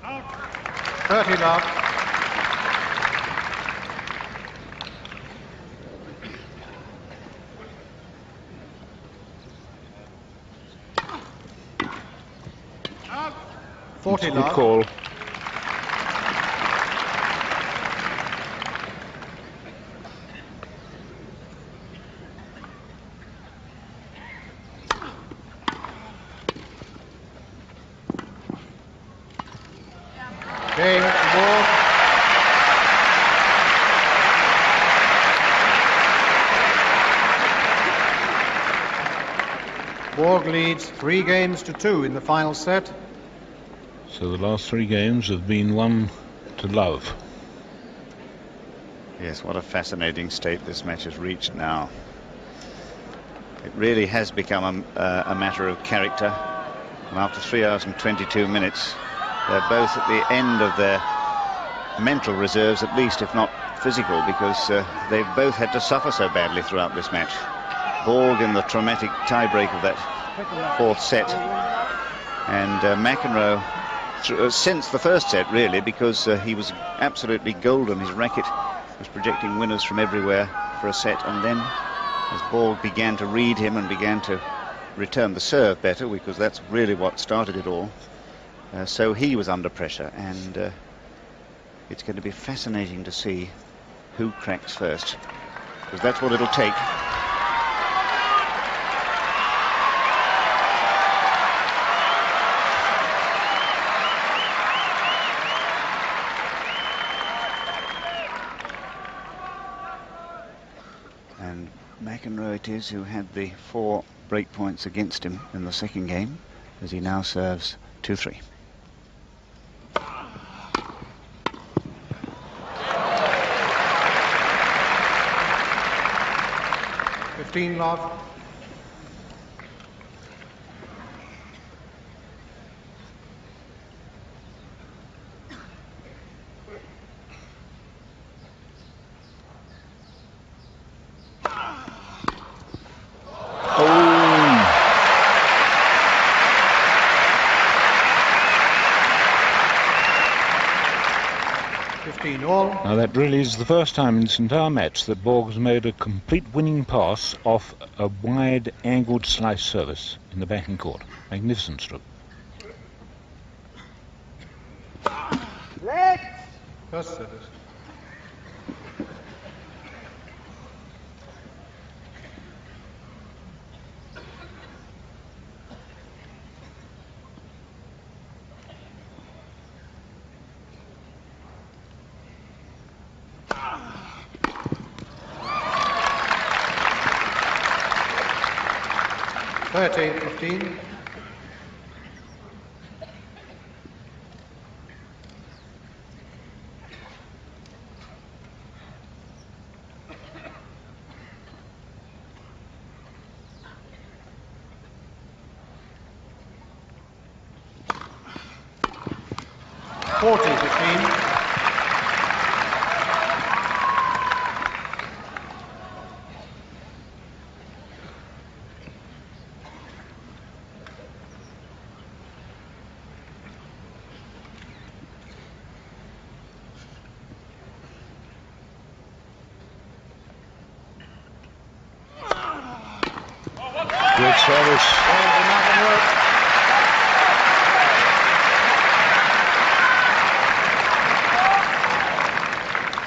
Out. 30 love. Out. 40 love. Good call. Game to Borg. Borg leads 3 games to 2 in the final set. So the last 3 games have been won to love. Yes, what a fascinating state this match has reached now. It really has become a matter of character. And after 3 hours and 22 minutes, they're both at the end of their mental reserves, at least, if not physical, because they've both had to suffer so badly throughout this match. Borg in the traumatic tiebreak of that 4th set, and McEnroe since the 1st set, really, because he was absolutely golden. His racket was projecting winners from everywhere for a set, and then as Borg began to read him and began to return the serve better, because that's really what started it all, so he was under pressure, and it's going to be fascinating to see who cracks first, because that's what it'll take. And McEnroe it is who had the 4 break points against him in the 2nd game, as he now serves 2-3. Love. Now that really is the first time in this entire match that Borg has made a complete winning pass off a wide angled slice service in the backing court. Magnificent stroke. First service. Thirteen, 15. Great service.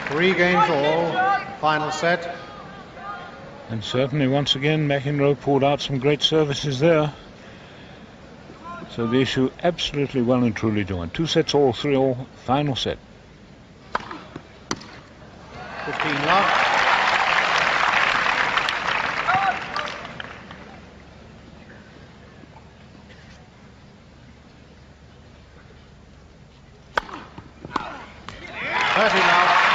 3 games all, final set. And certainly once again McEnroe pulled out some great services there. So the issue absolutely well and truly done. 2 sets all, 3 all, final set. 15 love. Now.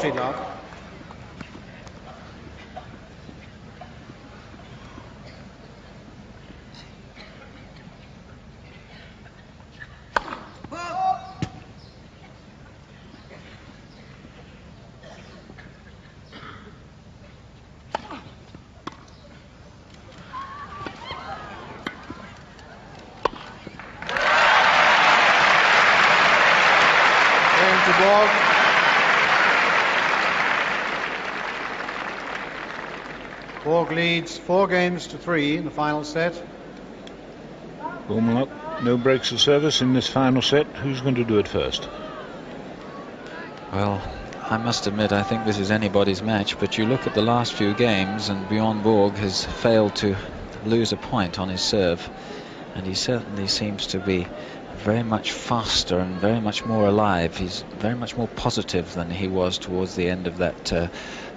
40 love. To Borg. Borg leads 4 games to 3 in the final set. Warming up, no breaks of service in this final set. Who's going to do it first? Well, I must admit, I think this is anybody's match, but you look at the last few games and Bjorn Borg has failed to lose a point on his serve, and he certainly seems to be very much faster and very much more alive. He's very much more positive than he was towards the end of that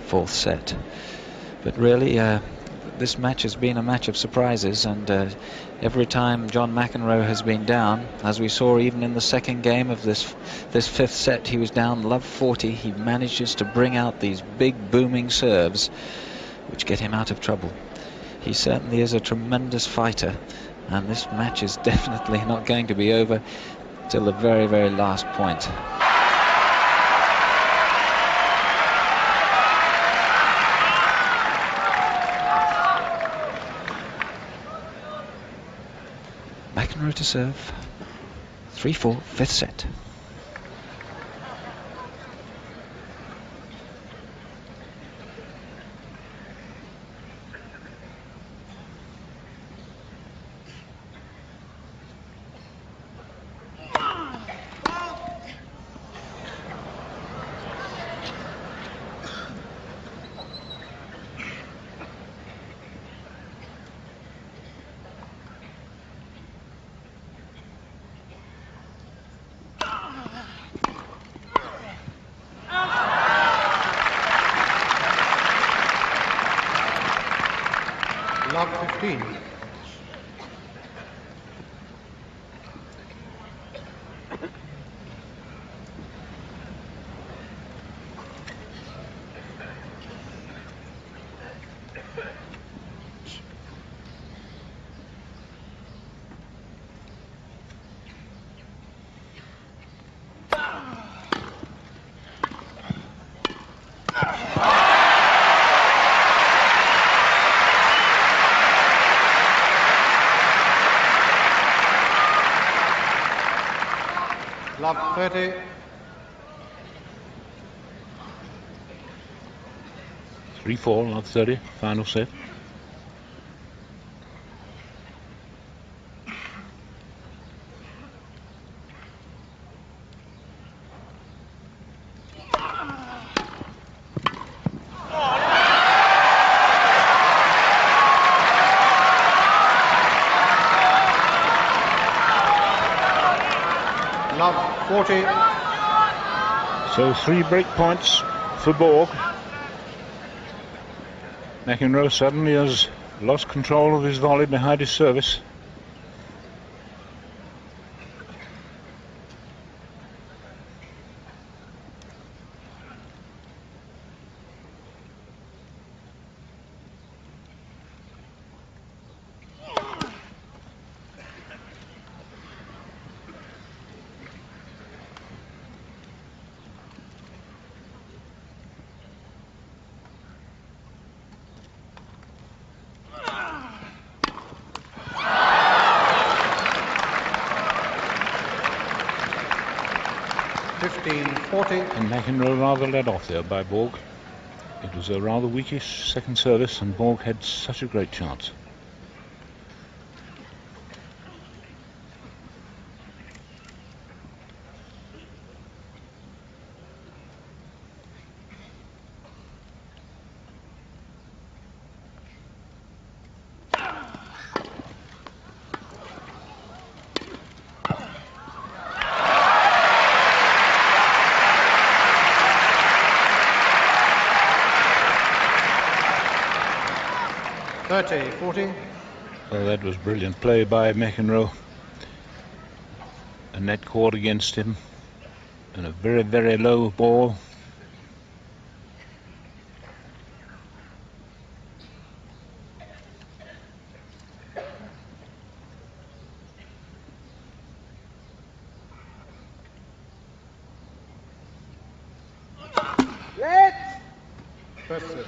fourth set. But really, this match has been a match of surprises, and every time John McEnroe has been down, as we saw even in the second game of this fifth set, he was down love 40. He manages to bring out these big booming serves which get him out of trouble. He certainly is a tremendous fighter, and this match is definitely not going to be over till the very, very last point. McEnroe to serve. 3-4, fifth set. Love 15. Love 30. 3-4, love 30, final set. Love 40. So 3 break points for Borg. McEnroe suddenly has lost control of his volley behind his service. And McEnroe rather led off there by Borg. It was a rather weakish second service, and Borg had such a great chance. Well, that was brilliant play by McEnroe. A net caught against him, and a very, very low ball. First service.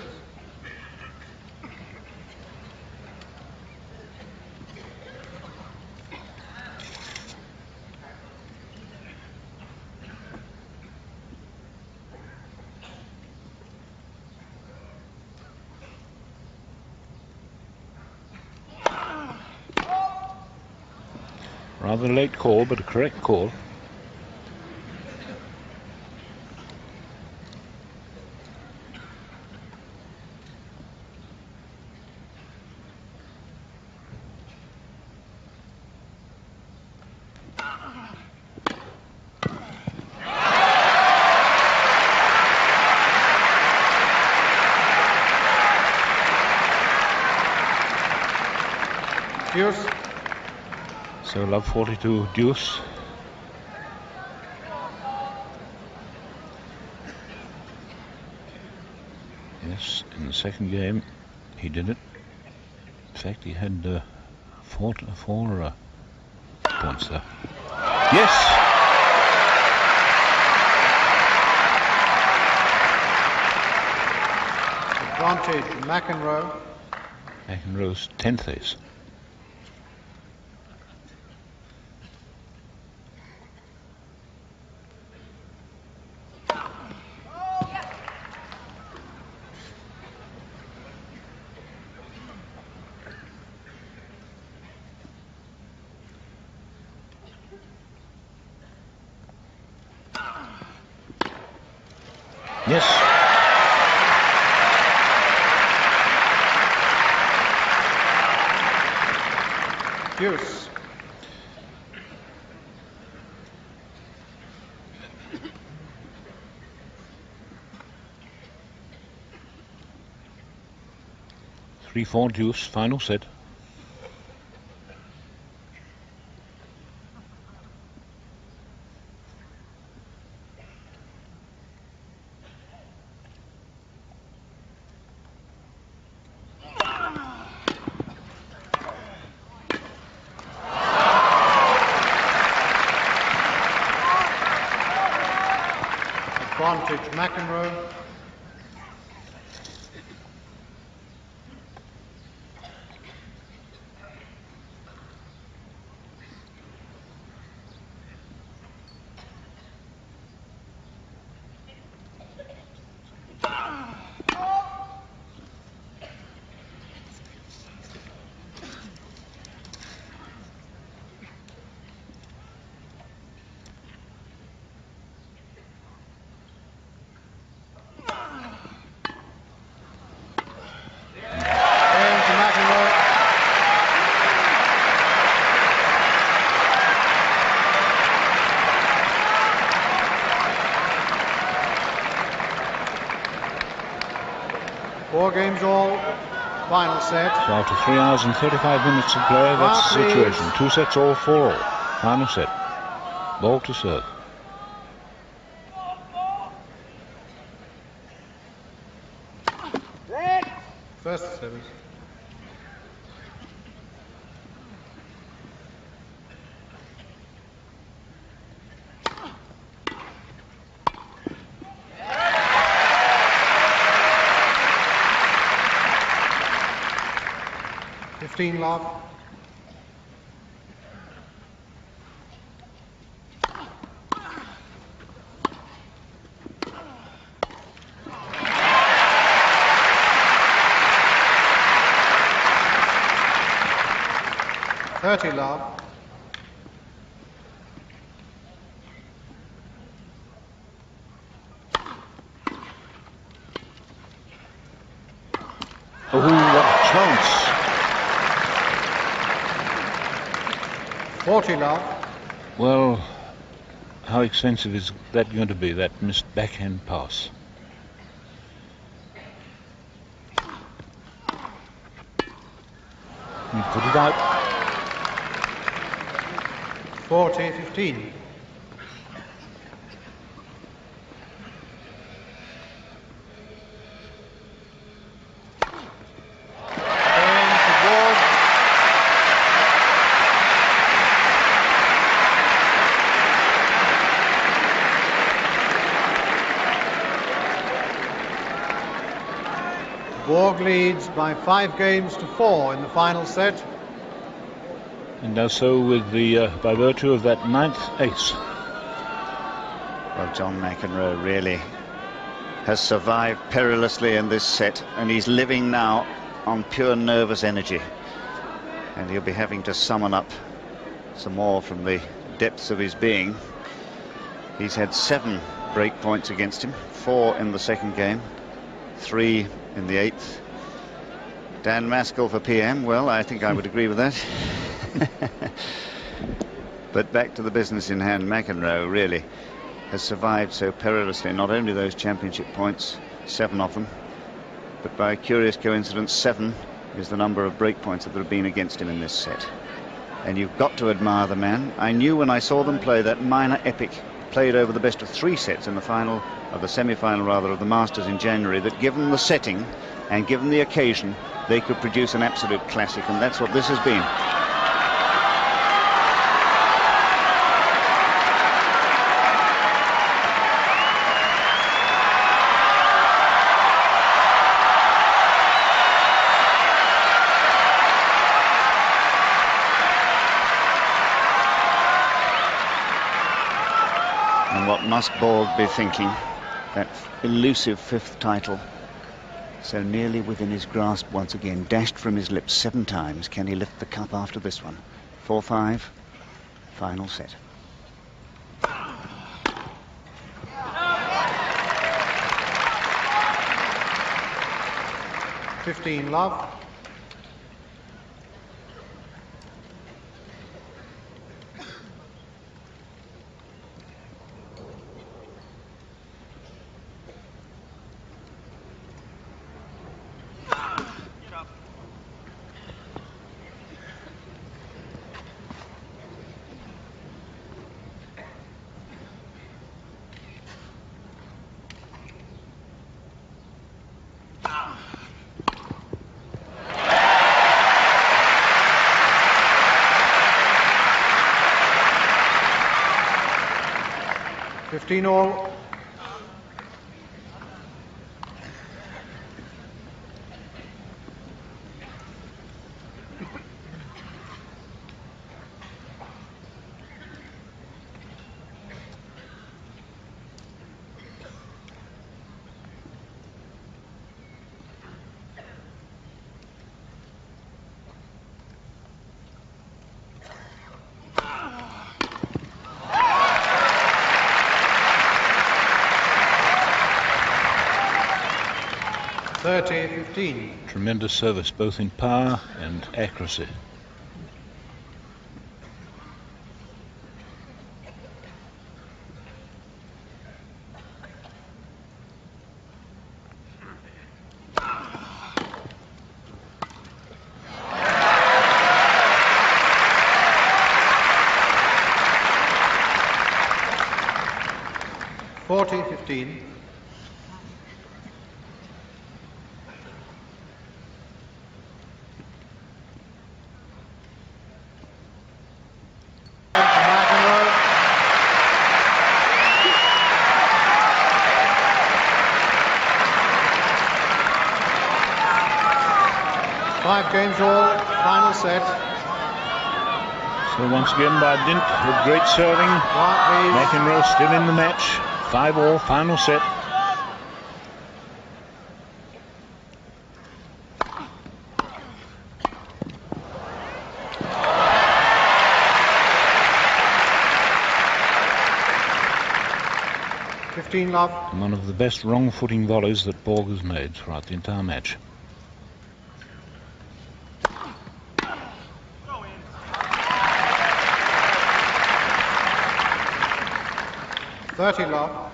Rather late call, but a correct call. Deuce. So love 42 deuce. Yes, in the second game he did it. In fact, he had four points there. Yes! Advantage, McEnroe. McEnroe's 10th ace. Yes. Deuce. Three, four deuce, final set. Advantage, McEnroe. Four games all, final set. So after 3 hours and 35 minutes of play, that's the situation. 2 sets all, 4 all. Final set. Borg to serve. First service. Love. Love. Oh, what a chance! 40 love. Well, how expensive is that going to be, that missed backhand pass? He put it out. 40-15. Borg leads by 5 games to 4 in the final set. And does so with the by virtue of that 9th ace. Well, John McEnroe really has survived perilously in this set, and he's living now on pure nervous energy. And he'll be having to summon up some more from the depths of his being. He's had 7 break points against him, 4 in the second game, 3 in the 8th. Dan Maskell for PM, well, I think I would agree with that. But back to the business in hand, McEnroe really has survived so perilously, not only those championship points, 7 of them, but by a curious coincidence, 7 is the number of break points that have been against him in this set. And you've got to admire the man. I knew when I saw them play that minor epic, played over the best of 3 sets in the final, of the semi-final rather, of the Masters in January, that given the setting and given the occasion, they could produce an absolute classic, and that's what this has been. And what must Borg be thinking? That elusive 5th title, so nearly within his grasp once again, dashed from his lips 7 times. Can he lift the cup after this one? 4-5, final set. $15 love. $15 all. $30-15. Tremendous service, both in power and accuracy. $40-15. Five games all, final set. So once again, by dint of great serving, McEnroe still in the match. 5-all, final set. $15 love. One of the best wrong footing volleys that Borg has made throughout the entire match. $30 love.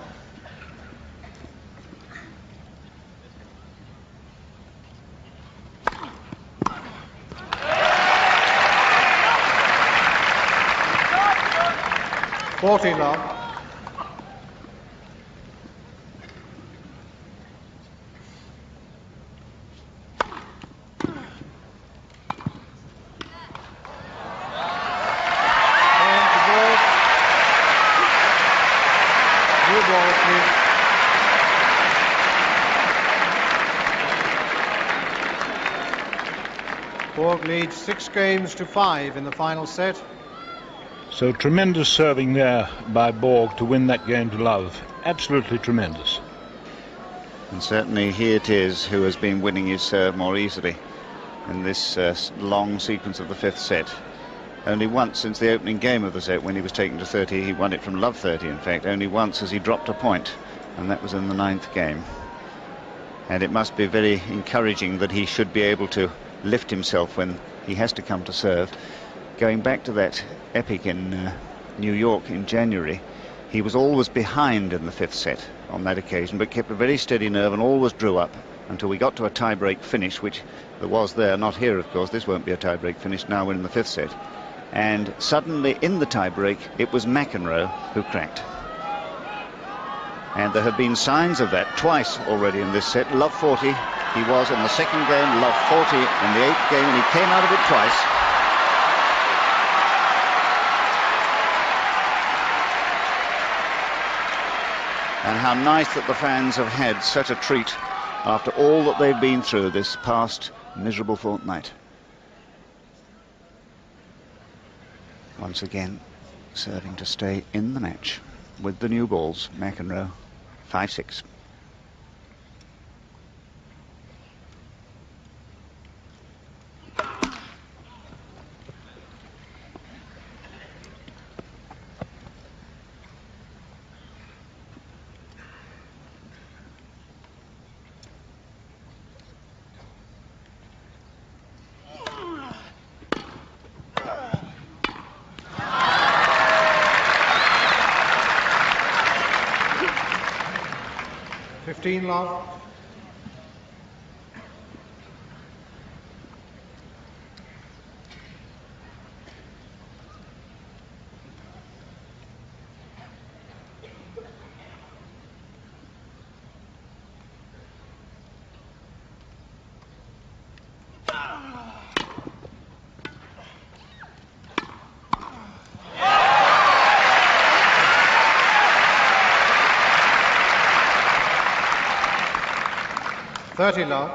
$40 love. Borg leads 6 games to 5 in the final set. So tremendous serving there by Borg to win that game to love. Absolutely tremendous. And certainly he it is who has been winning his serve more easily in this long sequence of the 5th set. Only once since the opening game of the set, when he was taken to 30, he won it from love 30, in fact. Only once has he dropped a point, and that was in the 9th game. And it must be very encouraging that he should be able to lift himself when he has to come to serve. Going back to that epic in New York in January, he was always behind in the 5th set on that occasion, but kept a very steady nerve and always drew up until we got to a tie-break finish, which there was there, not here of course. This won't be a tie-break finish. Now we're in the 5th set, and suddenly in the tie-break it was McEnroe who cracked. And there have been signs of that twice already in this set. Love 40 he was in the 2nd game, love 40 in the 8th game, and he came out of it twice. And how nice that the fans have had such a treat after all that they've been through this past miserable fortnight. Once again, serving to stay in the match with the new balls. McEnroe, 5-6. Love.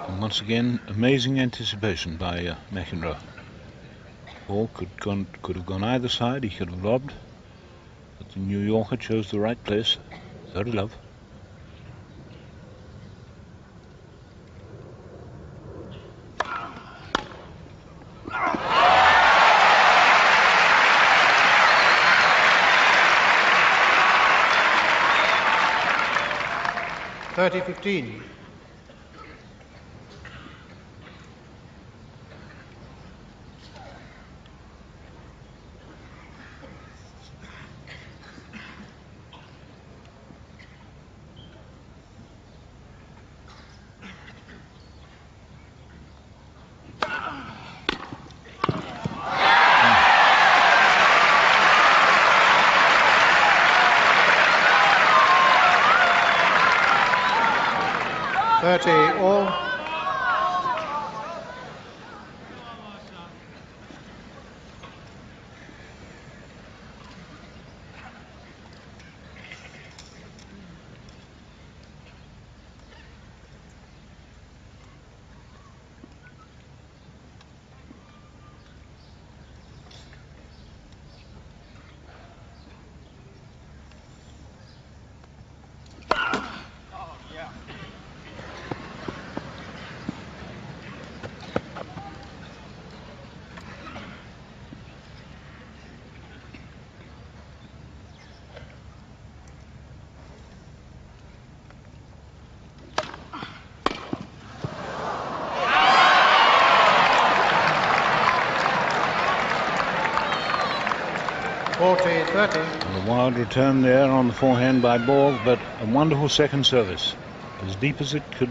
And once again, amazing anticipation by McEnroe. Ball could have gone either side. He could have lobbed, but the New Yorker chose the right place. 30 love. (30-15). All. And a wild return there on the forehand by Borg, but a wonderful second service, as deep as it could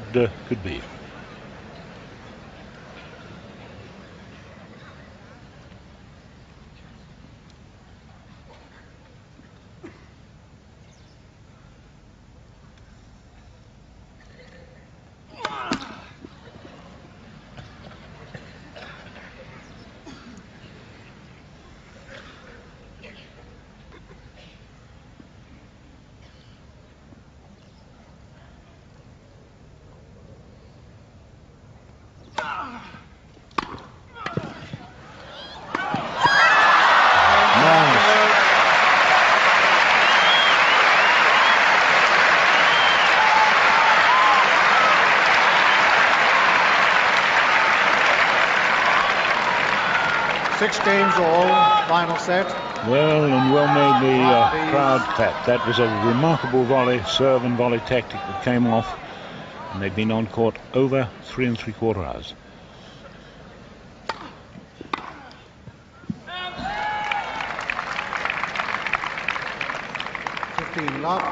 be. 6 games all, final set. Well, and well made the crowd clap. That was a remarkable volley, serve and volley tactic that came off, and they've been on court over 3 3/4 hours. Love.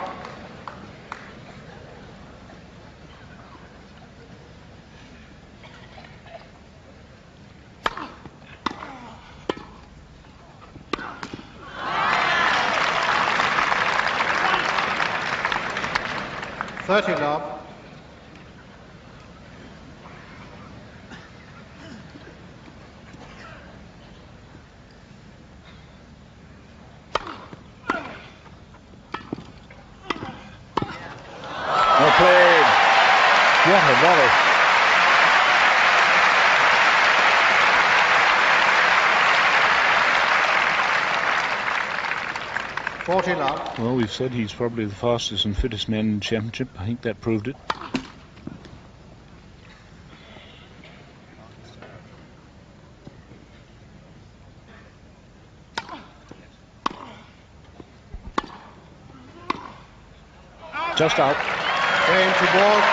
Love. What a volley. Love. Well, we've said he's probably the fastest and fittest man in the championship. I think that proved it. Just out. Game to Borg.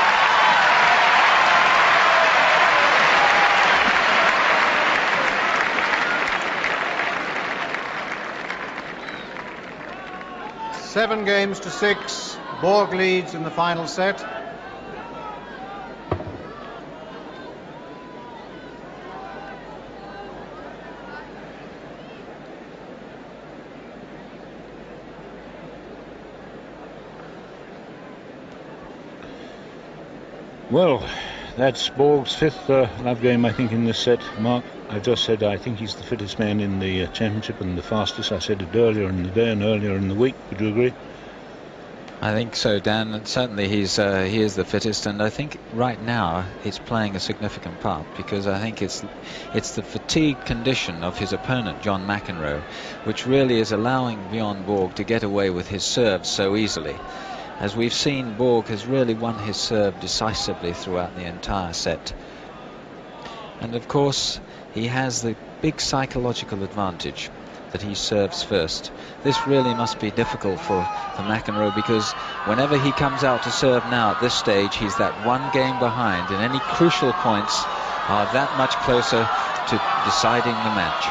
Seven games to 6. Borg leads in the final set. Well, that's Borg's 5th love game, I think, in this set. Mark, I just said I think he's the fittest man in the championship and the fastest. I said it earlier in the day and earlier in the week. Would you agree? I think so, Dan. And certainly he is the fittest, and I think right now it's playing a significant part, because I think it's the fatigue condition of his opponent, John McEnroe, which really is allowing Bjorn Borg to get away with his serve so easily. As we've seen, Borg has really won his serve decisively throughout the entire set. And of course, he has the big psychological advantage that he serves first. This really must be difficult for McEnroe, because whenever he comes out to serve now at this stage, he's that one game behind, and any crucial points are that much closer to deciding the match.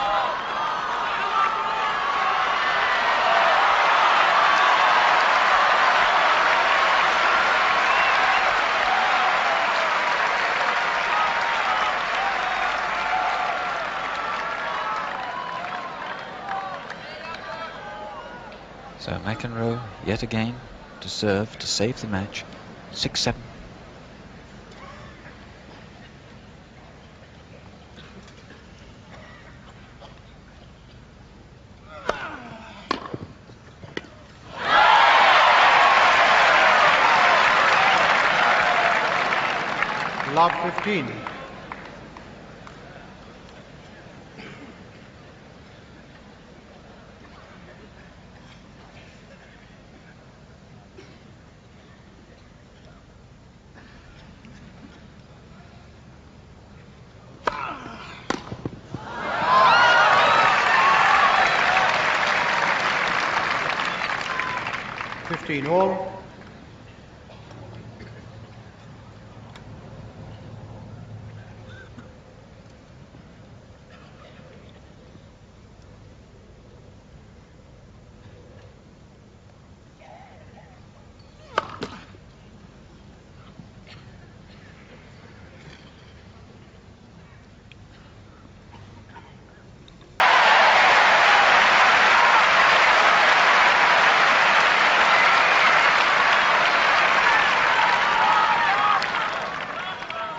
So McEnroe, yet again, to serve, to save the match. 6-7. Love 15. All.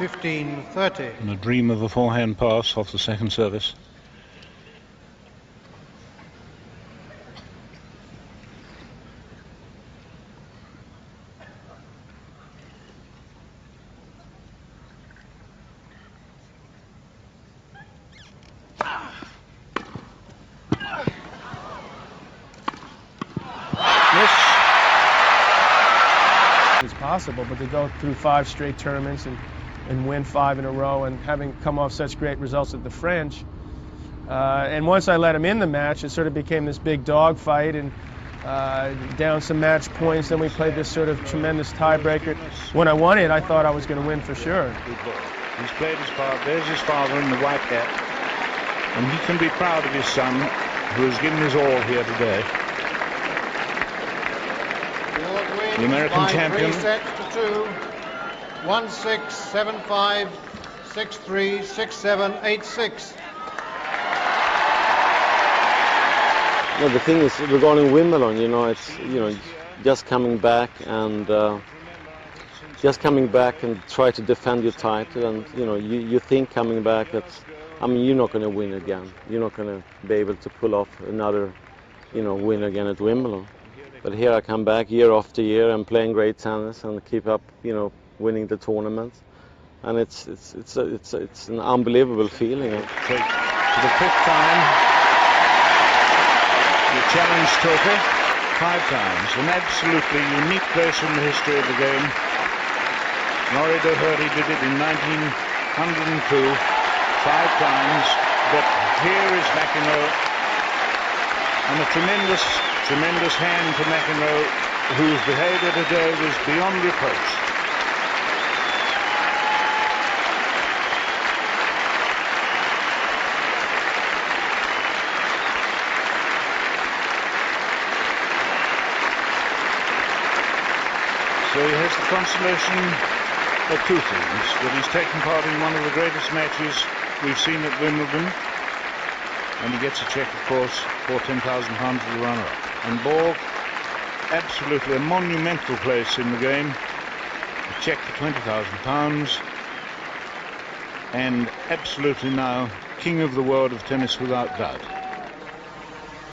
.30. And a dream of a forehand pass off the second service. It's possible, but to go through 5 straight tournaments and win 5 in a row, and having come off such great results at the French, And once I let him in the match, it sort of became this big dog fight, and down some match points. Then we played this sort of tremendous tiebreaker. When I won it, I thought I was going to win for sure. He's played his part. There's his father in the white cap, and he can be proud of his son, who has given his all here today. The American champion. 3 sets to 2. 1-6, 7-5, 6-3, 6-7, 8-6. No, the thing is, regarding Wimbledon, it's just coming back and try to defend your title, and you think coming back that you're not going to win again. You're not going to be able to pull off another win again at Wimbledon. But here I come back year after year and playing great tennis and keep up winning the tournaments, and it's an unbelievable feeling. For the 5th time. The challenge trophy 5 times, an absolutely unique place in the history of the game. Norrie Doherty did it in 1902, 5 times, but here is McEnroe, and a tremendous hand to McEnroe, whose behaviour today was beyond reproach. So he has the consolation of 2 things: that he's taken part in one of the greatest matches we've seen at Wimbledon, and he gets a cheque, of course, for £10,000 for the runner-up. And Borg, absolutely a monumental place in the game, a cheque for £20,000, and absolutely now king of the world of tennis without doubt.